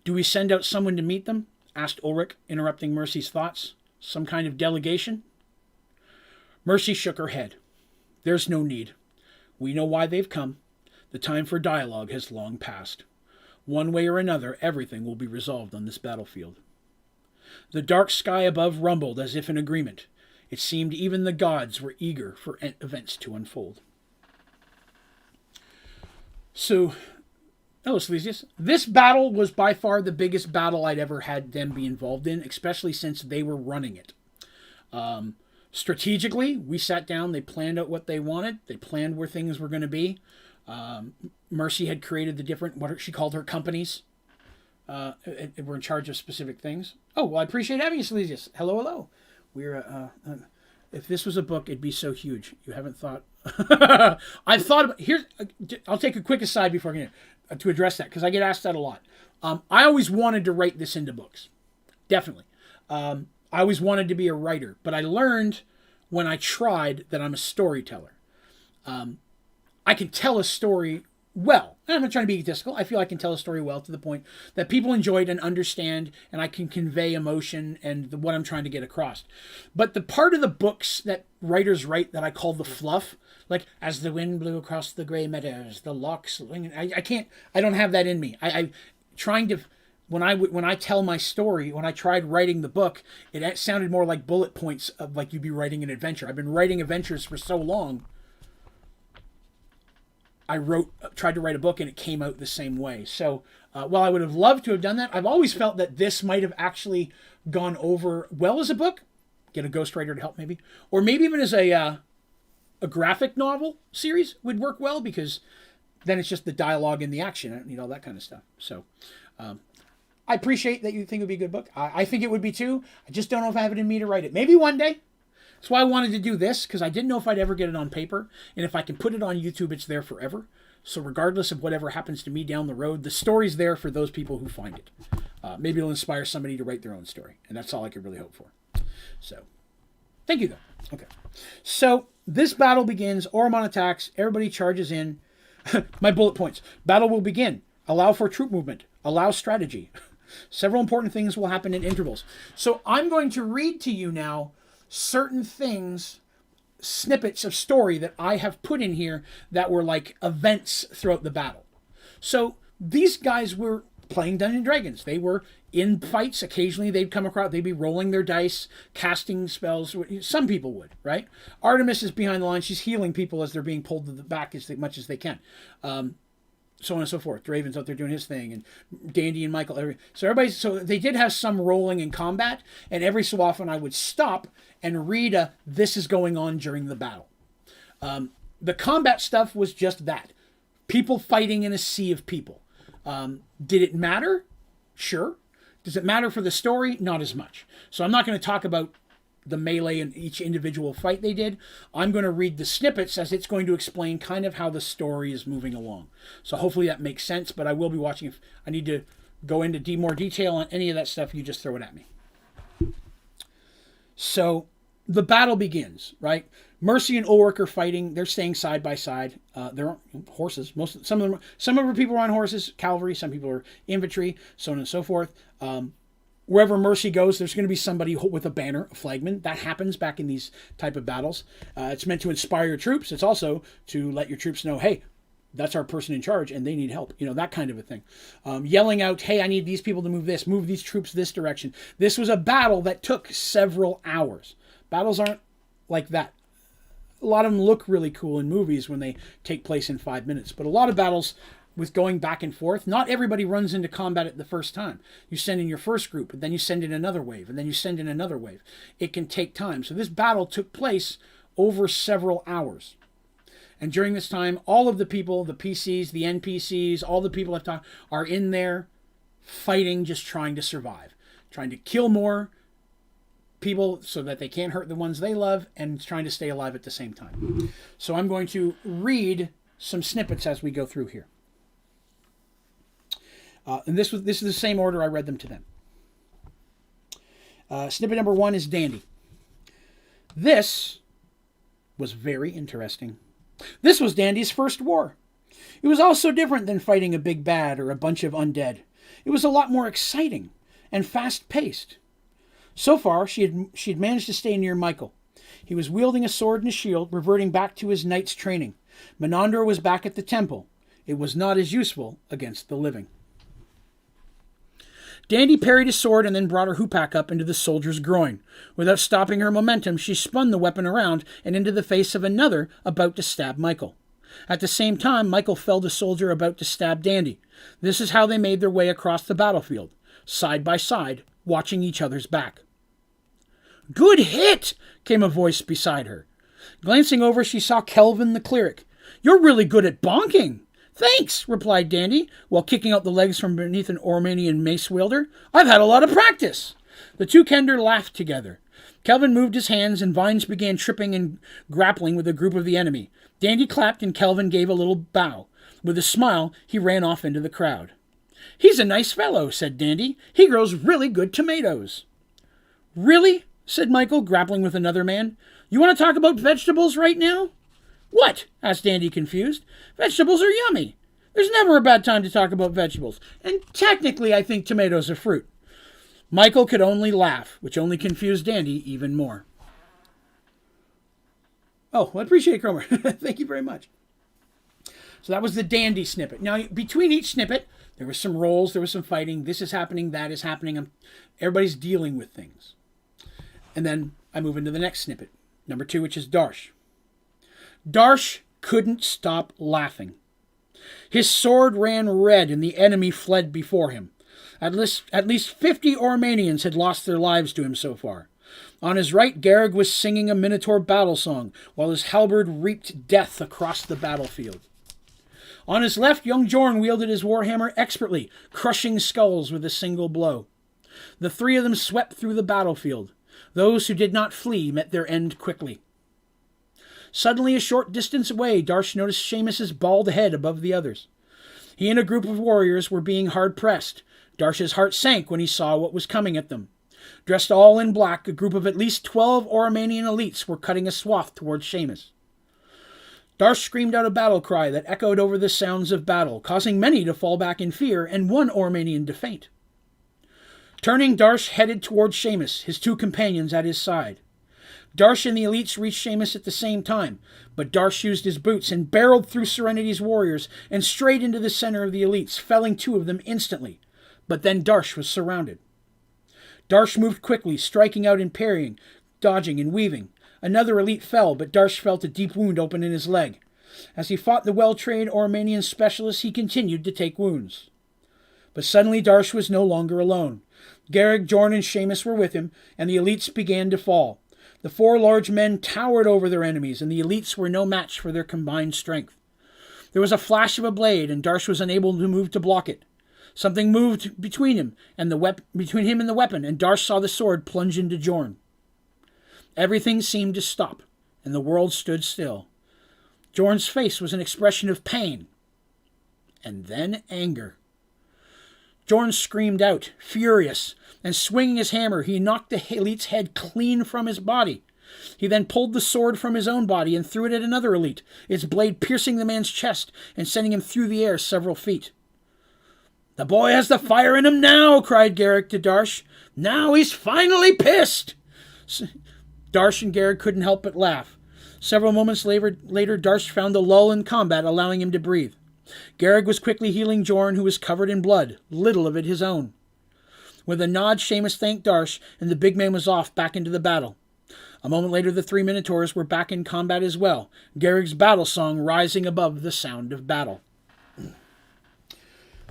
Speaker 1: Do we send out someone to meet them? Asked Ulrich, interrupting Mercy's thoughts. Some kind of delegation? Mercy shook her head. There's no need. We know why they've come. The time for dialogue has long passed. One way or another, everything will be resolved on this battlefield. The dark sky above rumbled as if in agreement. It seemed even the gods were eager for events to unfold. So, Silesius, this battle was by far the biggest battle I'd ever had them be involved in, especially since they were running it. Strategically, we sat down, they planned out what they wanted, they planned where things were going to be. Mercy had created the different, what she called her companies, were in charge of specific things. Oh, well, I appreciate having you, Silesius. Hello, hello. We're, if this was a book, it'd be so huge. You haven't thought... I've thought about... Here's, I'll take a quick aside before I get to address that, because I get asked that a lot. I always wanted to write this into books. Definitely. I always wanted to be a writer, but I learned when I tried that I'm a storyteller. I can tell a story well. And I'm not trying to be egotistical. I feel I can tell a story well to the point that people enjoy it and understand, and I can convey emotion and what I'm trying to get across. But the part of the books that writers write that I call the fluff, like as the wind blew across the gray meadows, the larks, I don't have that in me. When I tell my story, when I tried writing the book, it sounded more like bullet points of like you'd be writing an adventure. I've been writing adventures for so long. I tried to write a book and it came out the same way. So while I would have loved to have done that, I've always felt that this might have actually gone over well as a book. Get a ghostwriter to help maybe. Or maybe even as a graphic novel series would work well, because then it's just the dialogue and the action. I don't need all that kind of stuff. So I appreciate that you think it would be a good book. I think it would be too. I just don't know if I have it in me to write it. Maybe one day. That's why I wanted to do this, because I didn't know if I'd ever get it on paper. And if I can put it on YouTube, it's there forever. So regardless of whatever happens to me down the road, the story's there for those people who find it. Maybe it'll inspire somebody to write their own story. And that's all I could really hope for. So, thank you, though. Okay. So, this battle begins. Oromon attacks. Everybody charges in. My bullet points. Battle will begin. Allow for troop movement. Allow strategy. Several important things will happen in intervals. So, I'm going to read to you now certain things, snippets of story that I have put in here that were like events throughout the battle. So these guys were playing Dungeons & Dragons. They were in fights. Occasionally they'd come across, they'd be rolling their dice, casting spells. Some people would, right? Artemis is behind the line. She's healing people as they're being pulled to the back as much as they can. So on and so forth. Draven's out there doing his thing, and Dandy and Michael. So they did have some rolling in combat, and every so often I would stop and read this is going on during the battle. The combat stuff was just that. People fighting in a sea of people. Did it matter? Sure. Does it matter for the story? Not as much. So I'm not going to talk about the melee and each individual fight they did. I'm going to read the snippets as it's going to explain kind of how the story is moving along. So hopefully that makes sense, but I will be watching. If I need to go into more detail on any of that stuff, you just throw it at me. So the battle begins, right? Mercy and Ulrich are fighting. They're staying side by side. They're on horses. Some of our people are on horses, cavalry. Some people are infantry, so on and so forth. Wherever Mercy goes, there's going to be somebody with a banner, a flagman. That happens back in these type of battles. It's meant to inspire your troops. It's also to let your troops know, hey, that's our person in charge and they need help. That kind of a thing. Yelling out, hey, I need these people to move these troops this direction. This was a battle that took several hours. Battles aren't like that. A lot of them look really cool in movies when they take place in 5 minutes. But a lot of battles with going back and forth, not everybody runs into combat at the first time. You send in your first group, and then you send in another wave, and then you send in another wave. It can take time. So this battle took place over several hours. And during this time, all of the people, the PCs, the NPCs, all the people I've talked are in there fighting, just trying to survive. Trying to kill more people so that they can't hurt the ones they love, and trying to stay alive at the same time. So I'm going to read some snippets as we go through here. And this is the same order I read them to them. Snippet number 1 is Dandy. This was very interesting. This was Dandy's first war. It was also different than fighting a big bad or a bunch of undead. It was a lot more exciting and fast-paced. So far, she had managed to stay near Michael. He was wielding a sword and a shield, reverting back to his knight's training. Menandra was back at the temple. It was not as useful against the living. Dandy parried his sword and then brought her hoopak up into the soldier's groin. Without stopping her momentum, she spun the weapon around and into the face of another about to stab Michael. At the same time, Michael felled a soldier about to stab Dandy. This is how they made their way across the battlefield, side by side, watching each other's back. "Good hit!" came a voice beside her. Glancing over, she saw Kelvin the cleric. "You're really good at bonking." "Thanks," replied Dandy, while kicking out the legs from beneath an Ormanian mace wielder. "I've had a lot of practice." The two Kender laughed together. Kelvin moved his hands, and Vines began tripping and grappling with a group of the enemy. Dandy clapped, and Kelvin gave a little bow. With a smile, he ran off into the crowd. "He's a nice fellow," said Dandy. "He grows really good tomatoes." "Really?" said Michael, grappling with another man. "You want to talk about vegetables right now?" "What?" asked Dandy, confused. "Vegetables are yummy. There's never a bad time to talk about vegetables. And technically, I think tomatoes are fruit." Michael could only laugh, which only confused Dandy even more. Oh, well, I appreciate it, Cromer. Thank you very much. So that was the Dandy snippet. Now, between each snippet, there was some rolls, there was some fighting. This is happening, that is happening. Everybody's dealing with things. And then I move into the next snippet, number 2, which is Darsh. Darsh couldn't stop laughing. His sword ran red and the enemy fled before him. At least 50 Ormanians had lost their lives to him so far. On his right, Garrick was singing a Minotaur battle song, while his halberd reaped death across the battlefield. On his left, young Jorn wielded his warhammer expertly, crushing skulls with a single blow. The three of them swept through the battlefield. Those who did not flee met their end quickly. Suddenly, a short distance away, Darsh noticed Seamus's bald head above the others. He and a group of warriors were being hard-pressed. Darsh's heart sank when he saw what was coming at them. Dressed all in black, a group of at least 12 Oromanian elites were cutting a swath towards Seamus. Darsh screamed out a battle cry that echoed over the sounds of battle, causing many to fall back in fear and one Oromanian to faint. Turning, Darsh headed towards Seamus, his two companions at his side. Darsh and the elites reached Seamus at the same time, but Darsh used his boots and barreled through Serenity's warriors and straight into the center of the elites, felling 2 of them instantly. But then Darsh was surrounded. Darsh moved quickly, striking out and parrying, dodging and weaving. Another elite fell, but Darsh felt a deep wound open in his leg. As he fought the well-trained Oromanian specialist, he continued to take wounds. But suddenly Darsh was no longer alone. Garrick, Jorn, and Seamus were with him, and the elites began to fall. The 4 large men towered over their enemies, and the elites were no match for their combined strength. There was a flash of a blade, and Darsh was unable to move to block it. Something moved between him and the weapon, and Darsh saw the sword plunge into Jorn. Everything seemed to stop, and the world stood still. Jorn's face was an expression of pain, and then anger. Jorn screamed out, furious, and swinging his hammer, he knocked the elite's head clean from his body. He then pulled the sword from his own body and threw it at another elite, its blade piercing the man's chest and sending him through the air several feet. "The boy has the fire in him now," cried Garrick to Darsh. "Now he's finally pissed." Darsh and Garrick couldn't help but laugh. Several moments later, Darsh found a lull in combat, allowing him to breathe. Garrick was quickly healing Jorn, who was covered in blood, little of it his own. With a nod, Seamus thanked Darsh, and the big man was off back into the battle. A moment later, the 3 Minotaurs were back in combat as well, Garrick's battle song rising above the sound of battle.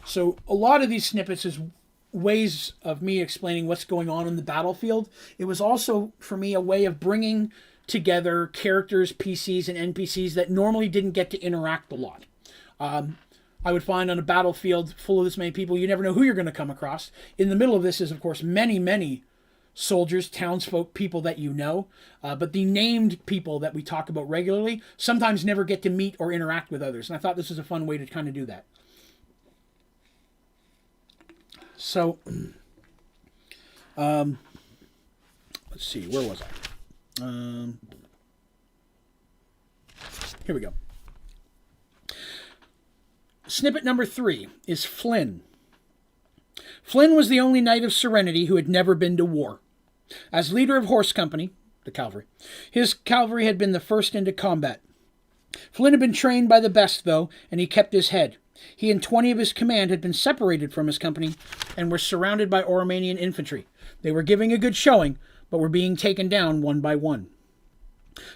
Speaker 1: So a lot of these snippets is ways of me explaining what's going on in the battlefield. It was also, for me, a way of bringing together characters, PCs, and NPCs that normally didn't get to interact a lot. I would find on a battlefield full of this many people, you never know who you're going to come across. In the middle of this is, of course, many, many soldiers, townsfolk, people that you know. But the named people that we talk about regularly sometimes never get to meet or interact with others. And I thought this was a fun way to kind of do that. So, let's see, where was I? Here we go. Snippet number 3 is Flynn. Flynn was the only knight of Serenity who had never been to war. As leader of Horse Company, the cavalry, his cavalry had been the first into combat. Flynn had been trained by the best, though, and he kept his head. He and 20 of his command had been separated from his company and were surrounded by Oromanian infantry. They were giving a good showing, but were being taken down one by one.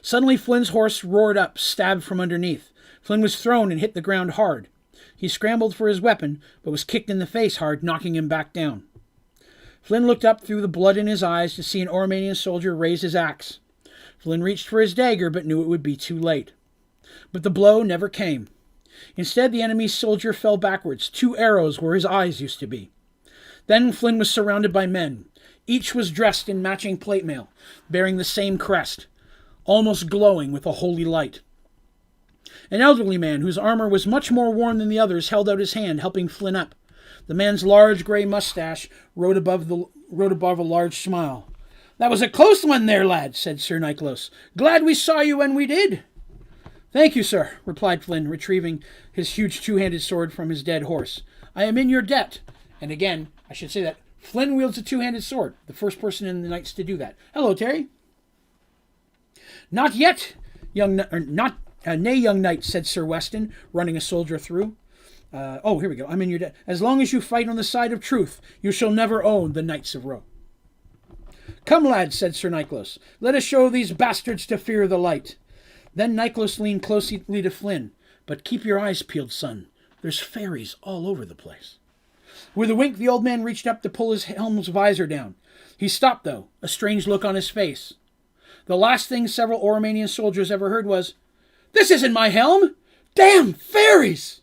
Speaker 1: Suddenly Flynn's horse roared up, stabbed from underneath. Flynn was thrown and hit the ground hard. He scrambled for his weapon, but was kicked in the face hard, knocking him back down. Flynn looked up through the blood in his eyes to see an Oromanian soldier raise his axe. Flynn reached for his dagger, but knew it would be too late. But the blow never came. Instead, the enemy soldier fell backwards, 2 arrows where his eyes used to be. Then Flynn was surrounded by men. Each was dressed in matching plate mail, bearing the same crest, almost glowing with a holy light. An elderly man, whose armor was much more worn than the others, held out his hand, helping Flynn up. The man's large grey mustache rode above a large smile. "That was a close one there, lad," said Sir Nikolaos. "Glad we saw you when we did." "Thank you, sir," replied Flynn, retrieving his huge 2-handed sword from his dead horse. "I am in your debt." And again, I should say that Flynn wields a 2-handed sword, the first person in the Knights to do that. "Hello, Terry." "Not yet, nay, young knight," said Sir Weston, running a soldier through. Here we go. "I'm in your debt. As long as you fight on the side of truth, you shall never own the Knights of Ro." "Come, lads," said Sir Nikolaos. "Let us show these bastards to fear the light." Then Nikolaos leaned closely to Flynn. "But keep your eyes peeled, son. There's fairies all over the place." With a wink, the old man reached up to pull his helm's visor down. He stopped, though, a strange look on his face. The last thing several Oromanian soldiers ever heard was, "This isn't my helm! Damn fairies!"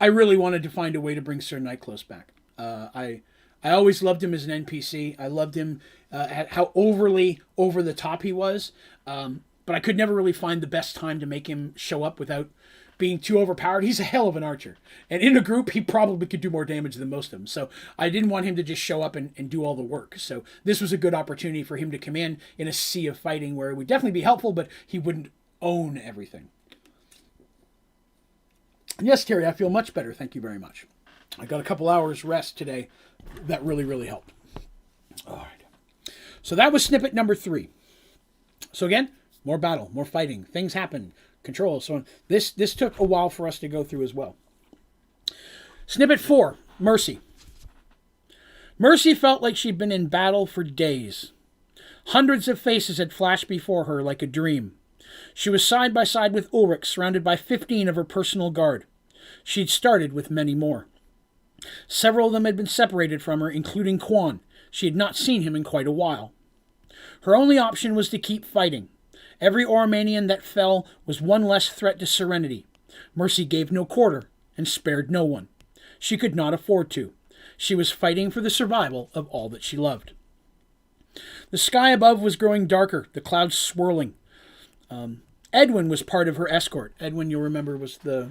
Speaker 1: I really wanted to find a way to bring Sir Nikolaos back. I always loved him as an NPC. I loved him at how overly over the top he was. But I could never really find the best time to make him show up without being too overpowered. He's a hell of an archer. And in a group, he probably could do more damage than most of them. So I didn't want him to just show up and do all the work. So this was a good opportunity for him to come in a sea of fighting where it would definitely be helpful, but he wouldn't own everything. Yes, Terry, I feel much better. Thank you very much. I got a couple hours rest today. That really, really helped. All right. So that was snippet number 3. So again, more battle, more fighting. Things happen. Control, so on. This took a while for us to go through as well. Snippet 4, Mercy. Mercy felt like she'd been in battle for days. Hundreds of faces had flashed before her like a dream. She was side by side with Ulrich, surrounded by 15 of her personal guard. She'd started with many more. Several of them had been separated from her, including Quan. She had not seen him in quite a while. Her only option was to keep fighting. Every Oromanian that fell was one less threat to Serenity. Mercy gave no quarter and spared no one. She could not afford to. She was fighting for the survival of all that she loved. The sky above was growing darker, the clouds swirling. Edwin was part of her escort. Edwin, you'll remember, was the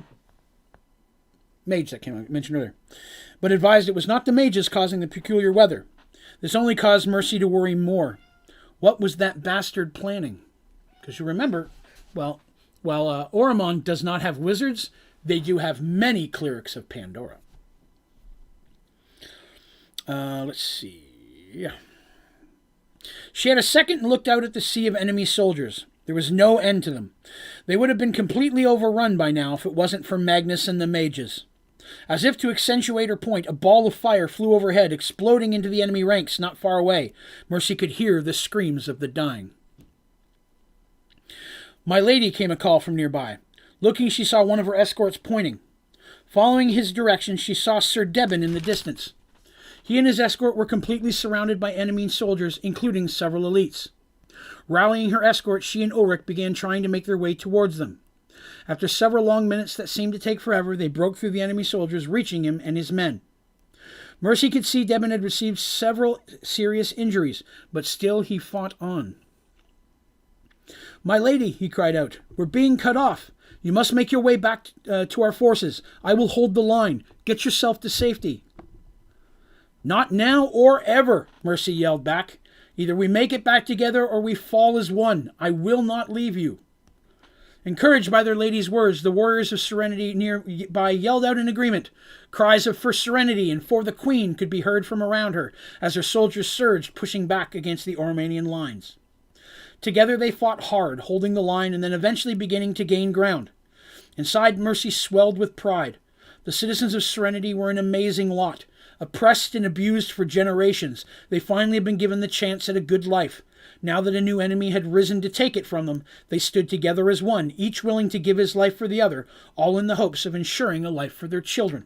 Speaker 1: mage that I mentioned earlier. But advised it was not the mages causing the peculiar weather. This only caused Mercy to worry more. What was that bastard planning? Because you remember, while Oromon does not have wizards, they do have many clerics of Pandora. Let's see. Yeah. She had a second and looked out at the sea of enemy soldiers. There was no end to them. They would have been completely overrun by now if it wasn't for Magnus and the mages. As if to accentuate her point, a ball of fire flew overhead, exploding into the enemy ranks not far away. Mercy could hear the screams of the dying. "My lady," came a call from nearby. Looking, she saw one of her escorts pointing. Following his direction, she saw Sir Deben in the distance. He and his escort were completely surrounded by enemy soldiers, including several elites. Rallying her escort, she and Ulrich began trying to make their way towards them. After several long minutes that seemed to take forever, they broke through the enemy soldiers, reaching him and his men. Mercy could see Debin had received several serious injuries, but still he fought on. "My lady," he cried out, "we're being cut off. You must make your way back to our forces. I will hold the line. Get yourself to safety." "Not now or ever," Mercy yelled back. "Either we make it back together or we fall as one. I will not leave you." Encouraged by their lady's words, the warriors of Serenity nearby yelled out in agreement. Cries of "for Serenity" and "for the Queen" could be heard from around her as her soldiers surged, pushing back against the Oromanian lines. Together they fought hard, holding the line and then eventually beginning to gain ground. Inside, Mercy swelled with pride. The citizens of Serenity were an amazing lot. Oppressed and abused for generations, they finally had been given the chance at a good life. Now that a new enemy had risen to take it from them, they stood together as one, each willing to give his life for the other, all in the hopes of ensuring a life for their children.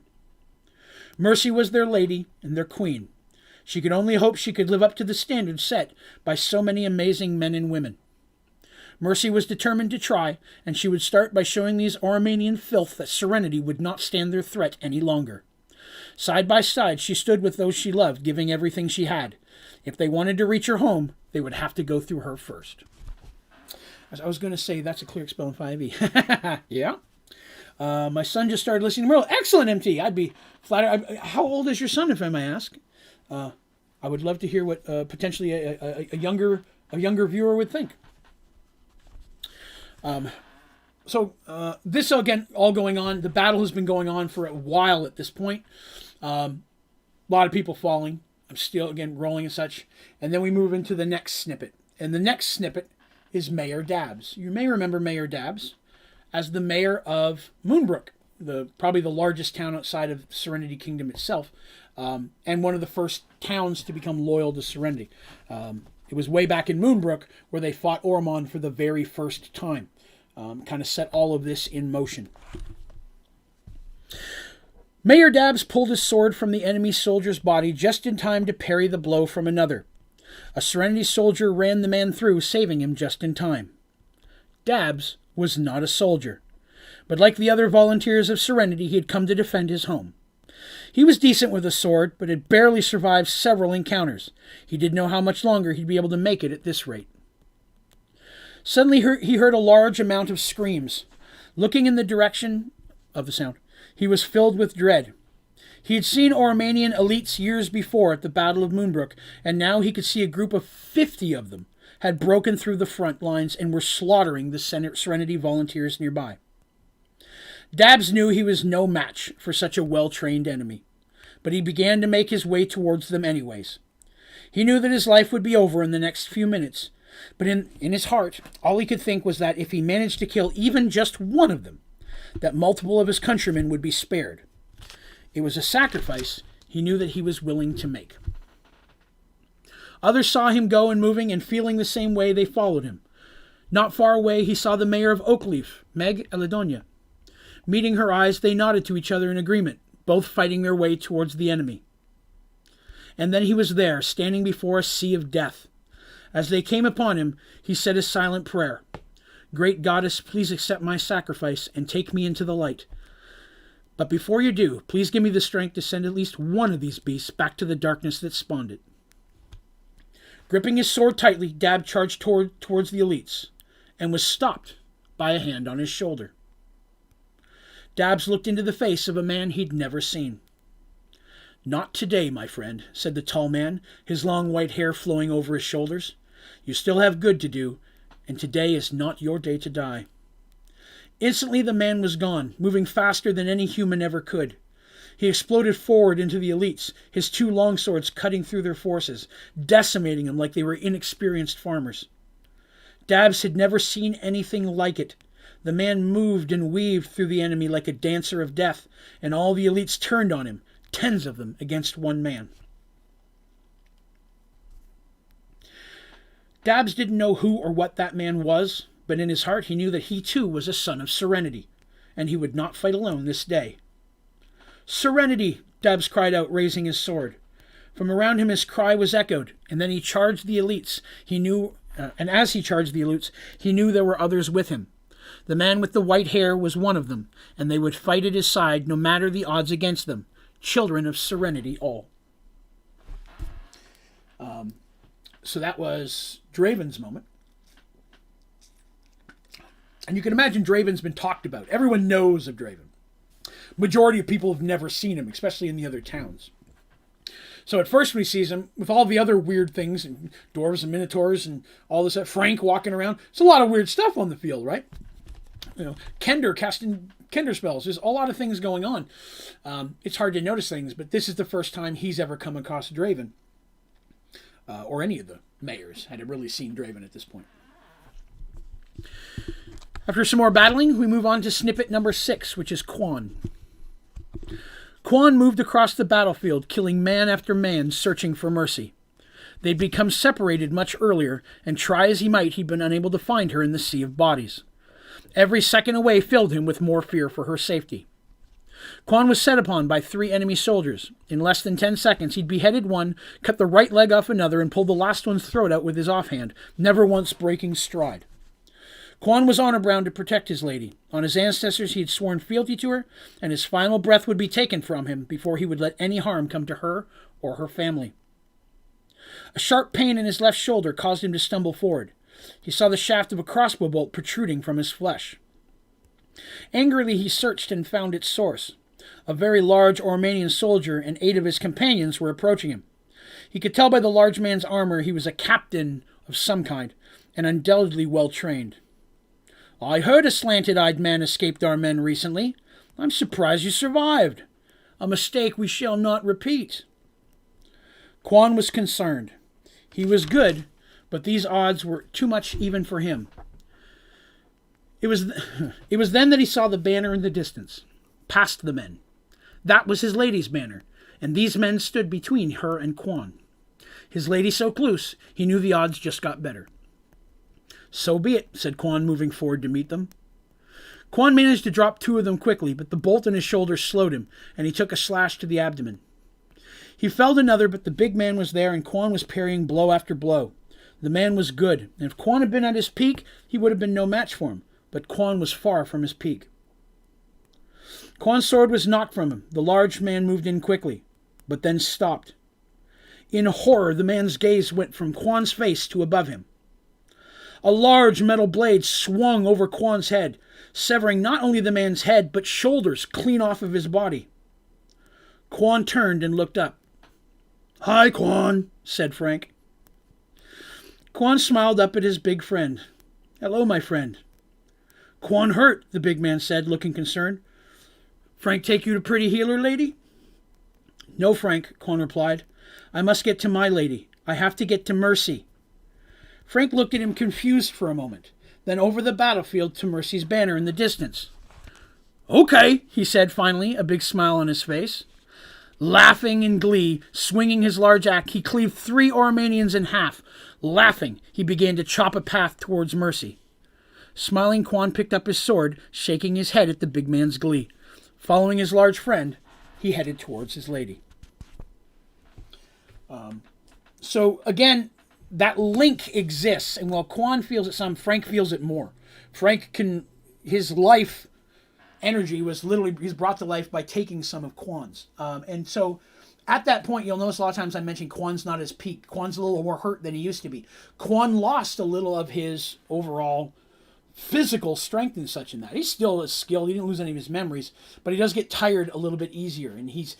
Speaker 1: Mercy was their lady and their queen. She could only hope she could live up to the standards set by so many amazing men and women. Mercy was determined to try, and she would start by showing these Oromanian filth that Serenity would not stand their threat any longer. Side by side, she stood with those she loved, giving everything she had. If they wanted to reach her home, they would have to go through her first. As I was going to say, that's a clear spell in 5e. Yeah. My son just started listening to Merle. Excellent, MT. I'd be flattered. How old is your son, if I may ask? I would love to hear what potentially a younger viewer would think. So this, again, all going on. The battle has been going on for a while at this point. A lot of people falling. I'm still, again, rolling and such. And then we move into the next snippet. And the next snippet is Mayor Dabbs. You may remember Mayor Dabbs as the mayor of Moonbrook, probably the largest town outside of Serenity Kingdom itself, and one of the first towns to become loyal to Serenity. It was way back in Moonbrook where they fought Oromon for the very first time. Kind of set all of this in motion. Mayor Dabbs pulled his sword from the enemy soldier's body just in time to parry the blow from another. A Serenity soldier ran the man through, saving him just in time. Dabbs was not a soldier, but like the other volunteers of Serenity, he had come to defend his home. He was decent with a sword, but had barely survived several encounters. He didn't know how much longer he'd be able to make it at this rate. Suddenly he heard a large amount of screams. Looking in the direction of the sound, he was filled with dread. He had seen Oromanian elites years before at the Battle of Moonbrook, and now he could see a group of 50 of them had broken through the front lines and were slaughtering the Serenity volunteers nearby. Dabbs knew he was no match for such a well-trained enemy, but he began to make his way towards them anyways. He knew that his life would be over in the next few minutes, but in his heart, all he could think was that if he managed to kill even just one of them, that multiple of his countrymen would be spared. It was a sacrifice he knew that he was willing to make. Others saw him go and moving, and feeling the same way, they followed him. Not far away, he saw the mayor of Oakleaf, Meg Eladonia. Meeting her eyes, they nodded to each other in agreement, both fighting their way towards the enemy. And then he was there, standing before a sea of death. As they came upon him, he said his silent prayer. "Great goddess, please accept my sacrifice and take me into the light. But before you do, please give me the strength to send at least one of these beasts back to the darkness that spawned it." Gripping his sword tightly, Dab charged towards the elites, and was stopped by a hand on his shoulder. Dabbs looked into the face of a man he'd never seen. "Not today, my friend," said the tall man, his long white hair flowing over his shoulders. "You still have good to do, and today is not your day to die." Instantly the man was gone, moving faster than any human ever could. He exploded forward into the elites, his two longswords cutting through their forces, decimating them like they were inexperienced farmers. Dabbs had never seen anything like it. The man moved and weaved through the enemy like a dancer of death, and all the elites turned on him, tens of them against one man. Dabbs didn't know who or what that man was, but in his heart he knew that he too was a son of Serenity, and he would not fight alone this day. "Serenity!" Dabbs cried out, raising his sword. From around him his cry was echoed, and then he charged the elites. As he charged the elites, he knew there were others with him. The man with the white hair was one of them, and they would fight at his side no matter the odds against them. Children of Serenity all. So that was Draven's moment. And you can imagine Draven's been talked about. Everyone knows of Draven. Majority of people have never seen him, especially in the other towns. So at first when he sees him, with all the other weird things, and dwarves and minotaurs and all this, Frank walking around, it's a lot of weird stuff on the field, right? Kender casting Kender spells. There's a lot of things going on. It's hard to notice things, but this is the first time he's ever come across Draven. Or any of the mayors had really seen Draven at this point. After some more battling, we move on to snippet number 6, which is Quan. Quan moved across the battlefield, killing man after man, searching for mercy. They'd become separated much earlier, and try as he might, he'd been unable to find her in the sea of bodies. Every second away filled him with more fear for her safety. Quan was set upon by 3 enemy soldiers. In less than 10 seconds, he'd beheaded one, cut the right leg off another, and pulled the last one's throat out with his offhand, never once breaking stride. Quan was honor-bound to protect his lady. On his ancestors, he had sworn fealty to her, and his final breath would be taken from him before he would let any harm come to her or her family. A sharp pain in his left shoulder caused him to stumble forward. He saw the shaft of a crossbow bolt protruding from his flesh. Angrily, he searched and found its source. A very large Ormanian soldier and 8 of his companions were approaching him. He could tell by the large man's armor he was a captain of some kind, and undoubtedly well-trained. "I heard a slanted-eyed man escaped our men recently. I'm surprised you survived. A mistake we shall not repeat." Quan was concerned. He was good, but these odds were too much even for him. It was then that he saw the banner in the distance, past the men. That was his lady's banner, and these men stood between her and Quan. His lady so close, he knew the odds just got better. "So be it," said Quan, moving forward to meet them. Quan managed to drop 2 of them quickly, but the bolt in his shoulder slowed him, and he took a slash to the abdomen. He felled another, but the big man was there, and Quan was parrying blow after blow. The man was good, and if Quan had been at his peak, he would have been no match for him, but Quan was far from his peak. Quan's sword was knocked from him. The large man moved in quickly, but then stopped. In horror, the man's gaze went from Quan's face to above him. A large metal blade swung over Quan's head, severing not only the man's head, but shoulders clean off of his body. Quan turned and looked up. "Hi, Quan," said Frank. Quan smiled up at his big friend. "Hello, my friend." "Quan hurt," the big man said, looking concerned. "Frank take you to pretty healer lady?" "No, Frank," Quan replied. "I must get to my lady. I have to get to Mercy." Frank looked at him confused for a moment, then over the battlefield to Mercy's banner in the distance. "Okay," he said finally, a big smile on his face. Laughing in glee, swinging his large axe, he cleaved 3 Ormanians in half. Laughing, he began to chop a path towards Mercy. Smiling, Quan picked up his sword, shaking his head at the big man's glee. Following his large friend, he headed towards his lady. So again, that link exists, and while Quan feels it some, Frank feels it more. His life energy was literally, he's brought to life by taking some of Quan's. And so at that point, you'll notice a lot of times I mention Quan's not his peak. Quan's a little more hurt than he used to be. Quan lost a little of his overall physical strength and such in that. He's still as skilled. He didn't lose any of his memories, but he does get tired a little bit easier, and he's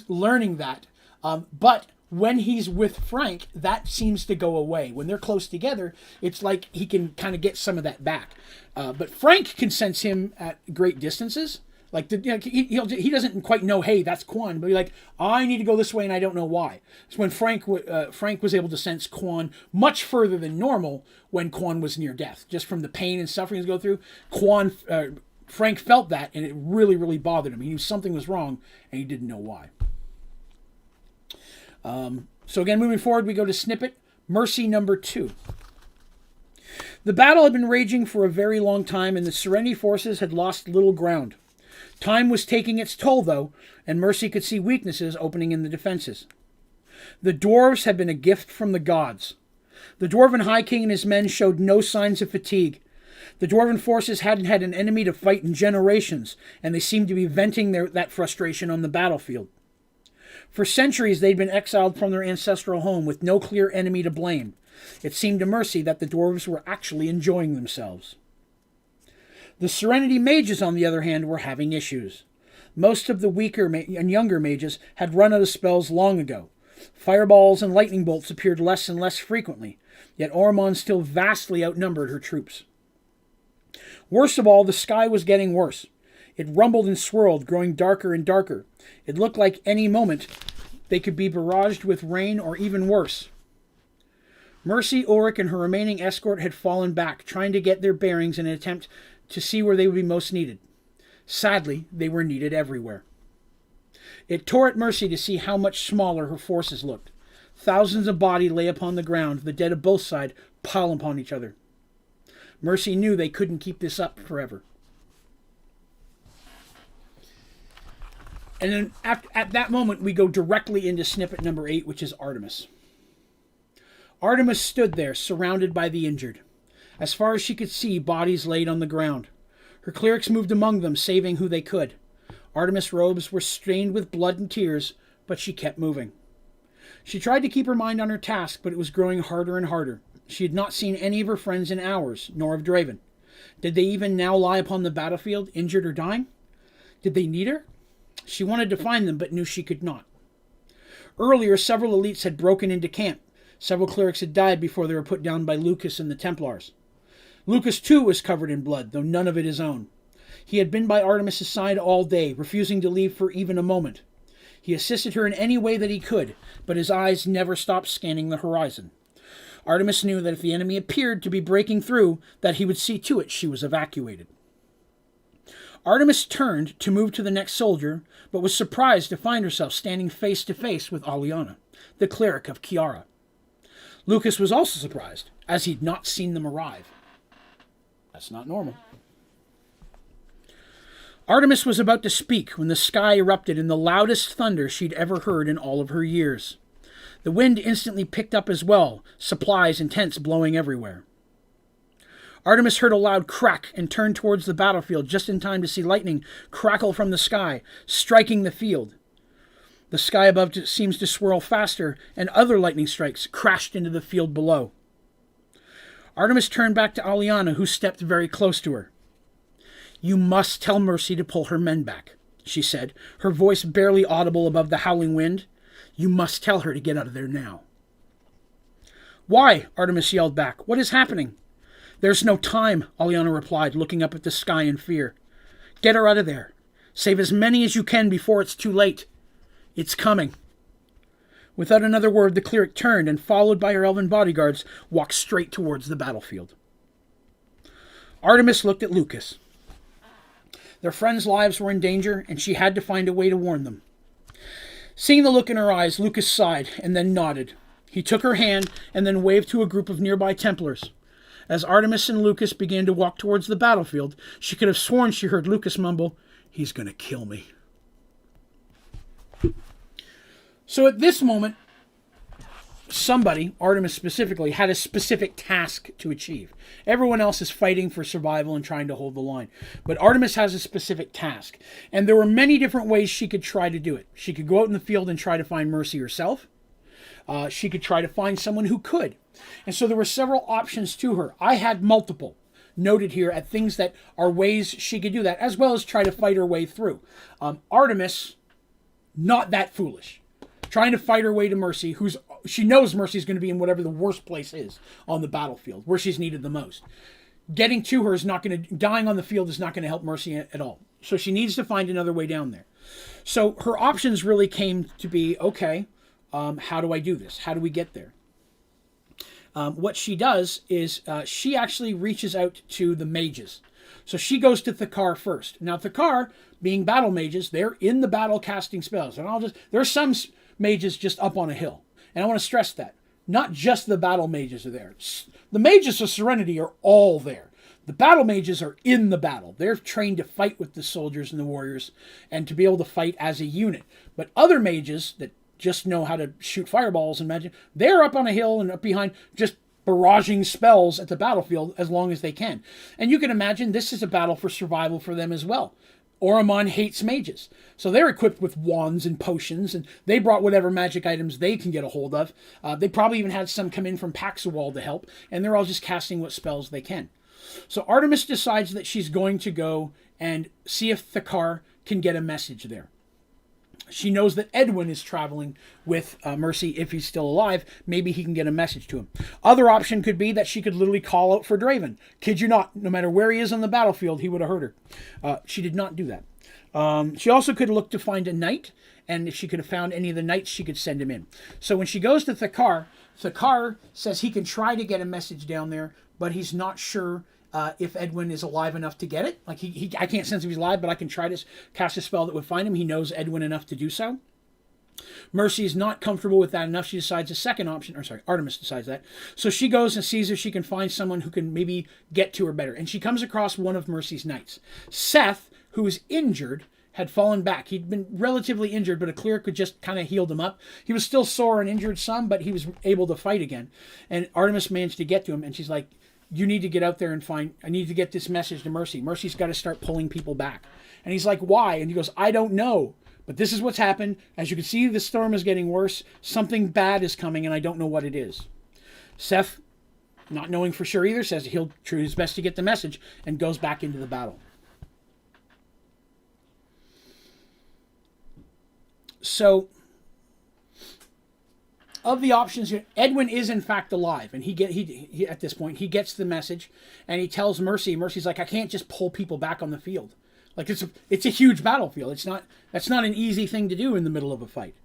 Speaker 1: learning that. But when he's with Frank, that seems to go away. When they're close together, it's like he can kind of get some of that back. But Frank can sense him at great distances. Like he doesn't quite know, hey, that's Quan, but he's like, I need to go this way and I don't know why. It's when Frank was able to sense Quan much further than normal when Quan was near death, just from the pain and suffering he's go through. Frank felt that, and it really, really bothered him. He knew something was wrong, and he didn't know why. So again, moving forward, we go to snippet Mercy number 2. The battle had been raging for a very long time, and the Serenity forces had lost little ground. Time was taking its toll, though, and Mercy could see weaknesses opening in the defenses. The dwarves had been a gift from the gods. The Dwarven High King and his men showed no signs of fatigue. The Dwarven forces hadn't had an enemy to fight in generations, and they seemed to be venting that frustration on the battlefield. For centuries, they'd been exiled from their ancestral home with no clear enemy to blame. It seemed to Mercy that the dwarves were actually enjoying themselves. The Serenity mages, on the other hand, were having issues. Most of the weaker and younger mages had run out of spells long ago. Fireballs and lightning bolts appeared less and less frequently, yet Ormond still vastly outnumbered her troops. Worst of all, the sky was getting worse. It rumbled and swirled, growing darker and darker. It looked like any moment they could be barraged with rain or even worse. Mercy, Ulrich, and her remaining escort had fallen back, trying to get their bearings in an attempt to see where they would be most needed. Sadly, they were needed everywhere. It tore at Mercy to see how much smaller her forces looked. Thousands of bodies lay upon the ground, the dead of both sides piled upon each other. Mercy knew they couldn't keep this up forever. And then at that moment, we go directly into snippet number 8, which is Artemis. Artemis stood there, surrounded by the injured. As far as she could see, bodies laid on the ground. Her clerics moved among them, saving who they could. Artemis' robes were stained with blood and tears, but she kept moving. She tried to keep her mind on her task, but it was growing harder and harder. She had not seen any of her friends in hours, nor of Draven. Did they even now lie upon the battlefield, injured or dying? Did they need her? She wanted to find them, but knew she could not. Earlier, several elites had broken into camp. Several clerics had died before they were put down by Lucas and the Templars. Lucas, too, was covered in blood, though none of it his own. He had been by Artemis' side all day, refusing to leave for even a moment. He assisted her in any way that he could, but his eyes never stopped scanning the horizon. Artemis knew that if the enemy appeared to be breaking through, that he would see to it she was evacuated. Artemis turned to move to the next soldier, but was surprised to find herself standing face to face with Aliana, the cleric of Kiara. Lucas was also surprised, as he'd not seen them arrive. That's not normal. Artemis was about to speak when the sky erupted in the loudest thunder she'd ever heard in all of her years. The wind instantly picked up as well, supplies and tents blowing everywhere. Artemis heard a loud crack and turned towards the battlefield just in time to see lightning crackle from the sky, striking the field. The sky above seems to swirl faster, and other lightning strikes crashed into the field below. Artemis turned back to Aliana, who stepped very close to her. "You must tell Mercy to pull her men back," she said, her voice barely audible above the howling wind. "You must tell her to get out of there now." "Why?" Artemis yelled back. "What is happening?" "There's no time," Aliana replied, looking up at the sky in fear. "Get her out of there. Save as many as you can before it's too late. It's coming." Without another word, the cleric turned and, followed by her elven bodyguards, walked straight towards the battlefield. Artemis looked at Lucas. Their friends' lives were in danger, and she had to find a way to warn them. Seeing the look in her eyes, Lucas sighed and then nodded. He took her hand and then waved to a group of nearby Templars. As Artemis and Lucas began to walk towards the battlefield, she could have sworn she heard Lucas mumble, "He's going to kill me." So at this moment, somebody, Artemis specifically, had a specific task to achieve. Everyone else is fighting for survival and trying to hold the line. But Artemis has a specific task. And there were many different ways she could try to do it. She could go out in the field and try to find Mercy herself. She could try to find someone who could. And so there were several options to her. I had multiple noted here at things that are ways she could do that, as well as try to fight her way through. Artemis, not that foolish. Trying to fight her way to Mercy, she knows Mercy's going to be in whatever the worst place is on the battlefield, where she's needed the most. Getting to her is not going to, dying on the field is not going to help Mercy at all. So she needs to find another way down there. So her options really came to be, okay, how do I do this? How do we get there? What she does is she actually reaches out to the mages. So she goes to Thakar first. Now Thakar, being battle mages, they're in the battle casting spells. And there are some mages just up on a hill. And I want to stress that. Not just the battle mages are there. The mages of Serenity are all there. The battle mages are in the battle. They're trained to fight with the soldiers and the warriors and to be able to fight as a unit. But other mages that just know how to shoot fireballs and magic, they're up on a hill and up behind just barraging spells at the battlefield as long as they can. And you can imagine this is a battle for survival for them as well. Oromon hates mages. So they're equipped with wands and potions, and they brought whatever magic items they can get a hold of. They probably even had some come in from Paxawal to help, and they're all just casting what spells they can. So Artemis decides that she's going to go and see if Thakar can get a message there. She knows that Edwin is traveling with Mercy if he's still alive. Maybe he can get a message to him. Other option could be that she could literally call out for Draven. Kid you not, no matter where he is on the battlefield, he would have heard her. She did not do that. She also could look to find a knight, and if she could have found any of the knights, she could send him in. So when she goes to Thakar, Thakar says he can try to get a message down there, but he's not sure if Edwin is alive enough to get it. Like, I can't sense if he's alive, but I can try to cast a spell that would find him. He knows Edwin enough to do so. Mercy is not comfortable with that enough. She decides a second option, Artemis decides that. So she goes and sees if she can find someone who can maybe get to her better. And she comes across one of Mercy's knights. Seth, who is injured, had fallen back. He'd been relatively injured, but a cleric could just kind of healed him up. He was still sore and injured some, but he was able to fight again. And Artemis managed to get to him, and she's like, you need to get out there and I need to get this message to Mercy. Mercy's got to start pulling people back. And he's like, why? And he goes, I don't know. But this is what's happened. As you can see, the storm is getting worse. Something bad is coming, and I don't know what it is. Seth, not knowing for sure either, says he'll try his best to get the message and goes back into the battle. So, of the options, Edwin is in fact alive, and he at this point he gets the message, and he tells Mercy. Mercy's like, I can't just pull people back on the field. Like, it's a huge battlefield. That's not an easy thing to do in the middle of a fight.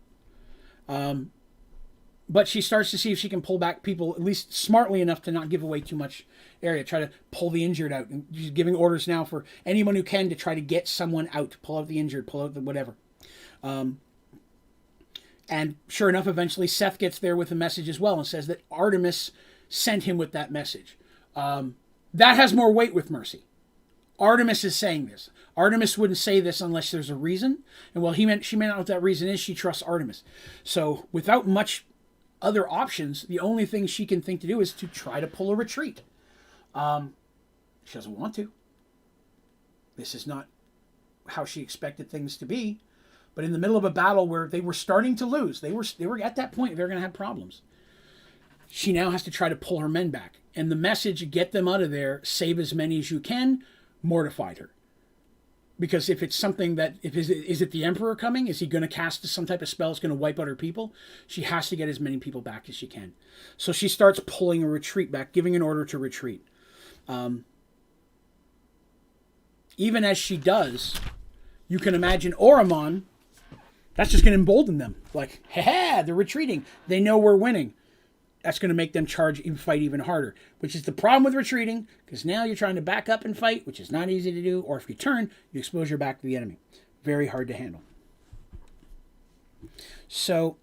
Speaker 1: But she starts to see if she can pull back people at least smartly enough to not give away too much area. Try to pull the injured out. And she's giving orders now for anyone who can to try to get someone out, pull out the injured, pull out the whatever. And sure enough, eventually Seth gets there with a message as well and says that Artemis sent him with that message. That has more weight with Mercy. Artemis is saying this. Artemis wouldn't say this unless there's a reason. And while she may not know what that reason is, she trusts Artemis. So without much other options, the only thing she can think to do is to try to pull a retreat. She doesn't want to. This is not how she expected things to be. But in the middle of a battle where they were starting to lose, they were at that point, they're going to have problems. She now has to try to pull her men back. And the message, get them out of there, save as many as you can, mortified her. Because if it's something that, is it the Emperor coming? Is he going to cast some type of spell that's going to wipe out her people? She has to get as many people back as she can. So she starts pulling a retreat back, giving an order to retreat. Even as she does, you can imagine Oromon, that's just going to embolden them. Like, ha, they're retreating. They know we're winning. That's going to make them charge and fight even harder, which is the problem with retreating, because now you're trying to back up and fight, which is not easy to do, or if you turn, you expose your back to the enemy. Very hard to handle. So,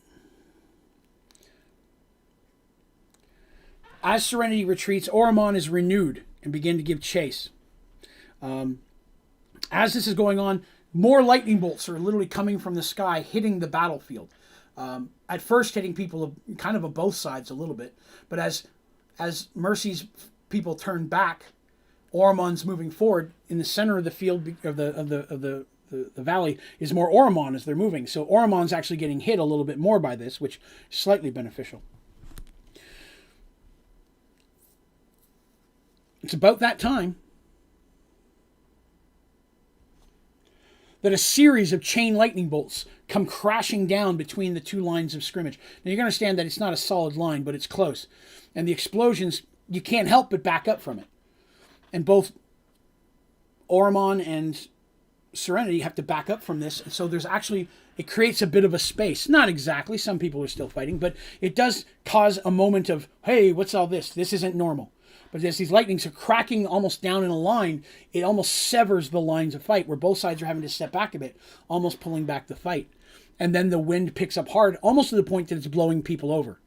Speaker 1: as Serenity retreats, Oromon is renewed and begin to give chase. As this is going on, more lightning bolts are literally coming from the sky, hitting the battlefield. At first hitting people kind of on both sides a little bit, but as Mercy's people turn back, Oromon's moving forward. In the center of the field of the valley is more Oromon as they're moving. So Oromon's actually getting hit a little bit more by this, which is slightly beneficial. It's about that time that a series of chain lightning bolts come crashing down between the two lines of scrimmage. Now, you understand that it's not a solid line, but it's close. And the explosions, you can't help but back up from it. And both Oromon and Serenity have to back up from this. And so it creates a bit of a space. Not exactly, some people are still fighting, but it does cause a moment of, hey, what's all this? This isn't normal. But as these lightnings are cracking almost down in a line, it almost severs the lines of fight, where both sides are having to step back a bit, almost pulling back the fight. And then the wind picks up hard, almost to the point that it's blowing people over.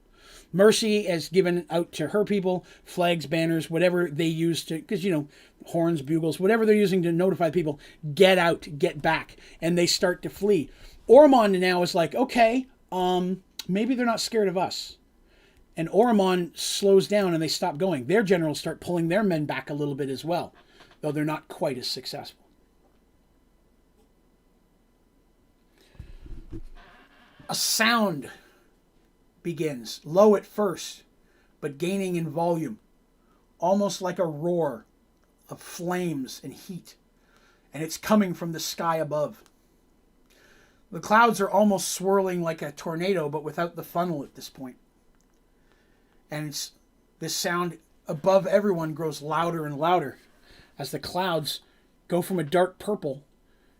Speaker 1: Mercy has given out to her people flags, banners, whatever they use to, because, horns, bugles, whatever they're using to notify people, get out, get back. And they start to flee. Oromon now is like, okay, maybe they're not scared of us. And Oromon slows down and they stop going. Their generals start pulling their men back a little bit as well, though they're not quite as successful. A sound begins, low at first, but gaining in volume, almost like a roar of flames and heat, and it's coming from the sky above. The clouds are almost swirling like a tornado, but without the funnel at this point. And this sound above everyone grows louder and louder as the clouds go from a dark purple.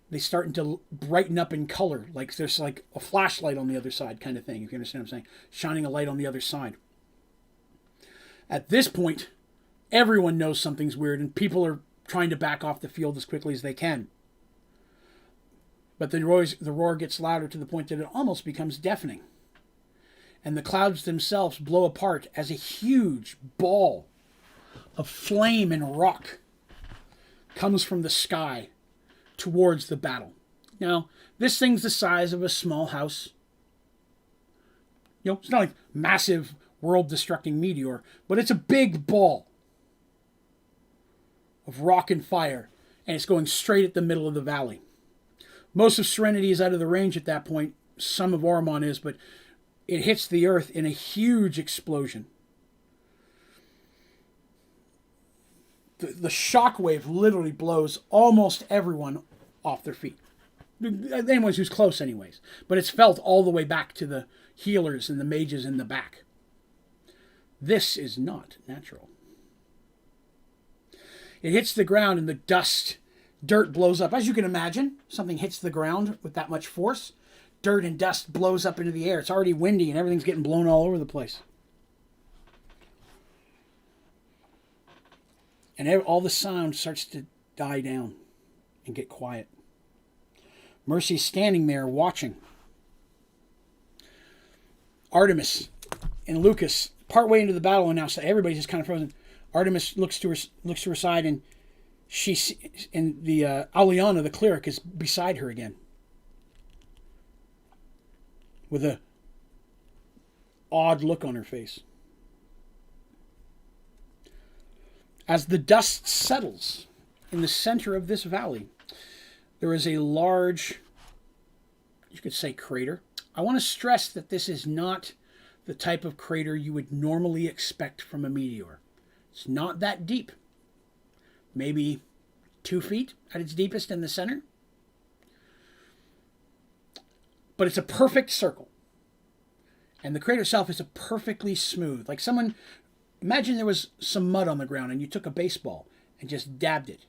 Speaker 1: They start to brighten up in color, like there's like a flashlight on the other side kind of thing, if you understand what I'm saying. Shining a light on the other side. At this point, everyone knows something's weird, and people are trying to back off the field as quickly as they can. But the roar gets louder to the point that it almost becomes deafening. And the clouds themselves blow apart as a huge ball of flame and rock comes from the sky towards the battle. Now, this thing's the size of a small house. You know, it's not like massive world-destructing meteor, but it's a big ball of rock and fire, and it's going straight at the middle of the valley. Most of Serenity is out of the range at that point. Some of Ormond is, but it hits the earth in a huge explosion. The shockwave literally blows almost everyone off their feet. Anyone who's close anyways. But it's felt all the way back to the healers and the mages in the back. This is not natural. It hits the ground and the dirt blows up. As you can imagine, something hits the ground with that much force. Dirt and dust blows up into the air. It's already windy and everything's getting blown all over the place. And all the sound starts to die down and get quiet. Mercy's standing there watching. Artemis and Lucas, partway into the battle, and now everybody's just kind of frozen. Artemis looks to her side, and the Aliana, the cleric, is beside her again, with a odd look on her face. As the dust settles in the center of this valley, there is a large, you could say, crater. I want to stress that this is not the type of crater you would normally expect from a meteor. It's not that deep. Maybe 2 feet at its deepest in the center. But it's a perfect circle. And the crater itself is a perfectly smooth. Like someone, imagine there was some mud on the ground and you took a baseball and just dabbed it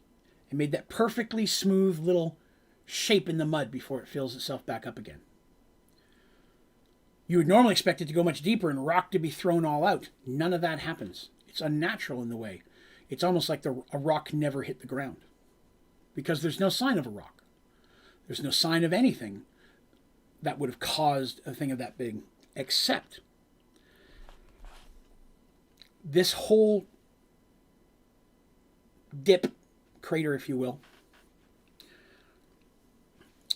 Speaker 1: and made that perfectly smooth little shape in the mud before it fills itself back up again. You would normally expect it to go much deeper and rock to be thrown all out. None of that happens. It's unnatural in the way. It's almost like a rock never hit the ground. Because there's no sign of a rock. There's no sign of anything that would have caused a thing of that big. Except this whole dip, crater if you will,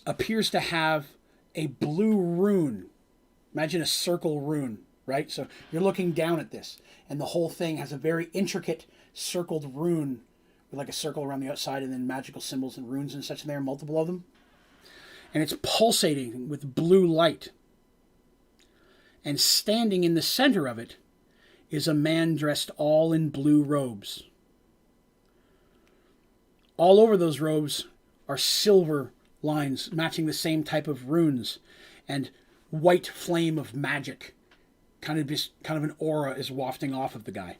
Speaker 1: appears to have a blue rune. Imagine a circle rune, right? So you're looking down at this, and the whole thing has a very intricate circled rune with like a circle around the outside and then magical symbols and runes and such in there, multiple of them. And it's pulsating with blue light. And standing in the center of it is a man dressed all in blue robes. All over those robes are silver lines matching the same type of runes and white flame of magic. Kind of an aura is wafting off of the guy.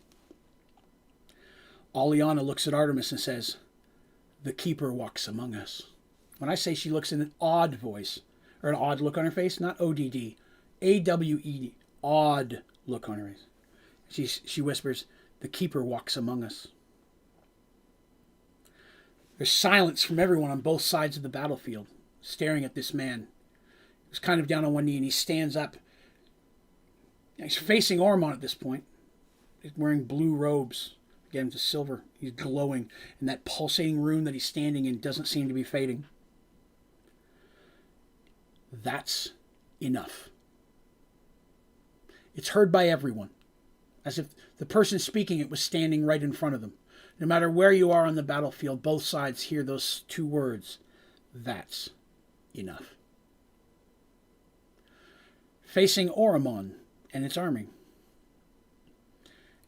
Speaker 1: Aliana looks at Artemis and says, "The keeper walks among us." When I say she looks in an odd voice, or an odd look on her face, not ODD, AWED, odd look on her face. She whispers, "The keeper walks among us." There's silence from everyone on both sides of the battlefield, staring at this man. He's kind of down on one knee, and he stands up. He's facing Ormond at this point. He's wearing blue robes. Again, to silver. He's glowing, and that pulsating rune that he's standing in doesn't seem to be fading. That's enough. It's heard by everyone, as if the person speaking it was standing right in front of them. No matter where you are on the battlefield, both sides hear those two words. That's enough. facing Oromon and its army.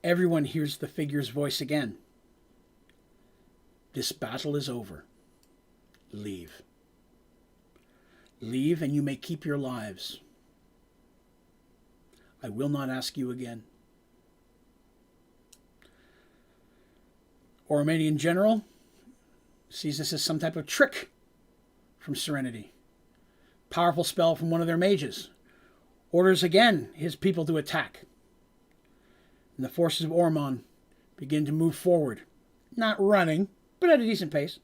Speaker 1: Everyone hears the figure's voice again. This battle is over. Leave. Leave and you may keep your lives. I will not ask you again. Oromanian general sees this as some type of trick from Serenity. Powerful spell from one of their mages. Orders again his people to attack. And the forces of Oromon begin to move forward. Not running, but at a decent pace.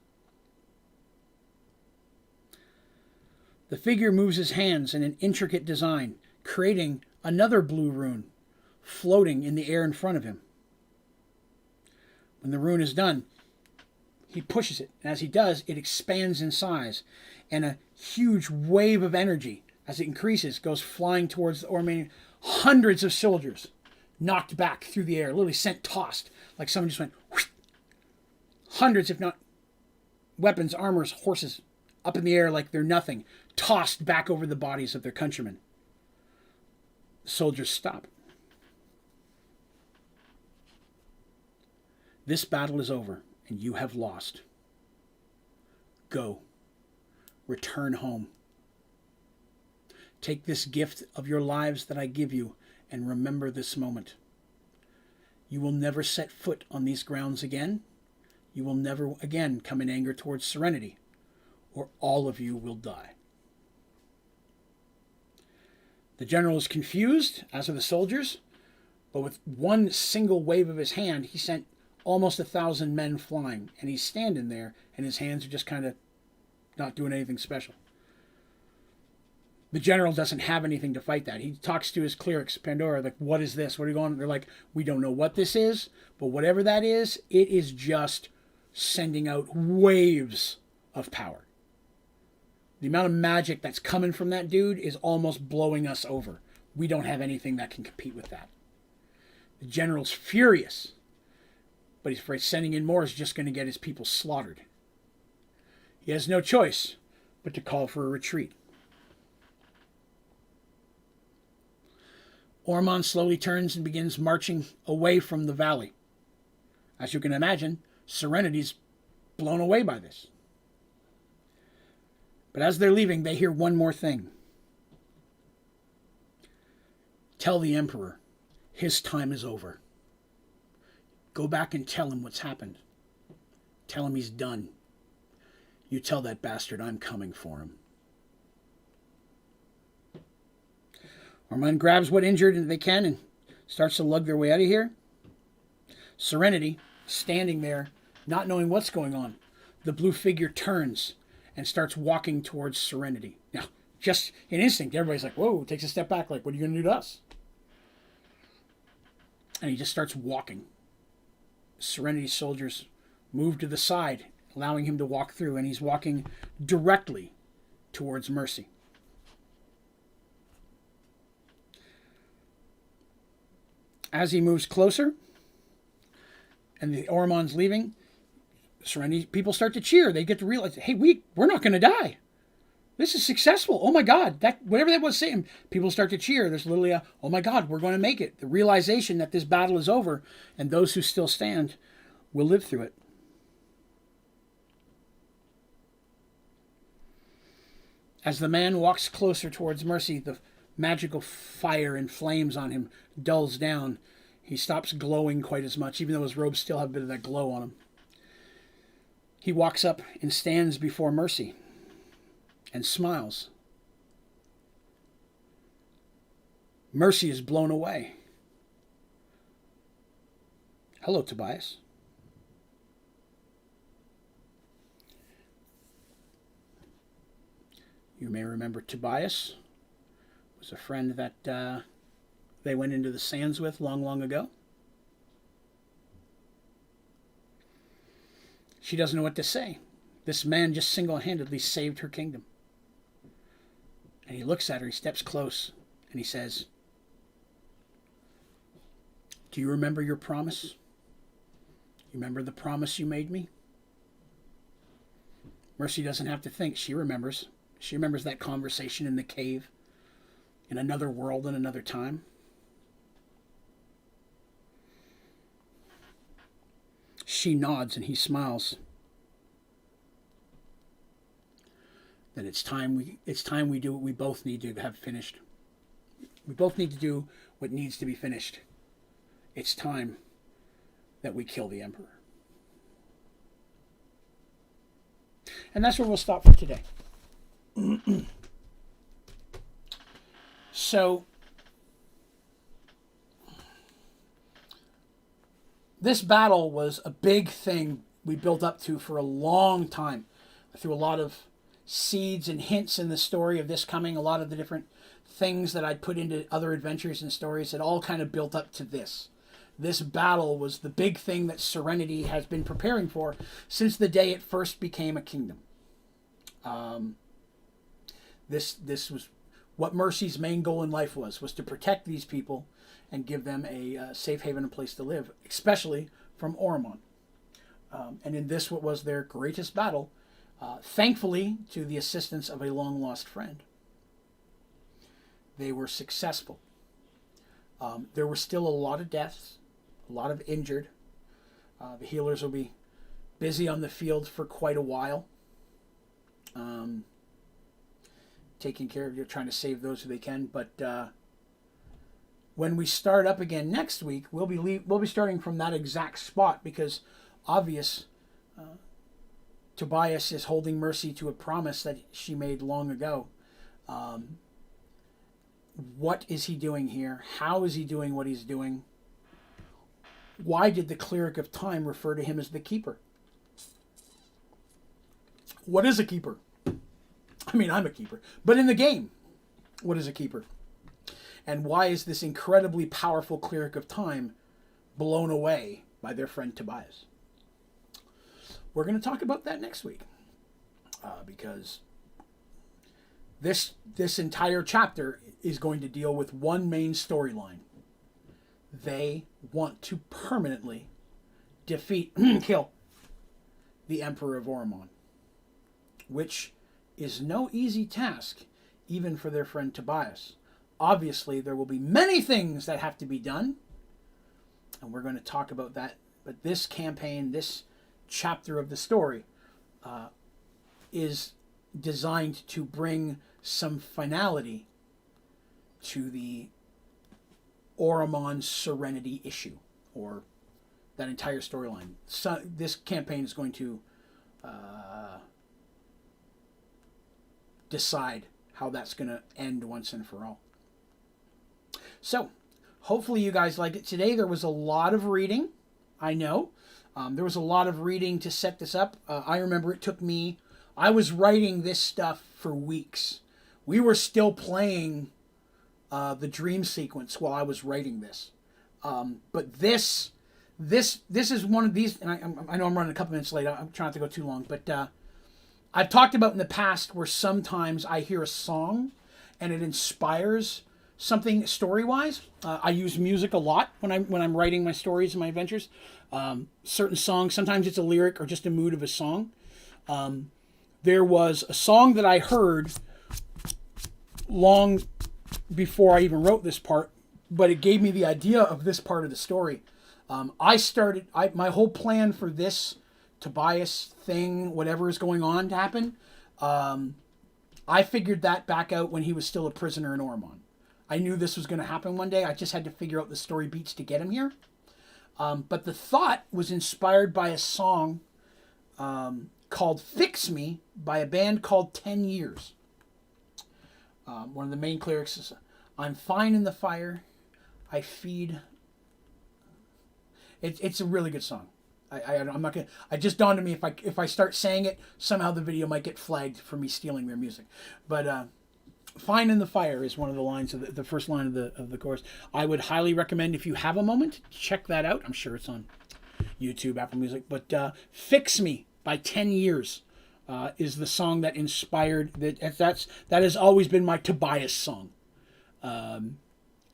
Speaker 1: The figure moves his hands in an intricate design, creating another blue rune floating in the air in front of him. When the rune is done, he pushes it, and as he does, it expands in size, and a huge wave of energy, as it increases, goes flying towards the Oromanian. Hundreds of soldiers knocked back through the air, literally sent tossed, like someone just went whoosh. Hundreds, if not weapons, armors, horses, up in the air like they're nothing, tossed back over the bodies of their countrymen. The soldiers stop. This battle is over, and you have lost. Go. Return home. Take this gift of your lives that I give you, and remember this moment. You will never set foot on these grounds again. You will never again come in anger towards Serenity, or all of you will die. The general is confused, as are the soldiers, but with one single wave of his hand, he sent almost 1,000 men flying, and he's standing there, and his hands are just kind of not doing anything special. The general doesn't have anything to fight that. He talks to his clerics, Pandora, like, what is this? What are you going? They're like, we don't know what this is, but whatever that is, it is just sending out waves of power. The amount of magic that's coming from that dude is almost blowing us over. We don't have anything that can compete with that. The general's furious, but he's afraid sending in more is just going to get his people slaughtered. He has no choice but to call for a retreat. Oromon slowly turns and begins marching away from the valley. As you can imagine, Serenity's blown away by this. But as they're leaving, they hear one more thing. Tell the Emperor his time is over. Go back and tell him what's happened. Tell him he's done. You tell that bastard I'm coming for him. Oromon grabs what injured they can and starts to lug their way out of here. Serenity, standing there, not knowing what's going on. The blue figure turns and starts walking towards Serenity. Now, just in instinct, everybody's like, whoa, takes a step back, like, what are you going to do to us? And he just starts walking. Serenity's soldiers move to the side, allowing him to walk through, and he's walking directly towards Mercy. As he moves closer, and the Oromon's leaving, Serenity people start to cheer. They get to realize, hey, we're not going to die. This is successful. Oh my God, that whatever that was saying, people start to cheer. There's literally a, oh my God, we're going to make it. The realization that this battle is over, and those who still stand will live through it. As the man walks closer towards Mercy, the magical fire and flames on him dulls down. He stops glowing quite as much, even though his robes still have a bit of that glow on him. He walks up and stands before Mercy and smiles. Mercy is blown away. Hello, Tobias. You may remember Tobias was a friend that they went into the sands with long, long ago. She doesn't know what to say. This man just single-handedly saved her kingdom. And he looks at her, he steps close, and he says, do you remember your promise? You remember the promise you made me? Mercy doesn't have to think. She remembers. She remembers that conversation in the cave. in another world and another time. She nods and he smiles. Then it's time we do what we both need to have finished. We both need to do what needs to be finished. It's time that we kill the Emperor. And that's where we'll stop for today. So, this battle was a big thing we built up to for a long time. I threw a lot of seeds and hints in the story of this coming, a lot of the different things that I'd put into other adventures and stories that all kind of built up to this. This battle was the big thing that Serenity has been preparing for since the day it first became a kingdom. This was what Mercy's main goal in life was to protect these people and give them a safe haven and place to live, especially from Oromon. And in this, what was their greatest battle, thankfully to the assistance of a long-lost friend, they were successful. There were still a lot of deaths, a lot of injured. The healers will be busy on the field for quite a while, taking care of you, trying to save those who they can. But when we start up again next week, we'll be starting from that exact spot, because obvious Tobias is holding Mercy to a promise that she made long ago. What is he doing here? How is he doing what he's doing? Why did the Cleric of Time refer to him as the Keeper? What is a Keeper? I mean, I'm a Keeper. But in the game, what is a Keeper? And why is this incredibly powerful Cleric of Time blown away by their friend Tobias? We're going to talk about that next week. Because this entire chapter is going to deal with one main storyline. They want to permanently defeat, kill the Emperor of Oromon, which is no easy task, even for their friend Tobias. Obviously, there will be many things that have to be done, and we're going to talk about that. But this campaign, this chapter of the story, is designed to bring some finality to the Oromon Serenity issue, or that entire storyline. So this campaign is going to decide how that's going to end once and for all. So, hopefully you guys like it. Today there was a lot of reading, I know. There was a lot of reading to set this up. I remember it took me, I was writing this stuff for weeks. We were still playing the dream sequence while I was writing this. But this is one of these, and I know I'm running a couple minutes late. I'm trying not to go too long, but I've talked about in the past where sometimes I hear a song and it inspires something story-wise. I use music a lot when I'm writing my stories and my adventures. Certain songs, sometimes it's a lyric or just a mood of a song. There was a song that I heard long before I even wrote this part, but it gave me the idea of this part of the story. My whole plan for this Tobias thing, whatever is going on to happen, I figured that back out when he was still a prisoner in Oromon. I knew this was going to happen one day. I just had to figure out the story beats to get him here. But the thought was inspired by a song called Fix Me by a band called 10 Years. One of the main lyrics is, I'm fine in the fire, I feed. It's a really good song. I'm not gonna. It just dawned on me if I start saying it, somehow the video might get flagged for me stealing their music. But "Fine in the Fire" is one of the lines of the first line of the chorus. I would highly recommend, if you have a moment, check that out. I'm sure it's on YouTube, Apple Music. But "Fix Me" by 10 Years is the song that inspired that has always been my Tobias song.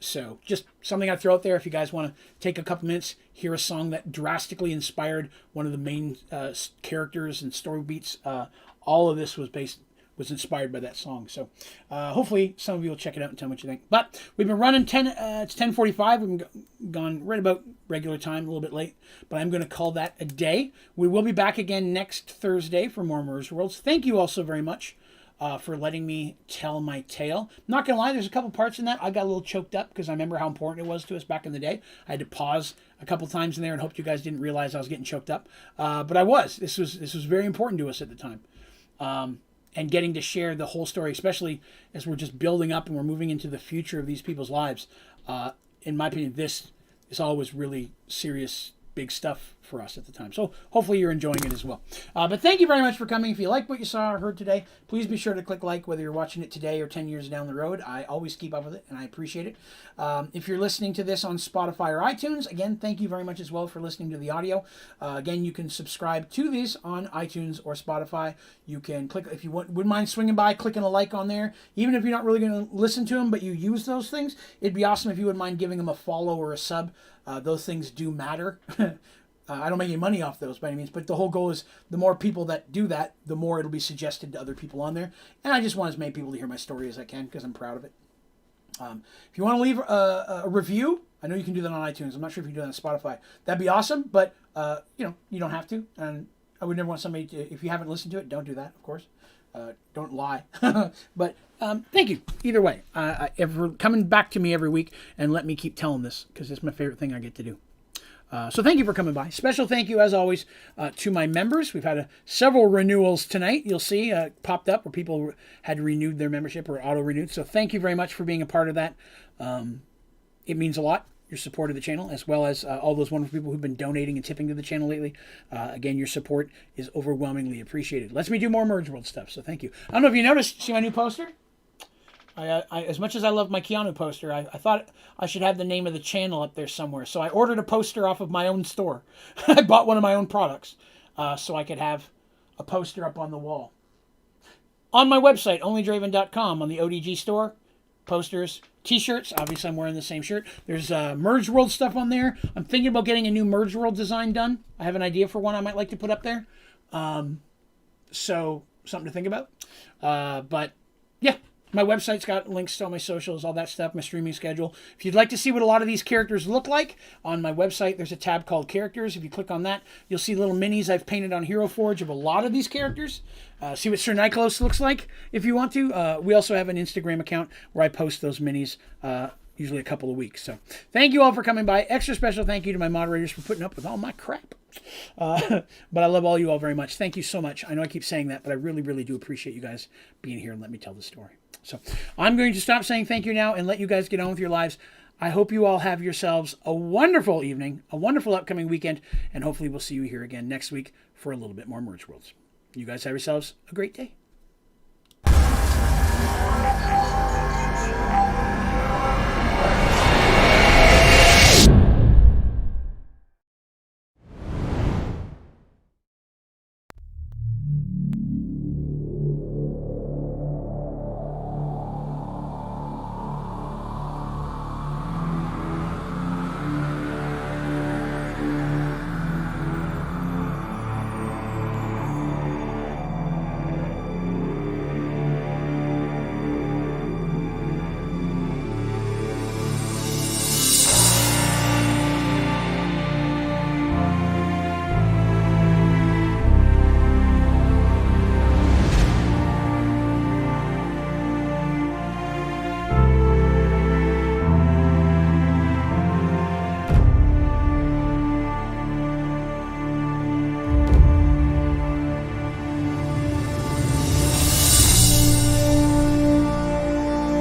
Speaker 1: So just something I throw out there if you guys want to take a couple minutes, hear a song that drastically inspired one of the main characters and story beats. All of this was based was inspired by that song. So hopefully some of you will check it out and tell me what you think. But we've been running it's 10:45. We've gone right about regular time, a little bit late, but I'm going to call that a day. We will be back again next Thursday for more Mergeworlds. Thank you all so very much for letting me tell my tale. I'm not going to lie, there's a couple parts in that I got a little choked up because I remember how important it was to us back in the day. I had to pause a couple times in there and hoped you guys didn't realize I was getting choked up. But I was. This was very important to us at the time. And getting to share the whole story, especially as we're just building up and we're moving into the future of these people's lives. In my opinion, this is always really serious, big stuff for us at the time. So hopefully you're enjoying it as well. But thank you very much for coming. If you like what you saw or heard today, please be sure to click like, whether you're watching it today or 10 years down the road. I always keep up with it and I appreciate it. If you're listening to this on Spotify or iTunes, again, thank you very much as well for listening to the audio. Again, you can subscribe to these on iTunes or Spotify. You can click, if you wouldn't mind swinging by, clicking a like on there. Even if you're not really going to listen to them, but you use those things, it'd be awesome if you wouldn't mind giving them a follow or a sub. Those things do matter. I don't make any money off those by any means, but the whole goal is the more people that do that, the more it'll be suggested to other people on there. And I just want as many people to hear my story as I can because I'm proud of it. If you want to leave a review, I know you can do that on iTunes. I'm not sure if you can do that on Spotify. That'd be awesome, but you don't have to. And I would never want somebody to, if you haven't listened to it, don't do that, of course. Don't lie. But thank you. Either way, for coming back to me every week and let me keep telling this because it's my favorite thing I get to do. So thank you for coming by. Special thank you, as always, to my members. We've had several renewals tonight. You'll see popped up where people had renewed their membership or auto-renewed. So thank you very much for being a part of that. It means a lot, your support of the channel, as well as all those wonderful people who've been donating and tipping to the channel lately. Again, your support is overwhelmingly appreciated. Lets me do more Mergeworld stuff, so thank you. I don't know if you noticed, see my new poster? As much as I love my Keanu poster, I thought I should have the name of the channel up there somewhere. So I ordered a poster off of my own store. I bought one of my own products so I could have a poster up on the wall. On my website, Onlydraven.com, on the ODG store, posters, t-shirts. Obviously, I'm wearing the same shirt. There's Mergeworld stuff on there. I'm thinking about getting a new Mergeworld design done. I have an idea for one I might like to put up there. So, something to think about. But, yeah. My website's got links to all my socials, all that stuff, my streaming schedule. If you'd like to see what a lot of these characters look like, on my website there's a tab called Characters. If you click on that, you'll see little minis I've painted on Hero Forge of a lot of these characters. See what Sir Nikos looks like if you want to. We also have an Instagram account where I post those minis usually a couple of weeks. So thank you all for coming by. Extra special thank you to my moderators for putting up with all my crap. But I love all you all very much. Thank you so much. I know I keep saying that, but I really, really do appreciate you guys being here and let me tell the story. So I'm going to stop saying thank you now and let you guys get on with your lives. I hope you all have yourselves a wonderful evening, a wonderful upcoming weekend, and hopefully we'll see you here again next week for a little bit more Mergeworlds. You guys have yourselves a great day.